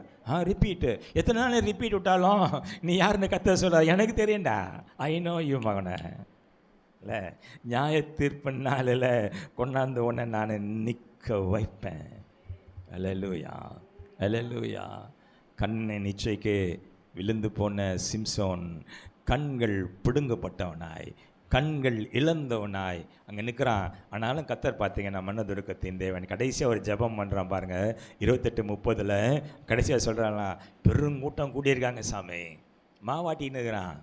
ரிப்பீட்டு எத்தனை நாள் ரிப்பீட் விட்டாலும் நீ யாருன்னு கத்த சொல்ல எனக்கு தெரியும்டா. ஐ நோ யூ மகனை. இல்லை நியாய தீர்ப்பு நாளில் கொண்டாந்து உடனே நான் நிற்க வைப்பேன். அல்லேலூயா அல்லேலூயா. கண்ணை நிச்சயிக்கு விழுந்து போன சிம்சோன் கண்கள் பிடுங்கப்பட்டவனாய், கண்கள் இழந்தவனாய் அங்கே நிற்கிறான். ஆனாலும் கத்தர் பார்த்தீங்கன்னா மனதுருக்கத்தின் தேவன். கடைசியாக ஒரு ஜெபம் பண்ணுறான் பாருங்கள், 28:30 கடைசியாக சொல்கிறாங்களா, பெருங்கூட்டம் கூட்டியிருக்காங்க சாமி, மாவாட்டின்னு இருக்கிறான்.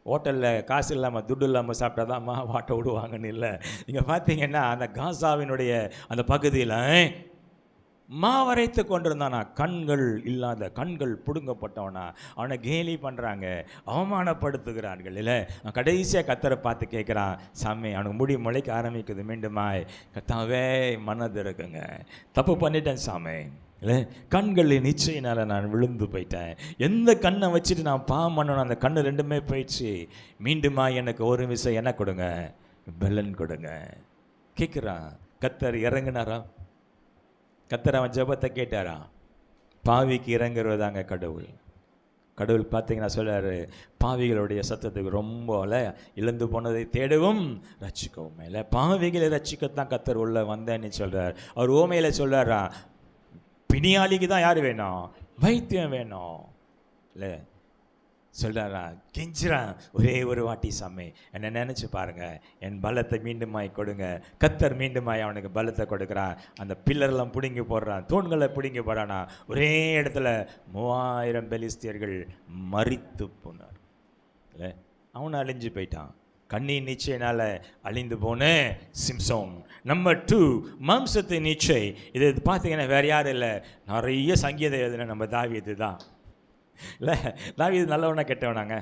ஹோட்டலில் காசு இல்லாமல் துட்டு இல்லாமல் சாப்பிட்டா தான் மாவாட்ட விடுவாங்கன்னு இல்லை. இங்கே பார்த்தீங்கன்னா அந்த காசாவினுடைய அந்த பகுதியில் மாவரைத்து கொண்டிருந்தானா, கண்கள் இல்லாத, கண்கள் பிடுங்கப்பட்டவனா. அவனை கேலி பண்ணுறாங்க, அவமானப்படுத்துகிறார்கள். இல்லை கடைசியாக கத்தரை பார்த்து கேட்குறான், சாமி அவனுக்கு முடி முளைக்க ஆரம்பிக்குது மீண்டுமாய், கத்தாவே மனது இருக்குங்க, தப்பு பண்ணிட்டேன் சாமி, இல்லை, கண்களின் இச்சையினால் நான் விழுந்து போயிட்டேன். எந்த கண்ணை வச்சுட்டு நான் பாவம் பண்ணணும், அந்த கண்ணு ரெண்டுமே போயிடுச்சு. மீண்டுமா எனக்கு ஒரு விஷயம் என்ன கொடுங்க, பலன் கொடுங்க கேட்குறான். கர்த்தர் இறங்குனாரா? கர்த்தர் அவன் ஜெபத்தை கேட்டாரா? பாவிக்கு இறங்குறதாங்க கடவுள். கடவுள் பார்த்தீங்கன்னா சொல்கிறாரு, பாவிகளுடைய சத்தத்துக்கு ரொம்ப இழந்து போனதை தேடவும் ரட்சிக்கவும் இல்லை, பாவிகளை ரட்சிக்கத்தான் கர்த்தர் உள்ள வந்தேன்னு சொல்கிறார். அவர் ஓமையில் சொல்கிறாரா, பிணியாளிக்கு தான் யார் வேணும், வைத்தியம் வேணும் இல்லை சொல்கிறாரா, கெஞ்சுறான், ஒரே ஒரு வாட்டி சாமி என்னை நினச்சி பாருங்கள், என் பலத்தை மீண்டுமாய் கொடுங்க. கர்த்தர் மீண்டுமாய் அவனுக்கு பலத்தை கொடுக்குறான். அந்த பில்லர்லாம் பிடுங்கி போடுறான், தூண்களை பிடுங்கி போடுறானா. ஒரே இடத்துல 3000 பெலிஸ்தியர்கள் மரித்து போனார் இல்லை, அவனை அழிஞ்சு போயிட்டான். கண்ணின் நிச்சயினால் அழிந்து போன சிம்சோன். நம்பர் 2, மாம்சத்தின் நிச்சை. இது பார்த்தீங்கன்னா வேறு யாரும் இல்லை, நிறைய சங்கீதம் எழுதுன நம்ம தாவீது தான் இல்லை. தாவீது நல்லவனா கெட்டவனாங்க?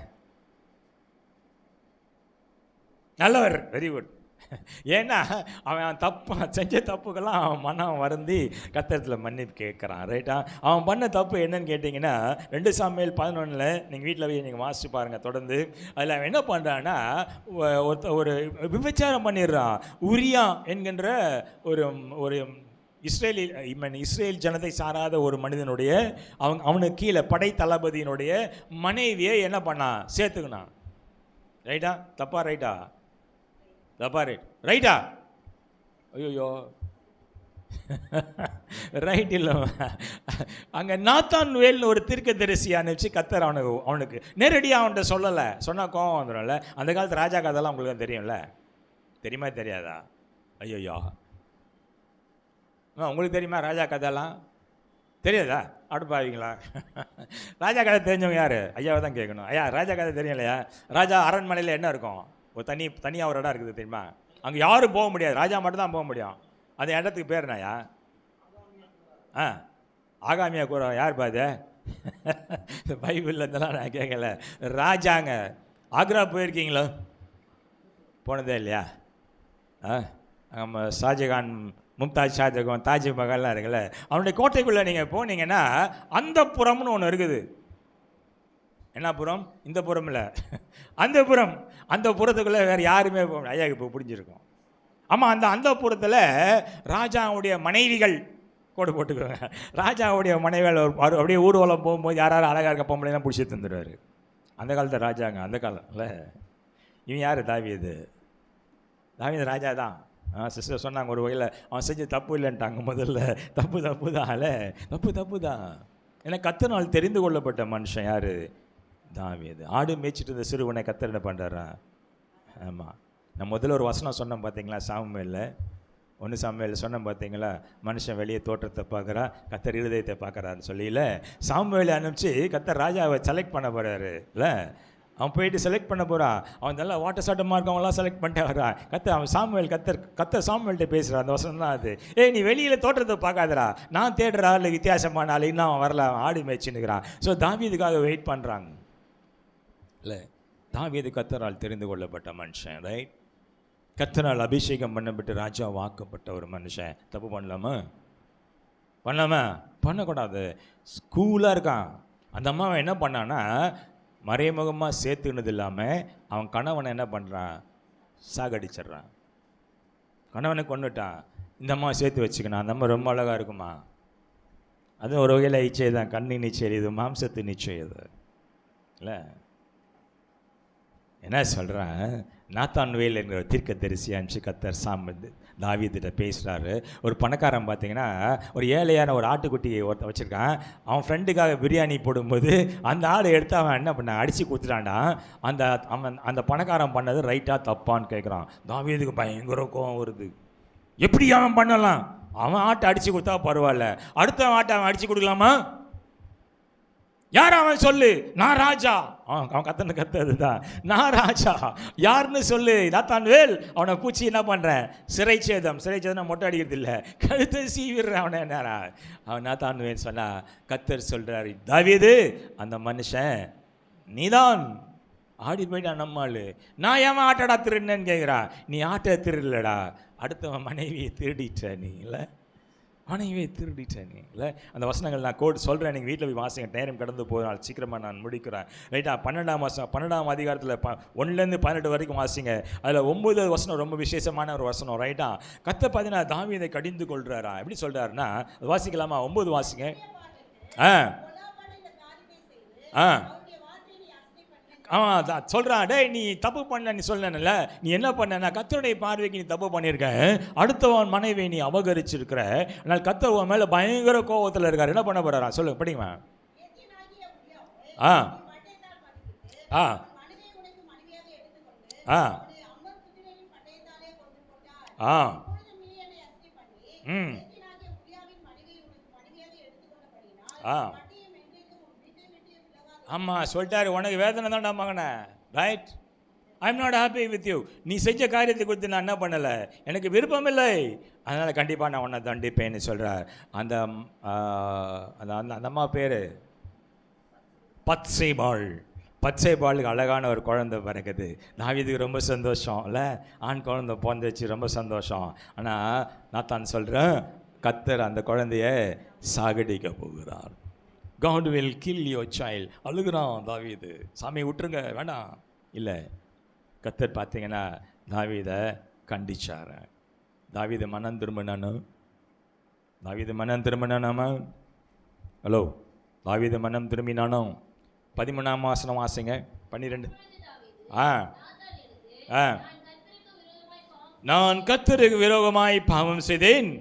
நல்லவர், வெரி குட். ஏன்னா அவன் செஞ்ச தப்புக்கெல்லாம் அவன் மனம் வருந்தி கர்த்தரிடத்தில் மன்னிப்பு கேட்குறான். ரைட்டா? அவன் பண்ண தப்பு என்னன்னு கேட்டிங்கன்னா 2 சாமுவேல் 11 நீங்கள் வீட்டில் போய் நீங்கள் வாசிச்சு பாருங்கள் தொடர்ந்து. அதில் அவன் என்ன பண்ணுறான்னா, ஒரு விபச்சாரம் பண்ணிடுறான். உரியா என்கின்ற ஒரு இஸ்ரேல் ஜனத்தை சாராத ஒரு மனிதனுடைய அவனுக்கு கீழே படை தளபதியினுடைய மனைவியை என்ன பண்ணான், சேர்த்துக்கினான். ரைட்டா தப்பா? ரைட்டா தப்பா? ரைட்டா? ஐயோ ரைட் இல்லை. அங்கே நாத்தான்வேல்னு ஒரு தீர்க்கதரிசி அனுப்பிச்சு கர்த்தர் அவனுக்கு நேரடியாக அவன்கிட்ட சொல்லலை. சொன்னால் கோவம் வந்துடும்ல. அந்த காலத்து ராஜா கதைலாம் உங்களுக்கு தெரியும்ல, தெரியுமா தெரியாதா? ஐயோ உங்களுக்கு தெரியுமா ராஜா கதைலாம்? தெரியாதா? அடுப்பாவீங்களா? ராஜா கதை தெரிஞ்சவங்க யார்? ஐயாவை தான் கேட்கணும். ஐயா ராஜா கதை தெரியும் இல்லையா? ராஜா அரண்மனையில் என்ன இருக்கும், ஒரு தனியாக ஒரு இடம் இருக்குது தெரியுமா? அங்கே யாரும் போக முடியாது, ராஜா மட்டும் தான் போக முடியும். அந்த இடத்துக்கு பேர் என்னயா? ஆகாமியா கூற. யார் பாது? பைபிளில் இருந்தெல்லாம் நான் கேட்கல. ராஜாங்க. ஆக்ரா போயிருக்கீங்களா? போனதே இல்லையா? நம்ம ஷாஜகான், மும்தாஜ் ஷாஜகான், தாஜ்மஹால்லாம் இருக்குல்ல, அவனுடைய கோட்டைக்குள்ளே நீங்கள் போனீங்கன்னா அந்த புறம்னு ஒன்று இருக்குது. என்ன புறம்? இந்த புறம் இல்லை, அந்த புறம். அந்த புறத்துக்குள்ளே வேறு யாருமே போக முடியாது. ஐயாவுக்கு இப்போ புரிஞ்சிருக்கும். ஆமாம், அந்த புறத்தில் ராஜாவுடைய மனைவிகள் கோடு போட்டுக்குவாங்க. ராஜாவுடைய மனைவிகள் அப்படியே ஊர்வலம் போகும்போது யாராவது அழகாக இருக்க பொம்பளைலாம் பிடிச்சி தந்துடுவார். அந்த காலத்தில் ராஜாங்க, அந்த காலத்தில். இவன் யார்? தாவீது. தாவீது ராஜா தான். சிஸ்டர் சொன்னாங்க ஒரு வகையில் அவன் செஞ்ச தப்பு இல்லைன்ட்டாங்க. முதல்ல தப்பு தான். ஏன்னா கர்த்தரால் தெரிந்து கொள்ளப்பட்ட மனுஷன் யார்? தாவீது. ஆடு மேய்ச்சிட்டு இருந்த சிறுவனை கர்த்தர் என்ன பண்ணுறாரா? ஆமாம், நான் முதல்ல ஒரு வசனம் சொன்னேன் பார்த்தீங்களா, சாமுவேலில் 1 சாமுவேலில் சொன்னேன் பார்த்தீங்களா, மனுஷன் வெளியே தோற்றத்தை பார்க்குறா, கர்த்தர் இருதயத்தை பார்க்குறான்னு சொல்லியில் சாமுவேலை அனுப்பிச்சு கர்த்தர் ராஜாவை செலக்ட் பண்ண போகிறாரு இல்லை. அவன் போயிட்டு செலக்ட் பண்ண போகிறான். அவன் நல்லா வாட்டர் சாட்டமாக இருக்கவங்களாம் செலக்ட் பண்ணிட்டு வரான். கர்த்தர் சாமுவேல்கிட்ட பேசுகிறான். அந்த வசனம் தான் அது. நீ வெளியில் தோற்றத்தை பார்க்காதடா, நான் தேடுற ஆள் வித்தியாசமான ஆள், இன்னும் அவன் வரல, அவன் ஆடு மேய்ச்சின்னுக்கிறான். ஸோ தாவீதுக்காக வெயிட் பண்ணுறாங்க இல்லை. தாவீது கர்த்தரால் தெரிந்து கொள்ளப்பட்ட மனுஷன், ரைட்? கர்த்தரால் அபிஷேகம் பண்ணப்பட்டு ராஜா வாக்கப்பட்ட ஒரு மனுஷன். தப்பு பண்ணலாமா? பண்ணக்கூடாது. ஸ்கூலாக இருக்கான். அந்த அம்மாவை என்ன பண்ணான்னா, மறைமுகமாக சேர்த்துக்கினது இல்லாமல் அவன் கணவனை என்ன பண்ணுறான், சாகடிச்சிட்றான். கணவனை கொண்டுட்டான். இந்த அம்மா சேர்த்து வச்சுக்கணும். அந்த அம்மா ரொம்ப அழகாக இருக்குமா? அதுவும் ஒரு வகையில் இச்சை தான். கண்ணின் நிச்சயம் இது, மாம்சத்து நிச்சயம் இது இல்லை. என்ன சொல்கிறேன், நாத்தான்வேல் என்கிற தீர்க்கதரிசி அனுப்பிச்சு கர்த்தர் தாவீதுகிட்ட பேசுகிறாரு. ஒரு பணக்காரன் பார்த்தீங்கன்னா ஒரு ஏழையான ஒரு ஆட்டுக்குட்டியை வச்சுருக்கான். அவன் ஃப்ரெண்டுக்காக பிரியாணி போடும்போது அந்த ஆடு எடுத்து அவன் என்ன பண்ணான், அடித்து கொடுத்துட்டான்டா. அந்த பணக்காரன் பண்ணது ரைட்டாக தப்பான்னு கேட்குறான். தாவீதுக்கு பயங்கர கோவம் வருது. எப்படி அவன் பண்ணலாம்? அவன் ஆட்டை அடித்து கொடுத்தா பரவாயில்ல, அடுத்த ஆட்டை அவன் அடித்து கொடுக்கலாமா? யார் அவன்? சொல்லு. நான் ராஜா. அவன் கத்தது தான், நான் ராஜா. யாருன்னு சொல்லு. நாத்தான்வேல். அவனை பூச்சி என்ன பண்ணுறேன், சிறைச்சேதம் மொட்டை அடிக்கிறது இல்லை, கழுத்தை சீவிடுறேன் அவனை. என்னடா அவன் நாத்தான்வேல் சொன்னா, கர்த்தர் சொல்கிறாரு, தாவீது அந்த மனுஷன் நீதான். ஆடி போயிட்டான் நம்மாள். நான் ஏன் ஆட்டடா திருடுன்னு கேட்குறா. நீ ஆட்டை திருடலடா, அடுத்தவன் மனைவியை திருடிட்ட நீ இல்லை. மனைவியை திருடிட்டேன் இல்லை. அந்த வசனங்கள் நான் கோட் சொல்கிறேன், நீங்கள் வீட்டில் போய் வாசிங்க. நேரம் கடந்து போனால் சீக்கிரமாக நான் முடிக்கிறேன். ரைட்டா? 12ஆம் அதிகாரத்தில் 1லேருந்து 18 வரைக்கும் வாசிங்க. அதில் 9 வசனம் ரொம்ப விசேஷமான ஒரு வசனம். ரைட்டா? கர்த்தர் பார்த்தீங்கன்னா தாவீதை கடிந்து கொள்கிறாரா. எப்படி சொல்கிறாருன்னா, வாசிக்கலாமா? 9 வாசிங்க. சொல்கிறான், டேய் நீ தப்பு பண்ண, நீ சொல்லல, நீ என்ன பண்ண, கர்த்தருடைய பார்வைக்கு நீ தப்பு பண்ணியிருக்க, அடுத்தவன் மனைவி நீ அபகரிச்சிருக்கிற, அதனால் கர்த்தர் உன் மேலே பயங்கர கோபத்தில் இருக்கார். என்ன பண்ண போறாரா? சொல்லு, படிங்க. ஆ ஆ ஆ ஆ ம் ஆ ஆமாம், சொல்லிட்டாரு, உனக்கு வேதனை தான்டா மகனே. Right? I am not happy with you. நீ செஞ்ச காரியத்தை குறித்து நான் என்ன பண்ணலை, எனக்கு விருப்பம் இல்லை, அதனால் கண்டிப்பாக நான் உன்னை தண்டிப்பேன்னு சொல்கிறார். அந்த அந்த அம்மா பேர் பத்சேபாளுக்கு அழகான ஒரு குழந்தை பிறகுது. தாவீதுக்கு ரொம்ப சந்தோஷம் இல்லை, ஆண் குழந்தை பிறந்துச்சு, ரொம்ப சந்தோஷம். ஆனால் நான் தான் சொல்கிறேன், கர்த்தர் அந்த குழந்தைய சாகடிக்க போகிறார். God will kill your child. அழுகிறான் தாவீது. சாமி விட்டுருங்க, வேண்டாம். இல்லை, கர்த்தர் பார்த்தீங்கன்னா தாவீதை கண்டிச்சார். தாவீது மனம் திரும்பினானாமா? ஹலோ, தாவீது மனம் திரும்பினானோ? 13ஆம் வசனம் வாசிங்க. 12. நான் கர்த்தருக்கு விரோதமாய் பாவம் செய்தேன்.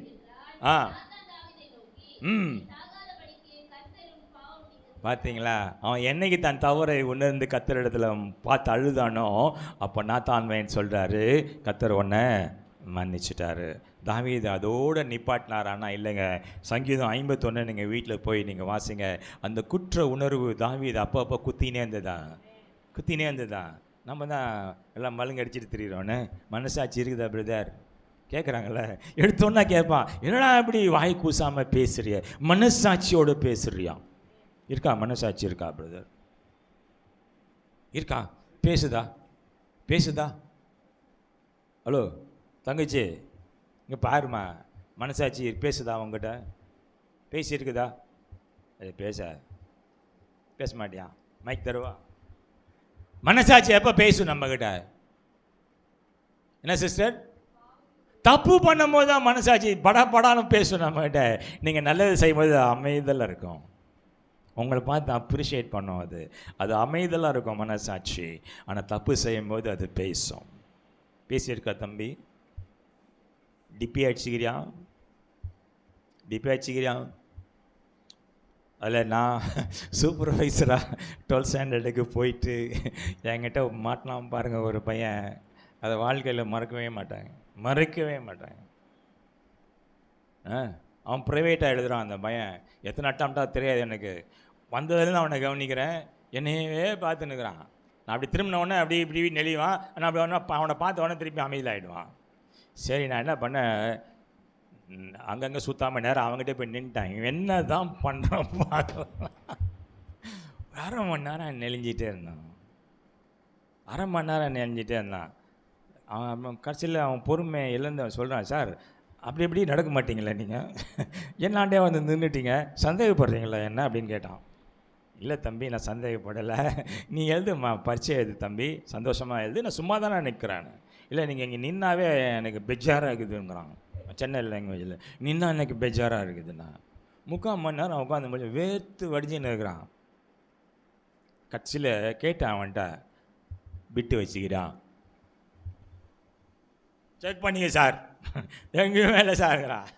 பார்த்தீங்களா? அவன் என்னைக்கு தன் தவறை உணர்ந்து கர்த்தரிடத்துல பார்த்து அழுதானோ அப்போ நாத்தான்வேன்னு சொல்கிறாரு, கர்த்தர் உன்னை மன்னிச்சிட்டாரு. தாவீது அதோடு நிப்பாட்டினார். ஆனால் இல்லைங்க, சங்கீதம் 51 நீங்கள் வீட்டில் போய் நீங்கள் வாசிங்க. அந்த குற்ற உணர்வு தாவீது அப்பப்போ குத்தினே இருந்ததா. நம்ம தான் எல்லாம் மலுங்க அடிச்சுட்டு திரிகிறோன்னு. மனசாட்சி இருக்குதா பிரதர்? கேட்குறாங்கல்ல, எடுத்தோன்னா கேட்பான், என்னடா இப்படி வாய் கூசாமல் பேசுறிய, மனசாட்சியோடு பேசுறியா? இருக்கா? மனசாட்சி இருக்கா பிரதர்? இருக்கா? பேசுதா? ஹலோ தங்கச்சி, இங்கே பாருமா, மனசாட்சி பேசுதா? உங்ககிட்ட பேசியிருக்குதா? அது பேச மாட்டியா? மைக் தருவா? மனசாட்சி எப்போ பேசும் நம்மக்கிட்ட? என்ன சிஸ்டர்? தப்பு பண்ணும் போது தான் மனசாட்சி படான்னு பேசும் நம்மகிட்ட. நீங்கள் நல்லது செய்யும்போது அமைதலாக இருக்கும், உங்களை பார்த்து அப்ரிஷியேட் பண்ணும், அது அமைதலாக இருக்கும் மனசாட்சி. ஆனால் தப்பு செய்யும்போது அது பேசியிருக்கா தம்பி? டிபி அடிச்சுக்கிறியா? அதில் நான் சூப்பர்வைசராக 12th ஸ்டாண்டர்டுக்கு போயிட்டு என்கிட்ட மாட்டினான் பாருங்கள் ஒரு பையன். அதை வாழ்க்கையில் மறக்கவே மாட்டாங்க. அவன் ப்ரைவேட்டாக எழுதுகிறான் அந்த பையன். எத்தனை அட்டம்ப்டா தெரியாது எனக்கு. வந்ததுலேருந்து அவனை கவனிக்கிறேன், என்னையவே பார்த்துன்னுக்குறான். நான் அப்படி திரும்பினவுடனே அப்படி இப்படி நெளிவான். நான் அப்படி அவனை பார்த்த உடனே திருப்பி அமைதியாகிடுவான். சரி, நான் என்ன பண்ணேன், அங்கங்கே சுற்றாமல் நேரம் அவங்ககிட்ட போய் நின்ட்டான். இவன் என்ன தான் பண்ணுறான் பார்க்கலாம். 1/2 மணி நேரம் நெளிஞ்சிட்டே இருந்தான். அவன் கடைசியில் அவன் பொறுமை இழந்து சொல்கிறான், சார் அப்படி எப்படி நடக்க மாட்டீங்களா நீங்கள்? என்னாண்டே வந்து நின்றுட்டீங்க, சந்தேகப்படுறீங்களா என்ன அப்படின்னு கேட்டான். இல்லை தம்பி, நான் சந்தேகப்படலை, நீ எழுதுமா, பரீட்சை எழுது தம்பி, சந்தோஷமாக எழுது, நான் சும்மா தானே நிற்கிறேன். இல்லை நீங்கள் இங்கே நின்னாவே எனக்கு பெஜாராக இருக்குதுங்கிறான். சென்னை லாங்குவேஜில் நின்னா எனக்கு பெஜாராக இருக்குதுண்ணா. 3/4 மணி நேரம் உட்காந்து முடியும் வேர்த்து வடிஞ்சுன்னு இருக்கிறான். கட்சியில் கேட்டான் அவன்கிட்ட, பிட்டு வச்சுக்கிறான், செக் பண்ணிங்க சார். எங்கேயுமே இல்லை சார்ங்கிறான்.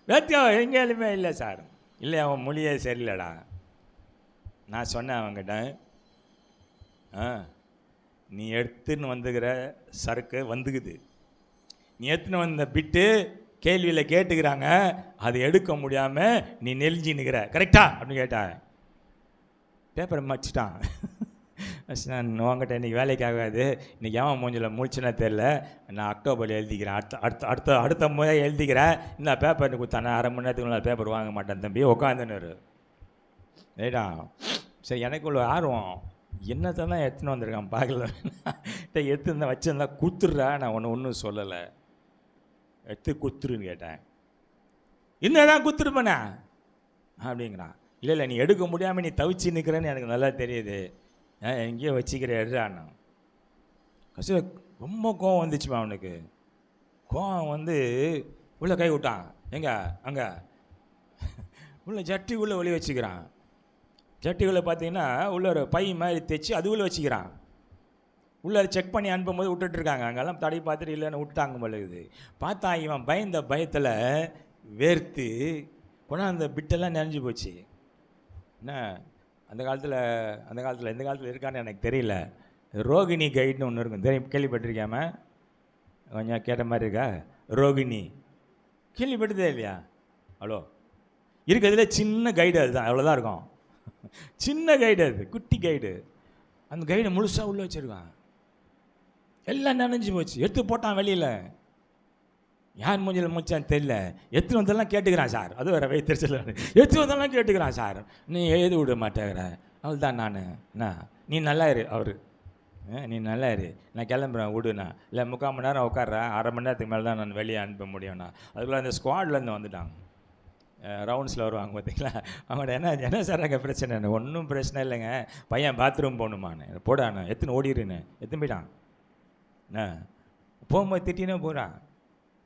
வேத்தியம் எங்கேயுமே இல்லை சார். இல்லை, அவன் மொழியே சரியில்லடா. நான் சொன்னேன் அவங்ககிட்ட, நீ எடுத்துன்னு வந்துக்கிற சரக்கு வந்துக்குது, நீ எடுத்துன்னு வந்த பிட்டு கேள்வியில் கேட்டுக்கிறாங்க, அது எடுக்க முடியாமல் நீ நெலிஞ்சின்னுக்கிற, கரெக்டா அப்படின்னு கேட்டேன். பேப்பரை மச்சிட்டான். நான் உங்கள்கிட்ட இன்றைக்கி வேலைக்கு ஆகாது, இன்றைக்கி ஏன் மூஞ்சில் முழிச்சுன்னா தெரில, நான் அக்டோபரில் எழுதிக்கிறேன், அடுத்த முறை எழுதிக்கிறேன், இந்த பேப்பர்னு கொடுத்தானே 1/2 மணி நேரத்துக்கு நான் பேப்பர் வாங்க மாட்டேன் தம்பி, உட்காந்துன்னு. ரைட்டா? சரி, எனக்கு உள்ள ஆர்வம், என்னத்தை தான் எடுத்துன்னு வந்திருக்கான் பார்க்கல. எடுத்துருந்தா வச்சுருந்தா கொடுத்துட்றா, நான் ஒன்றும் சொல்லலை, எடுத்து கொடுத்துருன்னு கேட்டேன். இன்னதான் குத்துருப்பண்ணா அப்படிங்கிறான். இல்லை இல்லை, நீ எடுக்க முடியாமல் நீ தவிச்சு நிற்கிறேன்னு எனக்கு நல்லா தெரியுது, எங்கேயோ வச்சுக்கிற எடுறான்னு. கடைசியில் ரொம்ப கோவம் வந்துச்சுமா அவனுக்கு. கோவம் வந்து உள்ளே கை விட்டான். எங்க அங்கே உள்ள ஜட்டி உள்ளே ஒளி வச்சுக்கிறான். ஜட்டி உள்ளே பார்த்தீங்கன்னா உள்ள ஒரு பை மாதிரி தைச்சி அது உள்ளே வச்சுக்கிறான். உள்ளே செக் பண்ணி அனுப்பும்போது விட்டுட்டுருக்காங்க. அங்கெல்லாம் தடை பார்த்துட்டு இல்லைன்னு விட்டாங்க பொழுது. பார்த்தா இவன் பயந்த பயத்தில் வேர்த்து கொண்டா அந்த பிட்டெல்லாம் நனைஞ்சு போச்சு. என்ன அந்த காலத்தில் எந்த காலத்தில் இருக்கான்னு எனக்கு தெரியல, ரோகிணி கைடுன்னு ஒன்று இருக்கும், தெரியும், கேள்விப்பட்டிருக்காம? கொஞ்சம் கேட்ட மாதிரி இருக்கா? ரோகிணி கேள்விப்பட்டதே இல்லையா? ஹலோ, இருக்கிறதுல சின்ன கைடு அதுதான், அவ்வளோதான் இருக்கும். சின்ன கைடு, அது குட்டி கைடு. அந்த கைடை முழுசாக உள்ளே வச்சுருக்கான். எல்லாம் நனைஞ்சு போச்சு. எடுத்து போட்டான் வெளியில். யார் மூஞ்சில் முடிச்சான்னு தெரியல. எடுத்து வந்தெல்லாம் கேட்டுக்கிறான் சார். அது வேறு வைத்திருச்சல். எடுத்து வந்தெல்லாம் கேட்டுக்கிறான் சார். நீ எழுதி விட மாட்டேங்கிற. அவள் தான் நான் என்ன, நீ நல்லா இரு. அவர் நீ நல்லா இரு, நான் கிளம்புறேன் விடுண்ணா. இல்லை 3/4 மணி நேரம் உட்காடுறேன், அரை மணி நேரத்துக்கு மேலே தான் நான் வெளியே அனுப்ப முடியும்ண்ணா. அதுக்குள்ளே அந்த ஸ்குவாட்லேருந்து வந்துட்டாங்க. ரவுண்ட்ஸில் வருவாங்க பார்த்தீங்களா? அவங்கள்ட்ட என்ன சார் அங்கே பிரச்சனை? ஒன்றும் பிரச்சனை இல்லைங்க, பையன் பாத்ரூம் போகணுமான்னு. போடாண்ணா, எத்தனை ஓடிடுன்னு எத்தனை போயிட்டான். என்ன போகும்போது திட்டினே போகிறான்.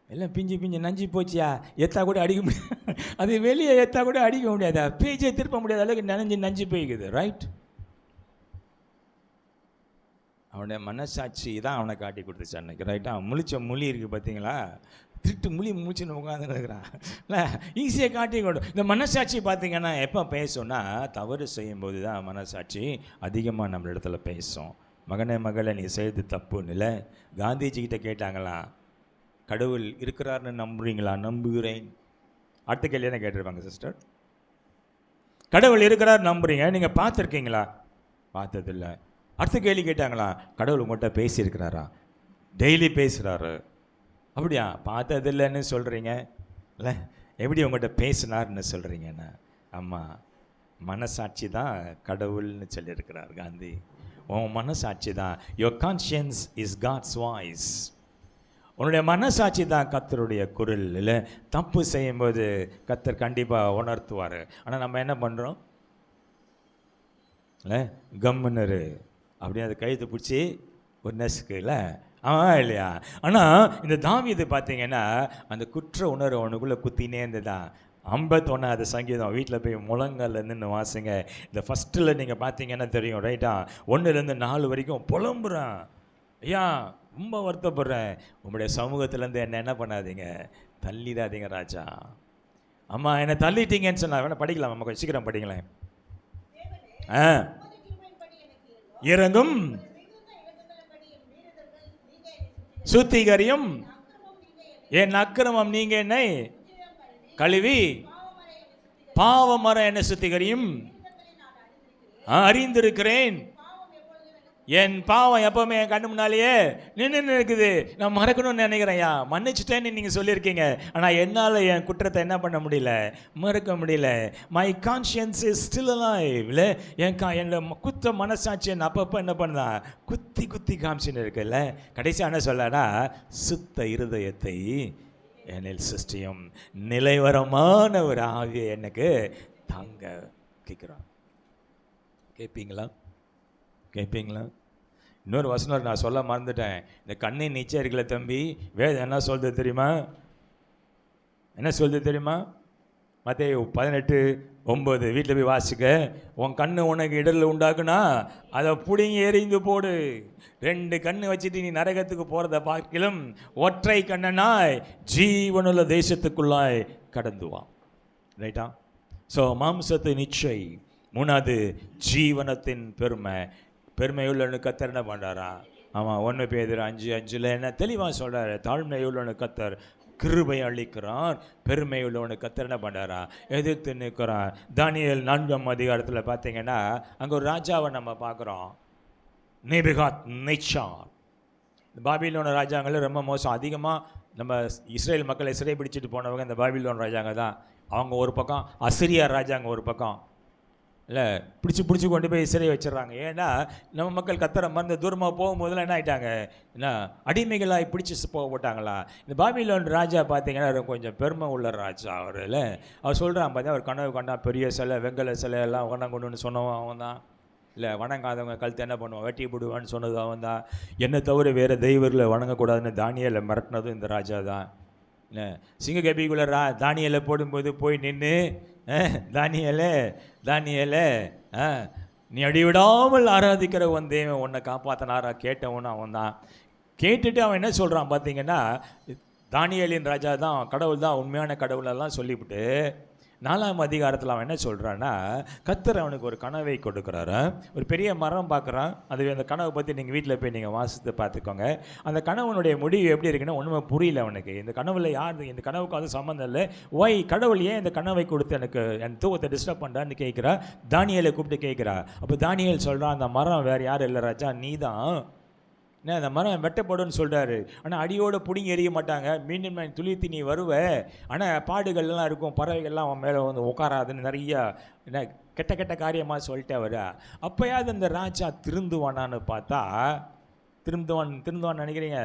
எல்லாம் பிஞ்சு நஞ்சு போச்சியா, எத்தா கூட அடிக்க முடியாது. அது வெளியே எத்தா கூட அடிக்க முடியாதா? பேச்சை திருப்ப முடியாத அளவுக்கு நஞ்சு போய்க்குது. ரைட்? அவனுடைய மனசாட்சி தான் அவனை காட்டி கொடுத்துச்சு அன்னைக்கு. ரைட்டாக அவன் முழிச்ச மொழி இருக்குது பார்த்தீங்களா? திருட்டு முழிச்சுன்னு உட்காந்துருக்கிறான். இல்லை, ஈஸியாக காட்டி கொடு. இந்த மனசாட்சி பார்த்தீங்கன்னா எப்போ பேசும்னா, தவறு செய்யும்போது தான் மனசாட்சி அதிகமாக நம்ம இடத்துல பேசும். மகனை நீ செய்து தப்புன்னு இல்லை. காந்திஜிக்கிட்ட கேட்டாங்களாம், கடவுள் இருக்கிறார்னு நம்புறீங்களா? நம்புகிறேன். அடுத்த கேள்வி என்ன கேட்டிருப்பாங்க சிஸ்டர்? கடவுள் இருக்கிறார் நம்புறீங்க, நீங்கள் பார்த்துருக்கீங்களா? பார்த்ததில்லை. அடுத்த கேள்வி கேட்டாங்களா, கடவுள் உங்கள்கிட்ட பேசியிருக்கிறாரா? டெய்லி பேசுகிறாரு. அப்படியா? பார்த்ததில்லைன்னு சொல்கிறீங்க இல்லை, எப்படி உங்கள்கிட்ட பேசினார்னு சொல்கிறீங்கண்ணா? ஆமாம், மனசாட்சி தான் கடவுள்னு சொல்லியிருக்கிறார் காந்தி. உன் மனசாட்சி தான், your conscience is God's voice. உன்னுடைய மனசாட்சி தான் கர்த்தருடைய குரல். இல்லை, தப்பு செய்யும்போது கர்த்தர் கண்டிப்பாக உணர்த்துவார். ஆனால் நம்ம என்ன பண்ணுறோம்? இல்லை, கம்முன்னரு அப்படியே அதை கழுத்து பிடிச்சி ஒரு நெசுக்கு இல்லை, ஆமாம் இல்லையா? ஆனால் இந்த தாவீது பார்த்தீங்கன்னா அந்த குற்ற உணர்வு அவனுக்குள்ளே குத்தினே இருந்ததான். 51வது சங்கீதம் வீட்டில் போய் முழங்கால் நின்று வாசிங்க. இந்த ஃபஸ்ட்டில் நீங்கள் பார்த்தீங்கன்னா தெரியும். ரைட்டா? 1லேருந்து 4 வரைக்கும் புலம்புறான். ஐயா ரொம்ப வருத்தப்படுறேன், உங்களுடைய சமூகத்திலேருந்து என்ன பண்ணாதீங்க, தள்ளிடாதீங்க ராஜா. அம்மா என்னை தள்ளிட்டீங்கன்னு சொன்னா வேணா படிக்கலாம், நம்ம கொஞ்சம் சீக்கிரம் படிக்கலாம். இறங்கும் சுத்திகரியும், என் அக்கிரமம் நீங்க என்னை கழுவி பாவமர என்ன சுத்திகரியும் அறிந்திருக்கிறேன். என் பாவம் எப்பவுமே என் கண்ணு முன்னாலேயே நின்று இருக்குது. நான் மறக்கணும்னு நினைக்கிறேன்யா, மன்னிச்சுட்டேன்னு நீங்கள் சொல்லியிருக்கீங்க. ஆனால் என்னால் என் குற்றத்தை என்ன பண்ண முடியல, மறக்க முடியல. My conscience is still alive. இல்லை, என்னோட குத்த மனசாட்சி என் அப்பப்போ என்ன பண்ணா குத்தி காமிச்சின்னு இருக்குல்ல. கடைசியாக என்ன சொல்லனா, சுத்த இருதயத்தை என்னில் சிருஷ்டியும் நிலைவரமான ஒரு ஆவியை எனக்கு தாங்க கேட்குறான். கேட்பீங்களா? இன்னொரு வசனம் நான் சொல்ல மறந்துட்டேன். இந்த கண்ணின் நிச்சயம் இருக்கல தம்பி, வேதம் என்ன சொல்றது தெரியுமா? மத்தேயு 18:9 வீட்டில் போய் வாசிக்க. உன் கண்ணு உனக்கு இடரில் உண்டாக்குனா அதை பிடிங்கி எறிந்து போடு. 2 கண்ணு வச்சுட்டு நீ நரகத்துக்கு போகிறத பார்க்கிலும் ஒற்றை கண்ணனாய் ஜீவனுள்ள தேசத்துக்குள்ளாய் கடந்து வா. ரைட்டா? ஸோ மாம்சத்து நிச்சை. 3வது ஜீவனத்தின் பெருமையுள்ளவனு கத்தர் என்ன பண்ணுறாரா? ஆமாம், 1 பேதுரு 5:5 என்ன தெளிவாக சொல்கிறாரு, தாழ்மையுள்ளவனு கத்தர் கிருபை அளிக்கிறான், பெருமையுள்ளவனு கத்தர் என்ன பண்ணுறாரா? எதிர்த்து நிற்கிறான். தானியேல் 4ஆம் அதிகாரத்தில் பார்த்தீங்கன்னா அங்கே ஒரு ராஜாவை நம்ம பார்க்குறோம், நேபுகாத்நேச்சார். பாபிலோன் ராஜாங்களும் ரொம்ப மோசம். அதிகமாக நம்ம இஸ்ரேல் மக்களை சிறை பிடிச்சிட்டு போனவங்க இந்த பாபிலோன் ராஜாங்க தான். அவங்க ஒரு பக்கம், அசிரியா ராஜாங்க ஒரு பக்கம். இல்லை பிடிச்சி கொண்டு போய் சிறை வச்சிடறாங்க. ஏன்னா நம்ம மக்கள் கத்தரை மறந்து தூரமாக போகும்போதெல்லாம் என்ன ஆகிட்டாங்க, என்ன அடிமைகளாக பிடிச்சி போட்டாங்களா. இந்த பாபிலோன் ராஜா பார்த்தீங்கன்னா கொஞ்சம் பெருமை உள்ள ராஜா. அவர் சொல்கிறான் பார்த்தீங்கன்னா, அவர் கனவு கண்டா பெரிய சிலை, வெங்கல சிலை எல்லாம் கொண்டு சொன்னவன் அவன் தான். இல்லை வணங்காதவங்க கழுத்து என்ன பண்ணுவான், வெட்டி போடுவான்னு சொன்னது அவன் தான். என்னை தவிர வேறு தெய்வங்களை வணங்கக்கூடாதுன்னு தானியேலை மிரட்டினதும் இந்த ராஜா தான். என்ன சிங்ககபிக்குள்ள தானியேலை போடும்போது போய் நின்று, தானியேலே நீ அடிவிடாமல் ஆராதிக்கிற உன் தேவன் உன்னை காப்பாற்றினாரா கேட்டவனு அவன் தான். கேட்டுட்டு அவன் என்ன சொல்கிறான் பார்த்தீங்கன்னா, தானியேலின் ராஜா தான் கடவுள் தான் உண்மையான கடவுளெல்லாம் சொல்லிவிட்டு 4ஆம் அதிகாரத்தில் அவன் என்ன சொல்கிறான்னா, கர்த்தர் அவனுக்கு ஒரு கனவை கொடுக்குறாரு. ஒரு பெரிய மரம் பார்க்குறான். அது அந்த கனவை பற்றி நீங்கள் வீட்டில் போய் நீங்கள் வாசித்து பார்த்துக்கோங்க. அந்த கனவனுடைய முடிவு எப்படி இருக்குன்னா ஒன்றுமே புரியல அவனுக்கு. இந்த கனவில் யார், இந்த கனவுக்கு அது சம்மந்தம் இல்லை. ஒய் கடவுள் ஏன் இந்த கனவை கொடுத்து எனக்கு என் தூக்கத்தை டிஸ்டர்ப் பண்ணுறான்னு கேட்குறா. தானியேலை கூப்பிட்டு கேட்குறா. அப்போ தானியேல் சொல்கிறான், அந்த மரம் வேறு யாரும் இல்லை ராஜா, நீ தான். என்ன அந்த மரம் வெட்டப்படுன்னு சொல்கிறாரு. ஆனால் அடியோடு பிடிங்கி எறிய மாட்டாங்க. மீண்டும் துளித்து நீ வருவ. ஆனால் பாடுகள்லாம் இருக்கும், பறவைகள்லாம் அவன் மேலே வந்து உட்காராதுன்னு நிறையா என்ன கெட்ட காரியமாக சொல்லிட்டே வர. அப்போயாவது அந்த ராஜா திருந்துவானான்னு பார்த்தா திருந்துவான்னு நினைக்கிறீங்க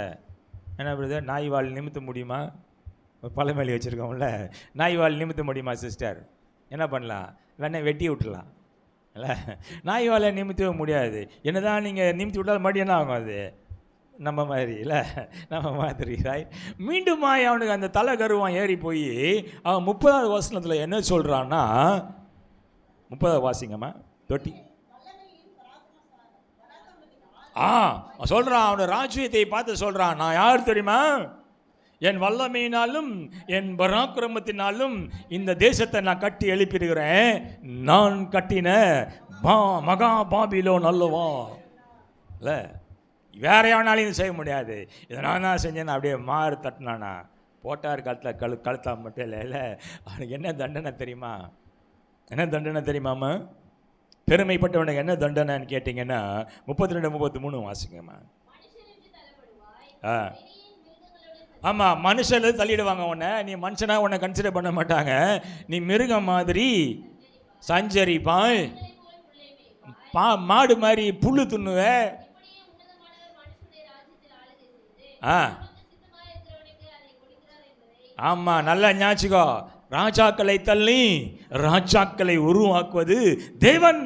என்ன பண்ணுறது? நாய் வால் நிமித்த முடியுமா? பழமொழி வச்சுருக்கோம்ல, நாய் வால் நிமித்த முடியுமா சிஸ்டர்? என்ன பண்ணலாம், வேணா வெட்டி விட்டுலாம். இல்லை நாய் வாழை நிமித்தவே முடியாது. என்ன தான் நீங்கள் நிமித்தி விட்டால் மறுபடியும் என்ன ஆகும், அது நம்ம மாதிரி இல்லை, நம்ம மாதிரி ரைட். மீண்டும் அவனுக்கு அந்த தலை கருவான் ஏறி போய் அவன் 30வது வசனத்தில் என்ன சொல்கிறான்னா, 30வது வாசிங்கம்மா தொட்டி சொல்கிறான். அவனோட ராஜ்யத்தை பார்த்து சொல்கிறான், நான் யார் தெரியுமா, என் வல்லமையினாலும் என் பராக்கிரமத்தினாலும் இந்த தேசத்தை நான் கட்டி எழுப்பிடுகிறேன். நான் கட்டின மகா பாபிலோன் அல்லவா. இல்லை வேற எவனாலையும் செய்ய முடியாது. இதை நான் தான் செஞ்சேன்னு அப்படியே மாறு தட்டினானா போட்டார் கழுத்தா மட்டும் இல்லை. அவனுக்கு என்ன தண்டனை தெரியுமா? என்ன தண்டனை தெரியுமாம்மா? பெருமைப்பட்டவனுக்கு என்ன தண்டனைன்னு கேட்டிங்கன்னா 32-33 வாசிங்கம்மா. ஆமாம், மனுஷன் தள்ளிடுவாங்க உன்னை. நீ மனுஷனாக உன்னை கன்சிடர் பண்ண மாட்டாங்க. நீ மிருகம் மாதிரி சஞ்சரிப்பாய், மாடு மாதிரி புல்லு துண்ணுவ. ஆமாம், நல்லா ஞாபகம். ராஜாக்களை தள்ளி ராஜாக்களை உருவாக்குவது தேவன்.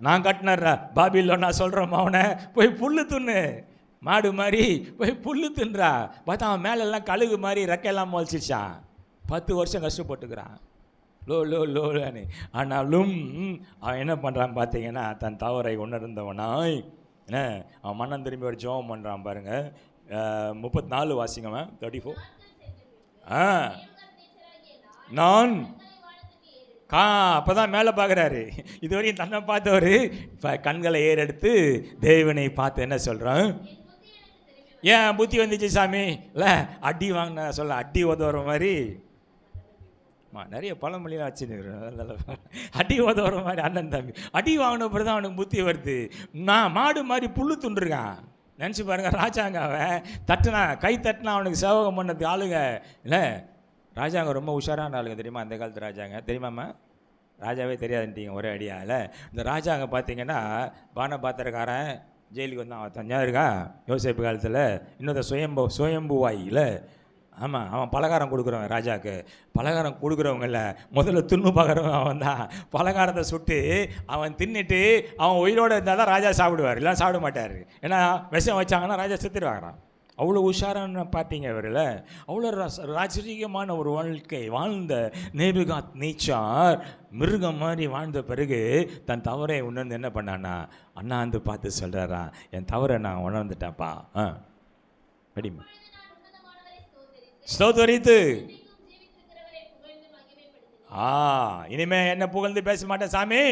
நான் கட்டினற பாபிலோன், நான் சொல்கிறேன் அவனை போய் புல்லு துண்ணு, மாடு மாதிரி போய் புல்லு தின்றா. பார்த்தா அவன் மேலெல்லாம் கழுகு மாதிரி ரெக்கையெல்லாம் முளைச்சிச்சான். 10 வருஷம் கஷ்டப்பட்டுக்கிறான் லோன்னு. ஆனாலும் அவன் என்ன பண்ணுறான் பார்த்தீங்கன்னா, தன் தவறை உணர்ந்தவனாய் என்ன அவன் மன்னன் திரும்பி ஒரு ஜெபம் பண்ணுறான் பாருங்கள். 34 வாசிங்கவன் 34. நான் அப்போ தான் மேலே பார்க்குறாரு. இதுவரையும் தன்னை பார்த்தவர் இப்போ கண்களை ஏறெடுத்து தேவனை பார்த்து என்ன சொல்கிறான், ஏன் புத்தி வந்துச்சு சாமி, இல்லை அடி வாங்கின சொல்ல அடி உதவுற மாதிரி நிறைய பழமொழியெல்லாம் வச்சுன்னு அடி உதவுற மாதிரி அண்ணன் தம்பி அடி வாங்கின பிறகு தான் அவனுக்கு புத்தி வருது. நான் மாடு மாதிரி புல்லு துண்டுருக்கான். நினச்சி பாருங்க, ராஜாங்க அவன் தட்டுனா கை தட்டினா அவனுக்கு சேவகம் பண்ணது ஆளுங்க இல்லை. ராஜாங்க ரொம்ப உஷாரான ஆளுங்க தெரியுமா, அந்த காலத்து ராஜாங்க தெரியுமாம்மா? ராஜாவே தெரியாதுன்ட்டீங்க ஒரே அடியா இல்லை. இந்த ராஜாங்க பார்த்தீங்கன்னா பான பாத்திரக்காரன் ஜெயிலுக்கு வந்தான். அவன் தஞ்சா இருக்கா யோசிப்பு காலத்தில். இன்னொரு சுயம்புவாய் இல்லை. ஆமாம், அவன் பலகாரம் கொடுக்குறவன் ராஜாவுக்கு. பலகாரம் கொடுக்குறவங்கள முதல்ல துண்ணு பார்க்குறவன் அவன் தான். பலகாரத்தை சுட்டு அவன் தின்னுட்டு அவன் உயிரோடு இருந்தால் தான் ராஜா சாப்பிடுவார், இல்லை சாப்பிட மாட்டார். ஏன்னா விஷம் வச்சாங்கன்னா ராஜா செத்துடுவாங்கறான். அவ்வளோ உஷாரான பார்த்தீங்க அவரில். அவ்வளோ ராஜரீகமான ஒரு வாழ்க்கை வாழ்ந்த நேபுகாத் நேச்சார் மிருகம் மாதிரி வாழ்ந்த பிறகு தன் தவறை உணர்ந்து என்ன பண்ணானா, அண்ணாந்து பார்த்து சொல்கிறாரா, என் தவறை நான் உணர்ந்துட்டேன்ப்பா. படிமா ஸ்தோத்தரித்து இனிமே என்ன புகழ்ந்து பேச மாட்டேன் சாமி.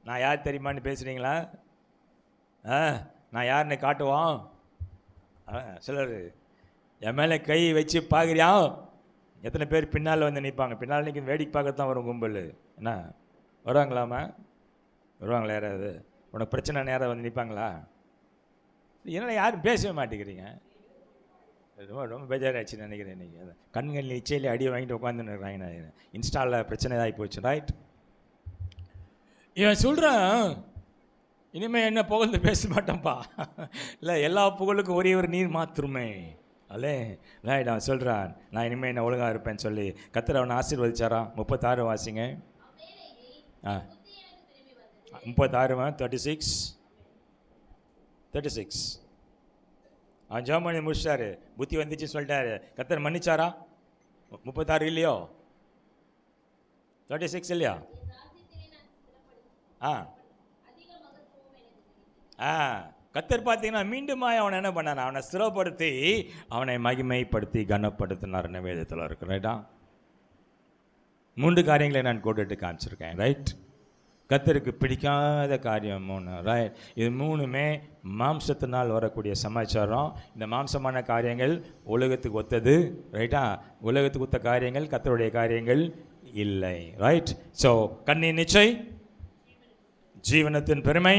நான் யார் தெரியுமான்னு பேசுகிறீங்களா? நான் யாருன்னு காட்டுவான். சிலர் என் மேலே கை வச்சு பார்க்குறியா? எத்தனை பேர் பின்னால் வந்து நிற்பாங்க. பின்னால் நிற்க வேடிக்கை பார்க்க தான் வரும் கும்பல். என்ன வருவாங்களாமா? வருவாங்களா? யாராவது உனக்கு பிரச்சனை நேரம் வந்து நிற்பாங்களா? என்ன யாரும் பேசவே மாட்டேங்கிறீங்க? ரொம்ப பேஜாராச்சு நினைக்கிறேன் இன்றைக்கி. அது கண்கள் இச்சையில் அடி வாங்கிட்டு உட்காந்துன்னு இருக்கிறாங்க. இன்ஸ்டாவில் பிரச்சனை ஆகி போச்சு. ரைட், இவன் சொல்கிறான், இனிமேல் என்ன புகழ்ந்து பேச மாட்டேன்ப்பா. இல்லை, எல்லா புகழுக்கும் ஒரே ஒரு நீர் மாத்திரமே. அல்லே ரைட், அவன் சொல்கிறான், நான் இனிமேல் என்ன ஒழுங்காக இருப்பேன்னு சொல்லி கர்த்தர் அவனை ஆசீர்வதிச்சாராம். 36 வாசிங்க. 36 36 அவன் ஜெபம் பண்ணி முடிச்சிட்டாரு. புத்தி வந்துச்சு சொல்லிட்டாரு. கர்த்தர் மன்னிச்சாரா? 36 இல்லையோ? 36 இல்லையா? கர்த்தர் பார்த்தீங்கன்னா மீண்டுமாய் அவனை என்ன பண்ணார்? அவனை ஸ்திரப்படுத்தி அவனை மகிமைப்படுத்தி கனப்படுத்தினார். வேதத்தில் இருக்கு. ரைட்டா? 3 காரியங்களை நான் போட்டுட்டு காமிச்சிருக்கேன். ரைட், கர்த்தருக்கு பிடிக்காத காரியம் 3. ரைட், இது 3மே மாம்சத்தினால் வரக்கூடிய சமாச்சாரம். இந்த மாம்சமான காரியங்கள் உலகத்துக்கு ஒத்தது. ரைட்டா? உலகத்துக்கு ஒத்த காரியங்கள் கர்த்தருடைய காரியங்கள் இல்லை. ரைட், ஸோ கண்ணின் நிச்சை, ஜீவனத்தின் பெருமை,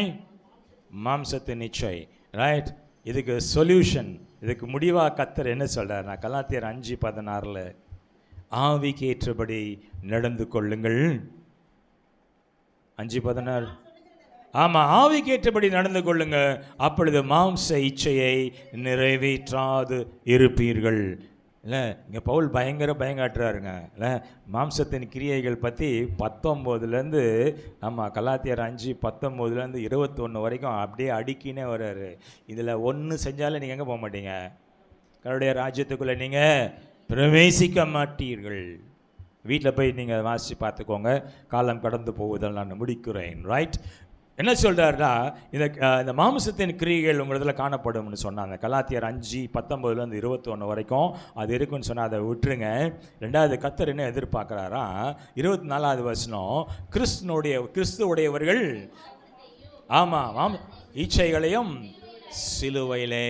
மாம்சத்தின் நிச்சை. ரைட், இதுக்கு சொல்யூஷன், இதுக்கு முடிவாக கர்த்தர் என்ன சொல்கிறார்? நான் கலாத்தியர் 5:16 ஆவிக்கு ஏற்றபடி நடந்து கொள்ளுங்கள். 5:16. ஆமாம், ஆவிக்கு ஏற்றபடி நடந்து கொள்ளுங்க, அப்பொழுது மாம்ச இச்சையை நிறைவேற்றாது இருப்பீர்கள். இல்லை, இங்கே பவுல் பயங்காட்டுறாருங்க. இல்லை, மாம்சத்தின் கிரியைகள் பற்றி 19 ஆமாம் கலாத்தியர் 5:19 21 வரைக்கும் அப்படியே அடுக்கினே வர்றாரு. இதில் ஒன்று செஞ்சாலும் நீங்கள் எங்கே போக மாட்டீங்க? கடவுளுடைய ராஜ்யத்துக்குள்ளே நீங்கள் பிரவேசிக்க மாட்டீர்கள். வீட்டில் போய் நீங்கள் வாசித்து பார்த்துக்கோங்க. காலம் கடந்து போவதால் நான் முடிக்கிறேன். ரைட், என்ன சொல்கிறாருன்னா, இந்த மாம்சத்தின் கிரியைகள் உங்களிடத்தில் காணப்படும்னு சொன்னாங்க. கலாத்தியர் 5:19 21 வரைக்கும் அது இருக்குன்னு சொன்னால் அதை விட்டுருங்க. 2வது, கர்த்தர் என்ன எதிர்பார்க்குறாரா? 24வது வசனம், கிறிஸ்துவுடையவர்கள் ஆமாம் இச்சைகளையும் சிலுவையிலே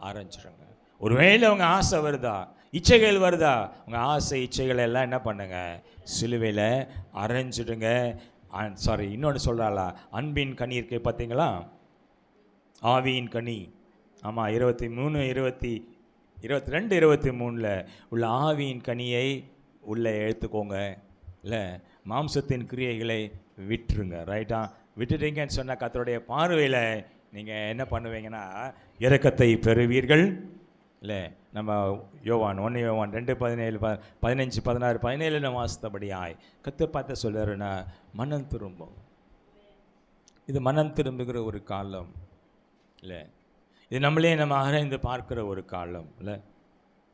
அரைஞ்சிருங்க. ஒருவேளை அவங்க ஆசை வருதா, இச்சைகள் வருதா, உங்கள் ஆசை இச்சைகளை எல்லாம் என்ன பண்ணுங்க? சிலுவையில் அரைஞ்சிடுங்க. சாரி, இன்னொன்று சொல்கிறாளா? அன்பின் கனி இருக்கு பார்த்தீங்களா? ஆவியின் கனி. ஆமாம், 22 23 உள்ள ஆவியின் கனியை உள்ளே எடுத்துக்கோங்க. இல்லை, மாம்சத்தின் கிரியைகளை விட்டுருங்க. ரைட்டா? விட்டுட்டீங்கன்னு சொன்னால் கர்த்தருடைய பார்வையில் நீங்கள் என்ன பண்ணுவீங்கன்னா இரக்கத்தை பெறுவீர்கள். இல்லை, நம்ம யோவான் 1 யோவான் 2:17 15 16 17 வாசித்தபடியாய் கர்த்தர் பார்த்து சொல்கிறாருன்னா மனம் திரும்பும். இது மனம் திரும்புகிற ஒரு காலம். இல்லை, இது நம்மளே நம்ம ஆராய்ந்து பார்க்குற ஒரு காலம். இல்லை,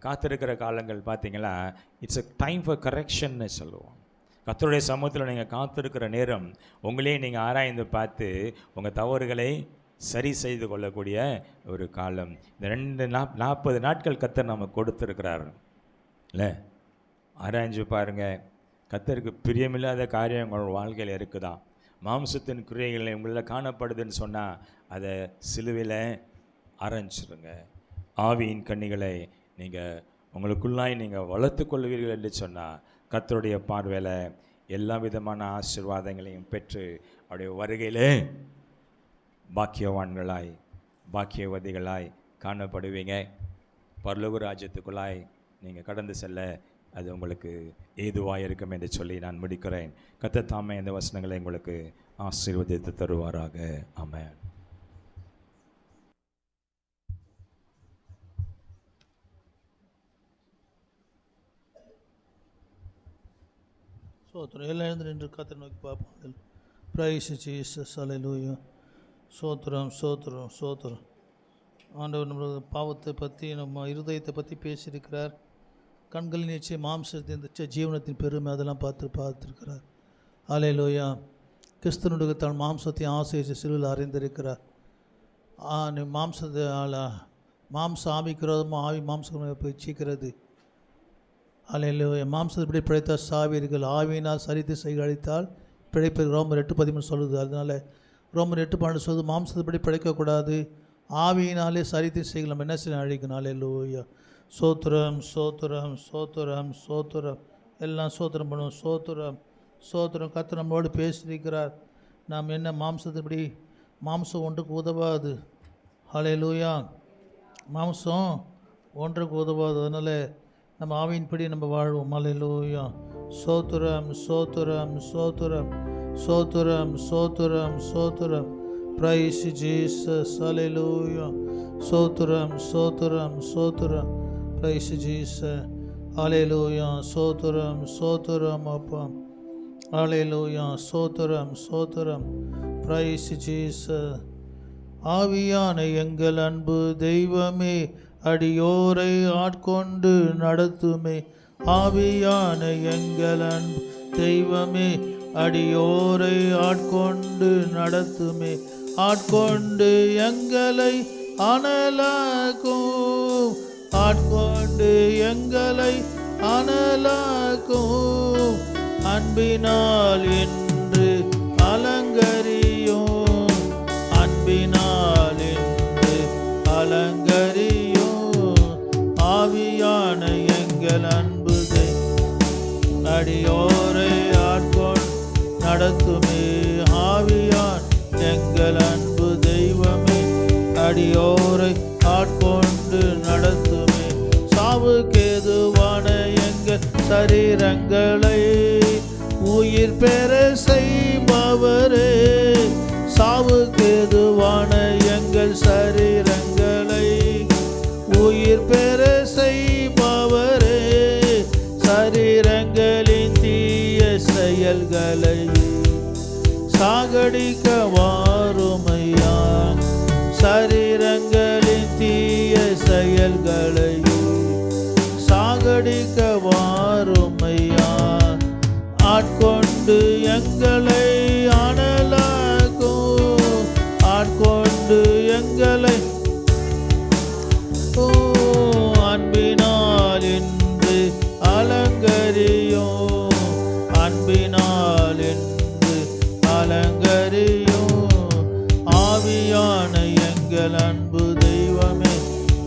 காத்திருக்கிற காலங்கள் பார்த்தீங்களா, இட்ஸ் அ டைம் ஃபார் கரெக்ஷன்னு சொல்லுவோம். கர்த்தருடைய சமூகத்தில் நீங்கள் காத்திருக்கிற நேரம் உங்களே நீங்கள் ஆராய்ந்து பார்த்து உங்கள் தவறுகளை சரி செய்து கொள்ளக்கூடிய ஒரு காலம். இந்த 40 நாட்கள் கர்த்தர் நம்ம கொடுத்துருக்கிறாரு. இல்லை, ஆராய்ஞ்சு பாருங்கள். கர்த்தருக்கு பிரியமில்லாத காரியம் உங்களோட வாழ்க்கையில் இருக்குதா? மாம்சத்தின் கிரியைகளை உங்களில் காணப்படுதுன்னு சொன்னால் அதை சிலுவையில் அரைஞ்சிருங்க. ஆவியின் கன்னிகளை நீங்கள் உங்களுக்குள்ளாய் நீங்கள் வளர்த்து கொள்வீர்கள் என்று சொன்னால் கர்த்தருடைய பார்வையில் எல்லா விதமான ஆசீர்வாதங்களையும் பெற்று அவருடைய வருகையில் பாக்கியவான்களாய் பாக்கியவதிகளாய் காணப்படுவீங்க. பரலோக ராஜ்யத்துக்குள்ளாய் நீங்கள் கடந்து செல்ல அது உங்களுக்கு ஏதுவாக இருக்கும் என்று சொல்லி நான் முடிக்கிறேன். கர்த்தர் தாமே இந்த வசனங்களை உங்களுக்கு ஆசீர்வதித்து தருவாராக. ஆமென். சோத்திரம். எல்லாம் எழுந்து நின்று கர்த்தரை நோக்கி பார்ப்போம். Praise Jesus. அல்லேலூயா. சோத்திரம் சோத்திரம் சோத்திரம். ஆண்டவர் நம்மளோட பாவத்தை பற்றி, நம்ம இருதயத்தை பற்றி பேசியிருக்கிறார். கண்களின் நிச்சய, மாம்சத்தின் ஜீவனத்தின் பெருமை அதெல்லாம் பார்த்துருக்கிறார். அல்லேலூயா. கிறிஸ்தனுடைய தான் மாம்சத்தை ஆசையை சிலுவையில் அறிந்திருக்கிறார். மாம்சம் ஆவிக்கிறதுமோ ஆவி மாம்சம் இச்சிக்கிறது. அல்லேலூயா. மாம்சத்தின்படி பிழைத்தால் சாவீர்கள், ஆவியினால் சரித்து செய்கழித்தால் பிழைப்பது. ரோமர் 8:13 சொல்லுது. அதனால் ரோமர் 8:12 சொல்லுது, மாம்சத்தின்படி பிழைக்கக்கூடாது, ஆவியினாலே சரித்து செய்கள் நம்ம என்ன செய்ய அழிக்கணும். அல்லேலூயா. சோத்திரம் சோத்திரம் சோத்திரம் சோத்திரம். எல்லாம் சோத்திரம் பண்ணுவோம். சோத்திரம் சோத்திரம். கர்த்தர் நம்மளோடு பேசியிருக்கிறார். நாம் என்ன மாம்சத்தின்படி, மாம்சம் ஒன்றுக்கு உதவாது. அல்லேலூயா. மாம்சம் ஒன்றுக்கு உதவாது. அதனால் நம்ம ஆவியின்படி நம்ம வாழ்வோம். அல்லேலூயா. சோத்துரம் சோத்துரம் சோத்துரம் சோத்துரம் சோத்துரம் சோத்துரம். Praise Jesus. அல்லேலூயா. சோத்துரம் சோத்துரம் சோத்துரம். Praise Jesus. அல்லேலூயா. சோத்துரம் சோத்துரம் அப்பா. அல்லேலூயா. சோத்துரம் சோத்துரம். Praise Jesus. ஆவியான எங்கள் அன்பு தெய்வமே, அடியோரை ஆட்கொண்டு நடத்துமே. ஆவியான எங்கள் அன்பு தெய்வமே, அடியோரை ஆட்கொண்டு நடத்துமே. ஆட்கொண்டு எங்களை அனலாக்கும், ஆட்கொண்டு எங்களை அனலாக்கும். அன்பினால் என்று அலங்கரியும், அன்பினால் என்று அலங்கரியும். ஆவியான எங்கள் அன்பு அடியோரை ஆட்கொண்டு நடத்துமே. ஆவியான் எங்கள் அன்பு தெய்வமே, அடியோரை ஆட்கொண்டு நடத்துமே. சாவுக்கேதுவான எங்கள் சரீரங்களை உயிர் பெற செய்பவரே, சாவுக்கேதுவான எங்கள் சரீரங்களை உயிர் பெற செய்பவரே, சரீரங்களின் தீய செயல்களை சாகடிக்க வாருமையா. சரீரங்களின் தீய செயல்களை சாகடிக்க வாருமையா. ஆட்கொண்டு எங்களை அனலாக்கும், ஆட்கொண்டு எங்களை அன்பினால் என்று அலங்கரியும், அன்பினால் என்று அலங்கரியும். ஆவியான எங்கள் அன்பு தெய்வமே,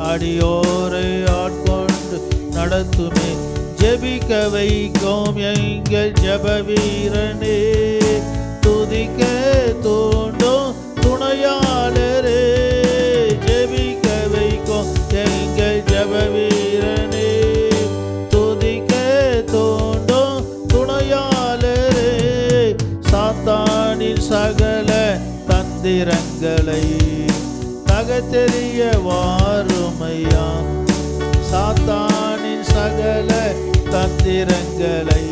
அடியோரை ஆட்கொண்டு நடத்துமே. ஜெபிக்க வைக்கும் எங்கள் ஜெப வீரனே, துதிக்க தூண்டும் துணையாளரே. ஜெபிக்க வைக்கும் எங்கள் ஜெப வீரனே, துதிக்க தூண்டும் துணையாளரே. சாத்தானின் சகல தந்திரங்களை தகத்தெறிய வாருமையா. சாத்தானின் சகல தந்திரங்களை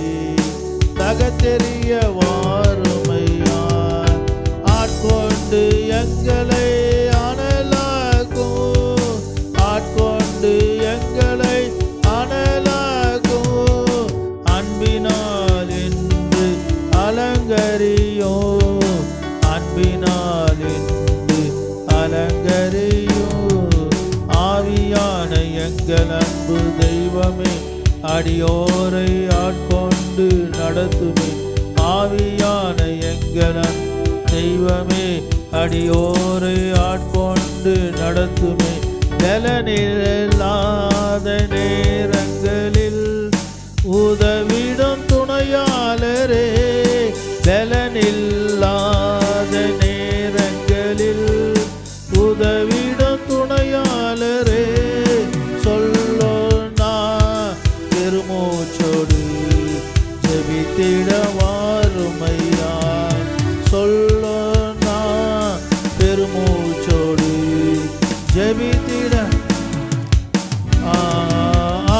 தகத்தெறிய வாருமையா. ஆட்கொண்டு எங்களை அனலாக்கும், ஆட்கொண்டு எங்களை அனலாக்கும். அன்பினால் என்று அலங்கரியும், அன்பினால் என்று அலங்கரியும். ஆவியான எங்கள் அன்பு தெய்வமே, அடியோரை ஆட்கொண்டு நடத்துமே. ஆவியான எங்கள் அன்பு தெய்வமே, அடியோரை ஆட்கொண்டு நடத்துமே. பலனில்லாத நேரங்களில் உதவிடும் துணையாளரே, பலனில்லாத நேரங்களில் உதவிடும் துணையாளரே. சொல்லோனா பெருமூச்சோடு ஜெபித்திட வாருமையா. சொல்லோனா பெருமூச்சோடு ஜெபித்திட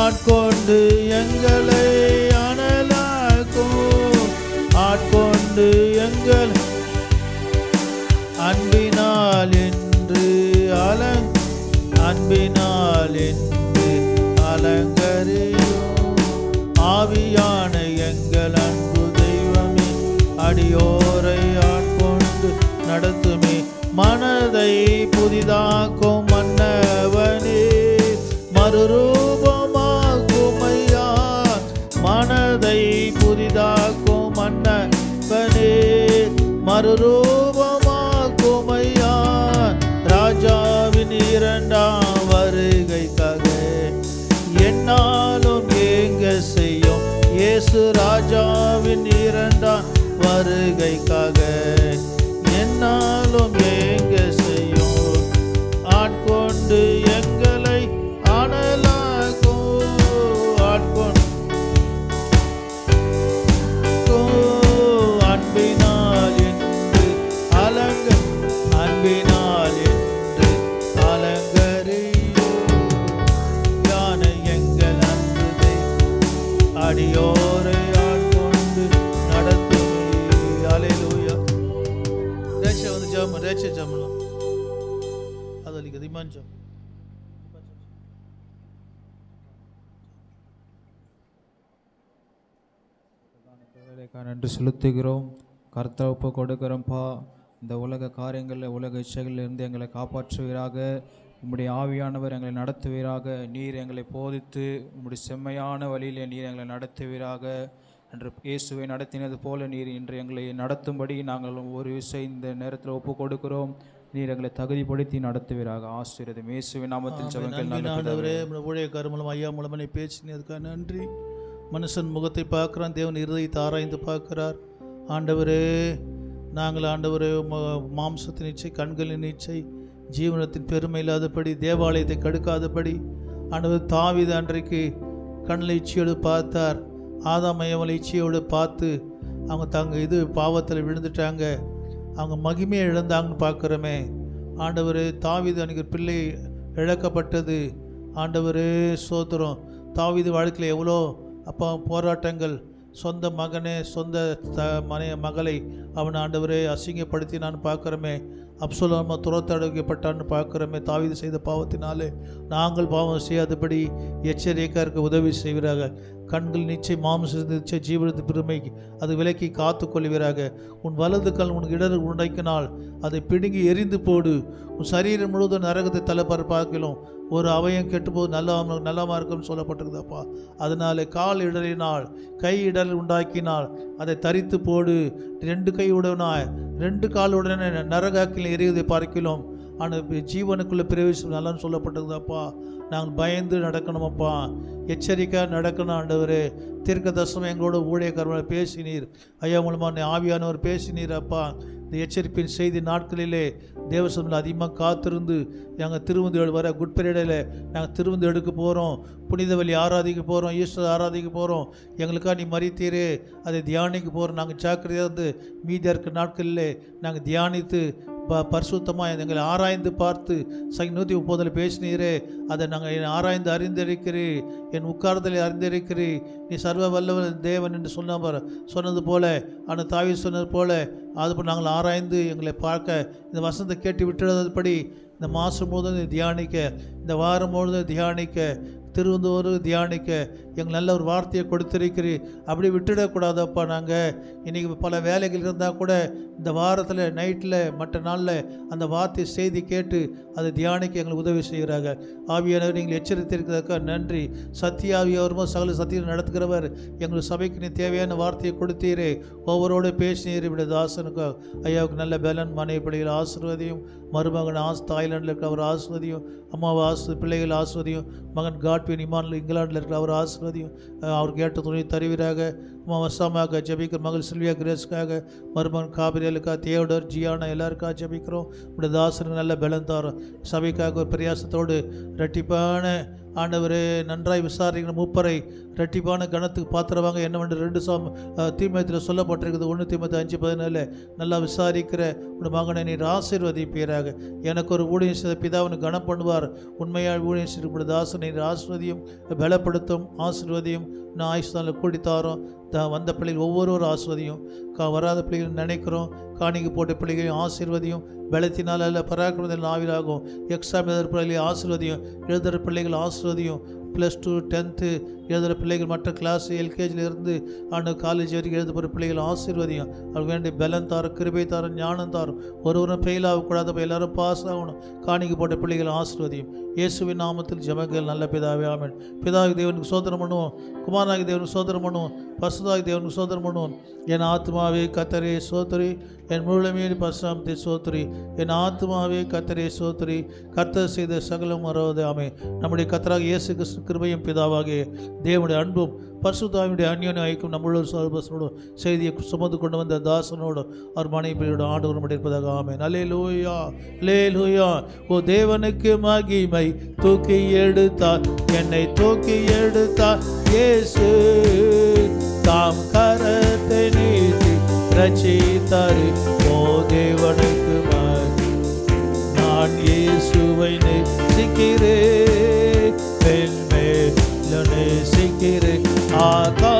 ஆட்கொண்டு எங்களை அனலாக்கும், ஆட்கொண்டு எங்கள் அன்பினால் என்று அன்பினால் என்று அலங்கரியும். ஆவியான எங்கள் அன்பு தெய்வமே, அடியோரை ஆட்கொண்டு நடத்துமே. மனதை புதிதாக்கும் மன்னவனே, மறுரூபமாக்குமையா. மனதை புதிதாக்கும் மன்னவனே, மறுரூபமாக்குமையா. ராஜாவின் இரண்டாம் வருகைக்காக என்னாலும் ஏங்க செய்யும் இயேசு. ராஜாவின் இரண்டாம் வருகைக்காக என்னாலும் ஏங்க செய்யும். ஆட்கொண்டு எங்களை அனலா அடியோரை ஆட்கொண்டு நடத்துமே. அல்லேலூயா. ரேச்ச வந்து ஜெபம், ரேச்ச ஜெபம். அது அலிக்கு இமான் ஜெபம். நன்றி செலுத்துகிறோம். கர்த்தர் ஒப்பு கொடுக்கிறோம்ப்பா. இந்த உலக காரியங்களில் உலக இச்சைகளிலிருந்து எங்களை காப்பாற்றுவீராக. உம்முடைய ஆவியானவர் எங்களை நடத்துவீராக. நீர் எங்களை போதித்து உம்முடைய செம்மையான வழியிலே நீர் எங்களை நடத்துவீராக. என்று இயேசுவை நடத்தினது போல நீர் இன்று எங்களை நடத்தும்படி நாங்கள் ஒரு விஷயம் இந்த நேரத்தில் ஒப்பு கொடுக்கிறோம். நீர் எங்களை தகுதிப்படுத்தி நடத்துவீராக. ஆசீர்வதியும் இயேசுவின் நாமத்தில் ஜெபங்கள் நல்ல ஆண்டவரே. ஊழியக்காரர் மூலம் ஐயா மூலம் நீ பேசினதுக்காக நன்றி. மனுஷன் முகத்தை பார்க்குறான், தேவன் இருதயத்தை ஆராய்ந்து பார்க்கிறார். ஆண்டவரே, நாங்கள் ஆண்டவரே மாம்சத்தின் இச்சை, கண்களின் இச்சை, ஜீவனத்தின் பெருமை இல்லாதபடி, தேவாலயத்தை கடுக்காதபடி ஆண்டவர் தாவீது அன்றைக்கு கண்ணில் இச்சையோடு பார்த்தார். ஆதாம் ஏவாள் இச்சையோடு பார்த்து அவங்க பாவத்தில் விழுந்துட்டாங்க, அவங்க மகிமையை இழந்தாங்கன்னு பார்க்குறோமே. ஆண்டவரே, தாவீது அன்றைக்கு பிள்ளை இழக்கப்பட்டது. ஆண்டவரே சோத்திரம். தாவீது வாழ்க்கையில் எவ்வளோ அப்போ போராட்டங்கள், சொந்த மகனே சொந்த மகளை அவன் ஆண்டவரே அசிங்கப்படுத்தினான்னு பார்க்குறோமே. அப்சலோமா துரத்தடைக்கப்பட்டான்னு பார்க்குறோமே. தாவீது செய்த பாவத்தினாலே நாங்கள் பாவம் செய்யாதபடி எச்சரிக்கையாக இருக்க உதவி செய்வீராக. கண்கள் நிச்சயம் மாம்ச நிச்சய ஜீவனத்து பெருமை அது விலக்கி காத்து கொள்வீராக. உன் வலது கண் உனக்கு இடர் உண்டாக்கினால் அதை பிடுங்கி எரிந்து போடு. உன் சரீரம் முழுவதும் நரகத்தை தலைப்பரப்பாக்கிலும் ஒரு அவயம் கெட்டுப்போது நல்லமா இருக்கும்னு சொல்லப்பட்டிருக்குதாப்பா. அதனால கால் இடறினால் கை இடர் உண்டாக்கினால் அதை தரித்து போடு. 2 கை உடனாய் 2 கால் உடனே நரகாக்கில் எரிவதை பார்க்கலாம். ஆனால் ஜீவனுக்குள்ளே பிரவேசம் நல்லான்னு சொல்லப்பட்டிருக்குதாப்பா. நாங்கள் பயந்து நடக்கணுமப்பா, எச்சரிக்கையாக நடக்கணும். ஆண்டவரே, தீர்க்க தரிசனம் எங்களோட ஊழியக்காரர்களை பேசினீர் ஐயா மூலமாக ஆவியானவர் பேசினீர் அப்பா. இந்த எச்சரிப்பின் செய்தி நாட்களிலே தேவசமில் அதிகமாக காத்திருந்து நாங்கள் திருவந்து வர குட்பெரியடையில் நாங்கள் திருவந்து எடுக்க போகிறோம். புனித வழி ஆராதிக்க போகிறோம், ஈஸ்வர ஆராதிக்க போகிறோம். எங்களுக்காக நீ மறித்தீரே, அதை தியானிக்க போகிறோம். நாங்கள் ஜாக்கிரதையாக இருந்து மீதியாக இருக்கிற நாட்களில் நாங்கள் தியானித்து பரிசுத்தமாக எங்களை ஆராய்ந்து பார்த்து 130 பேசினீரே, அதை நாங்கள் ஆராய்ந்து அறிந்திருக்கிறீ. என் உட்காரத்தில் அறிந்திருக்கிறீ. நீ சர்வ வல்லவன் தேவன் என்று சொன்னது போல, ஆனால் தாவீது சொன்னது போல அதுபோல் நாங்கள் ஆராய்ந்து எங்களை பார்க்க இந்த வசனத்தை கேட்டு விட்டுறதுபடி இந்த மாதம் முழுவதும் தியானிக்க, இந்த வாரம் முழுவதும் தியானிக்க, திருவந்தூர் தியானிக்க எங்கள் நல்ல ஒரு வார்த்தையை கொடுத்திருக்கிறீர். அப்படி விட்டுடக்கூடாதப்பா. நாங்கள் இன்றைக்கி பல வேலைகள் இருந்தால் கூட இந்த வாரத்தில் நைட்டில் மற்ற நாளில் அந்த வார்த்தை செய்தி கேட்டு அதை தியானிக்க எங்களுக்கு உதவி செய்கிறாங்க. ஆவியானவர் நீங்கள் எச்சரித்திருக்கிறதுக்காக நன்றி. சத்தியாவியவருமோ சகல சத்தியம் நடத்துகிறவர் எங்களுக்கு சபைக்கு நீ தேவையான வார்த்தையை கொடுத்தீரே. ஒவ்வொருவோடு பேசினீர். இப்படி தாசனுக்கு ஐயாவுக்கு நல்ல பலன், மனைவி பிள்ளைகள் ஆசீர்வதியும், மருமகன் தாய்லாண்டில் இருக்கிற அவர் ஆசீர்வதியும், அம்மாவை பிள்ளைகள் ஆசீர்வதியும், மகன் காட்வின் இமானில் இங்கிலாண்டில் இருக்கிற அவர் ஆசீர்வதியும். அவருக்கு ஏற்ற துணை தருவீராக. அம்மா வசாமாக ஜபிக்கிற மகள் சில்வியா கிரேஸ்க்காக, மருமகன் காபிரியலுக்காக, தியோடர் ஜியானா எல்லாருக்காக ஜபிக்கிறோம். இப்படி தாசனுக்கு நல்ல பலன் தாரோம். சபைக்காக ஒரு பிரயாசத்தோடு இரட்டிப்பான ஆண்டவரே நன்றாய் விசாரிக்கிற மூப்பரை இரட்டிப்பான கணத்துக்கு பாத்திரவாங்க என்ன வேண்டு 2 தீமோத்தேயுவில் சொல்லப்பட்டிருக்குது. 1 தீமோத்தேயு 5:14 நல்லா விசாரிக்கிற உன் மகனை நீர் ஆசீர்வதிப்பீராக. எனக்கு ஒரு ஊழியம் செய்த பிதாவின் கனம் பண்ணுவார். உண்மையாக ஊழியம் செய்யக்கூடிய தாசனை ஆசீர்வதியும், பலப்படுத்தும், ஆசீர்வதியும். நான் ஆயுஷ்தானில் கூடித்தாரோம். வந்த பிள்ளைகள் ஒவ்வொருவரும் ஆசீர்வதியும். வராத பிள்ளைகள் நினைக்கிறோம். காணிக்கு போட்ட பிள்ளைகளையும் ஆசீர்வதியும். பலத்தினால் அல்ல பராக்கிரமத்தில் ஆவிலாகும். எக்ஸாம் எழுதுகிற பிள்ளைகளையும் ஆசீர்வதியும். எழுதுகிற பிள்ளைகள் ஆசீர்வதியும். +2 10th எழுதுகிற பிள்ளைகள், மற்ற கிளாஸ் எல்கேஜிலிருந்து காலேஜ் வரைக்கும் எழுத போகிற பிள்ளைகள் ஆசீர்வதியும். அவருக்கு வேண்டிய பலன் தாரும், கிருபை தாரும், ஞானம் தாரும். ஒருவரும் ஃபெயில் ஆகக்கூடாது, எல்லாரும் பாஸ் ஆகணும். காணிக்கு போட்ட பிள்ளைகள் ஆசீர்வதியும். இயேசுவின் நாமத்தில் ஜெபங்கள் நல்ல பிதாவே, ஆமென். பிதாவுக்கு தேவனுக்கு சோதனம் பண்ணுவோம், குமாரனாகி தேவனுக்கு சோதனம் பண்ணுவோம், பரிசுத்தாகி தேவனுக்கு சோதனம் பண்ணுவோம். என் ஆத்மாவே கர்த்தரே சோத்திரி, என் முழுமையை பரிசுத்தத்தை சோத்திரி. என் ஆத்மாவே கர்த்தரே சோத்திரி, கர்த்தர் செய்த சகலம் மறவது. ஆமென். நம்முடைய கர்த்தராகிய இயேசு கிறிஸ்து கிருபையும் பிதாவாகிய தேவனுடைய அன்பும் பரிசுத்தாவினுடைய அந்யோன்யம் ஐக்கியம் நம்மளோட சர்வசனோடும் செய்தியை சுமந்து கொண்டு வந்த தாசனோடும் அவர் மனைவியோட ஆண்டவரும் இருப்பதாக. ஆமென். அல்லேலூயா, அல்லேலூயா. ஓ தேவனுக்கு மகிமை. தூக்கி எடுத்தார், என்னை தூக்கி எடுத்தார் இயேசு. தாம் கரத்தை நீட்டி ரட்சித்தார். ஓ தேவனுக்கு மகிமை. நான் இயேசுவை நேசிக்கிறேன், நேசிக்கிறேன். ஆகா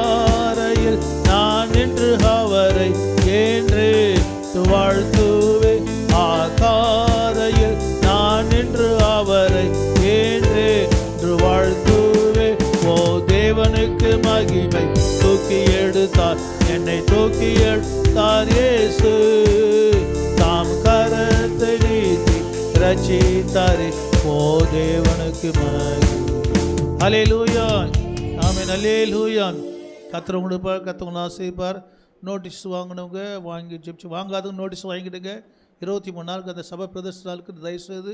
வாழ்த்துவே ஆகாதையில் நான் நின்று அவரை என்று வாழ்த்துவே. ஓ தேவனுக்கு மகிமை, தூக்கி எடுத்தார் என்னை, தூக்கி எடுத்தார் இயேசு. தாம் கரத்தை நீட்டி ரட்சித்தாரே, ஓ தேவனுக்கு மகிமை. அல்லேலூயா, ஆமென், அல்லேலூயா. கர்த்தர் கொடுப்பார், கர்த்தர் உங்களை ஆசீர்வதிப்பார். நோட்டீஸ் வாங்கினவங்க வாங்கி ஜெபிச்சு, வாங்காதவங்க நோட்டீஸ் வாங்கிடுங்க. 23 நாளுக்கு அந்த சபை பிரதர்ஷன நாளுக்கு தயவுசெய்து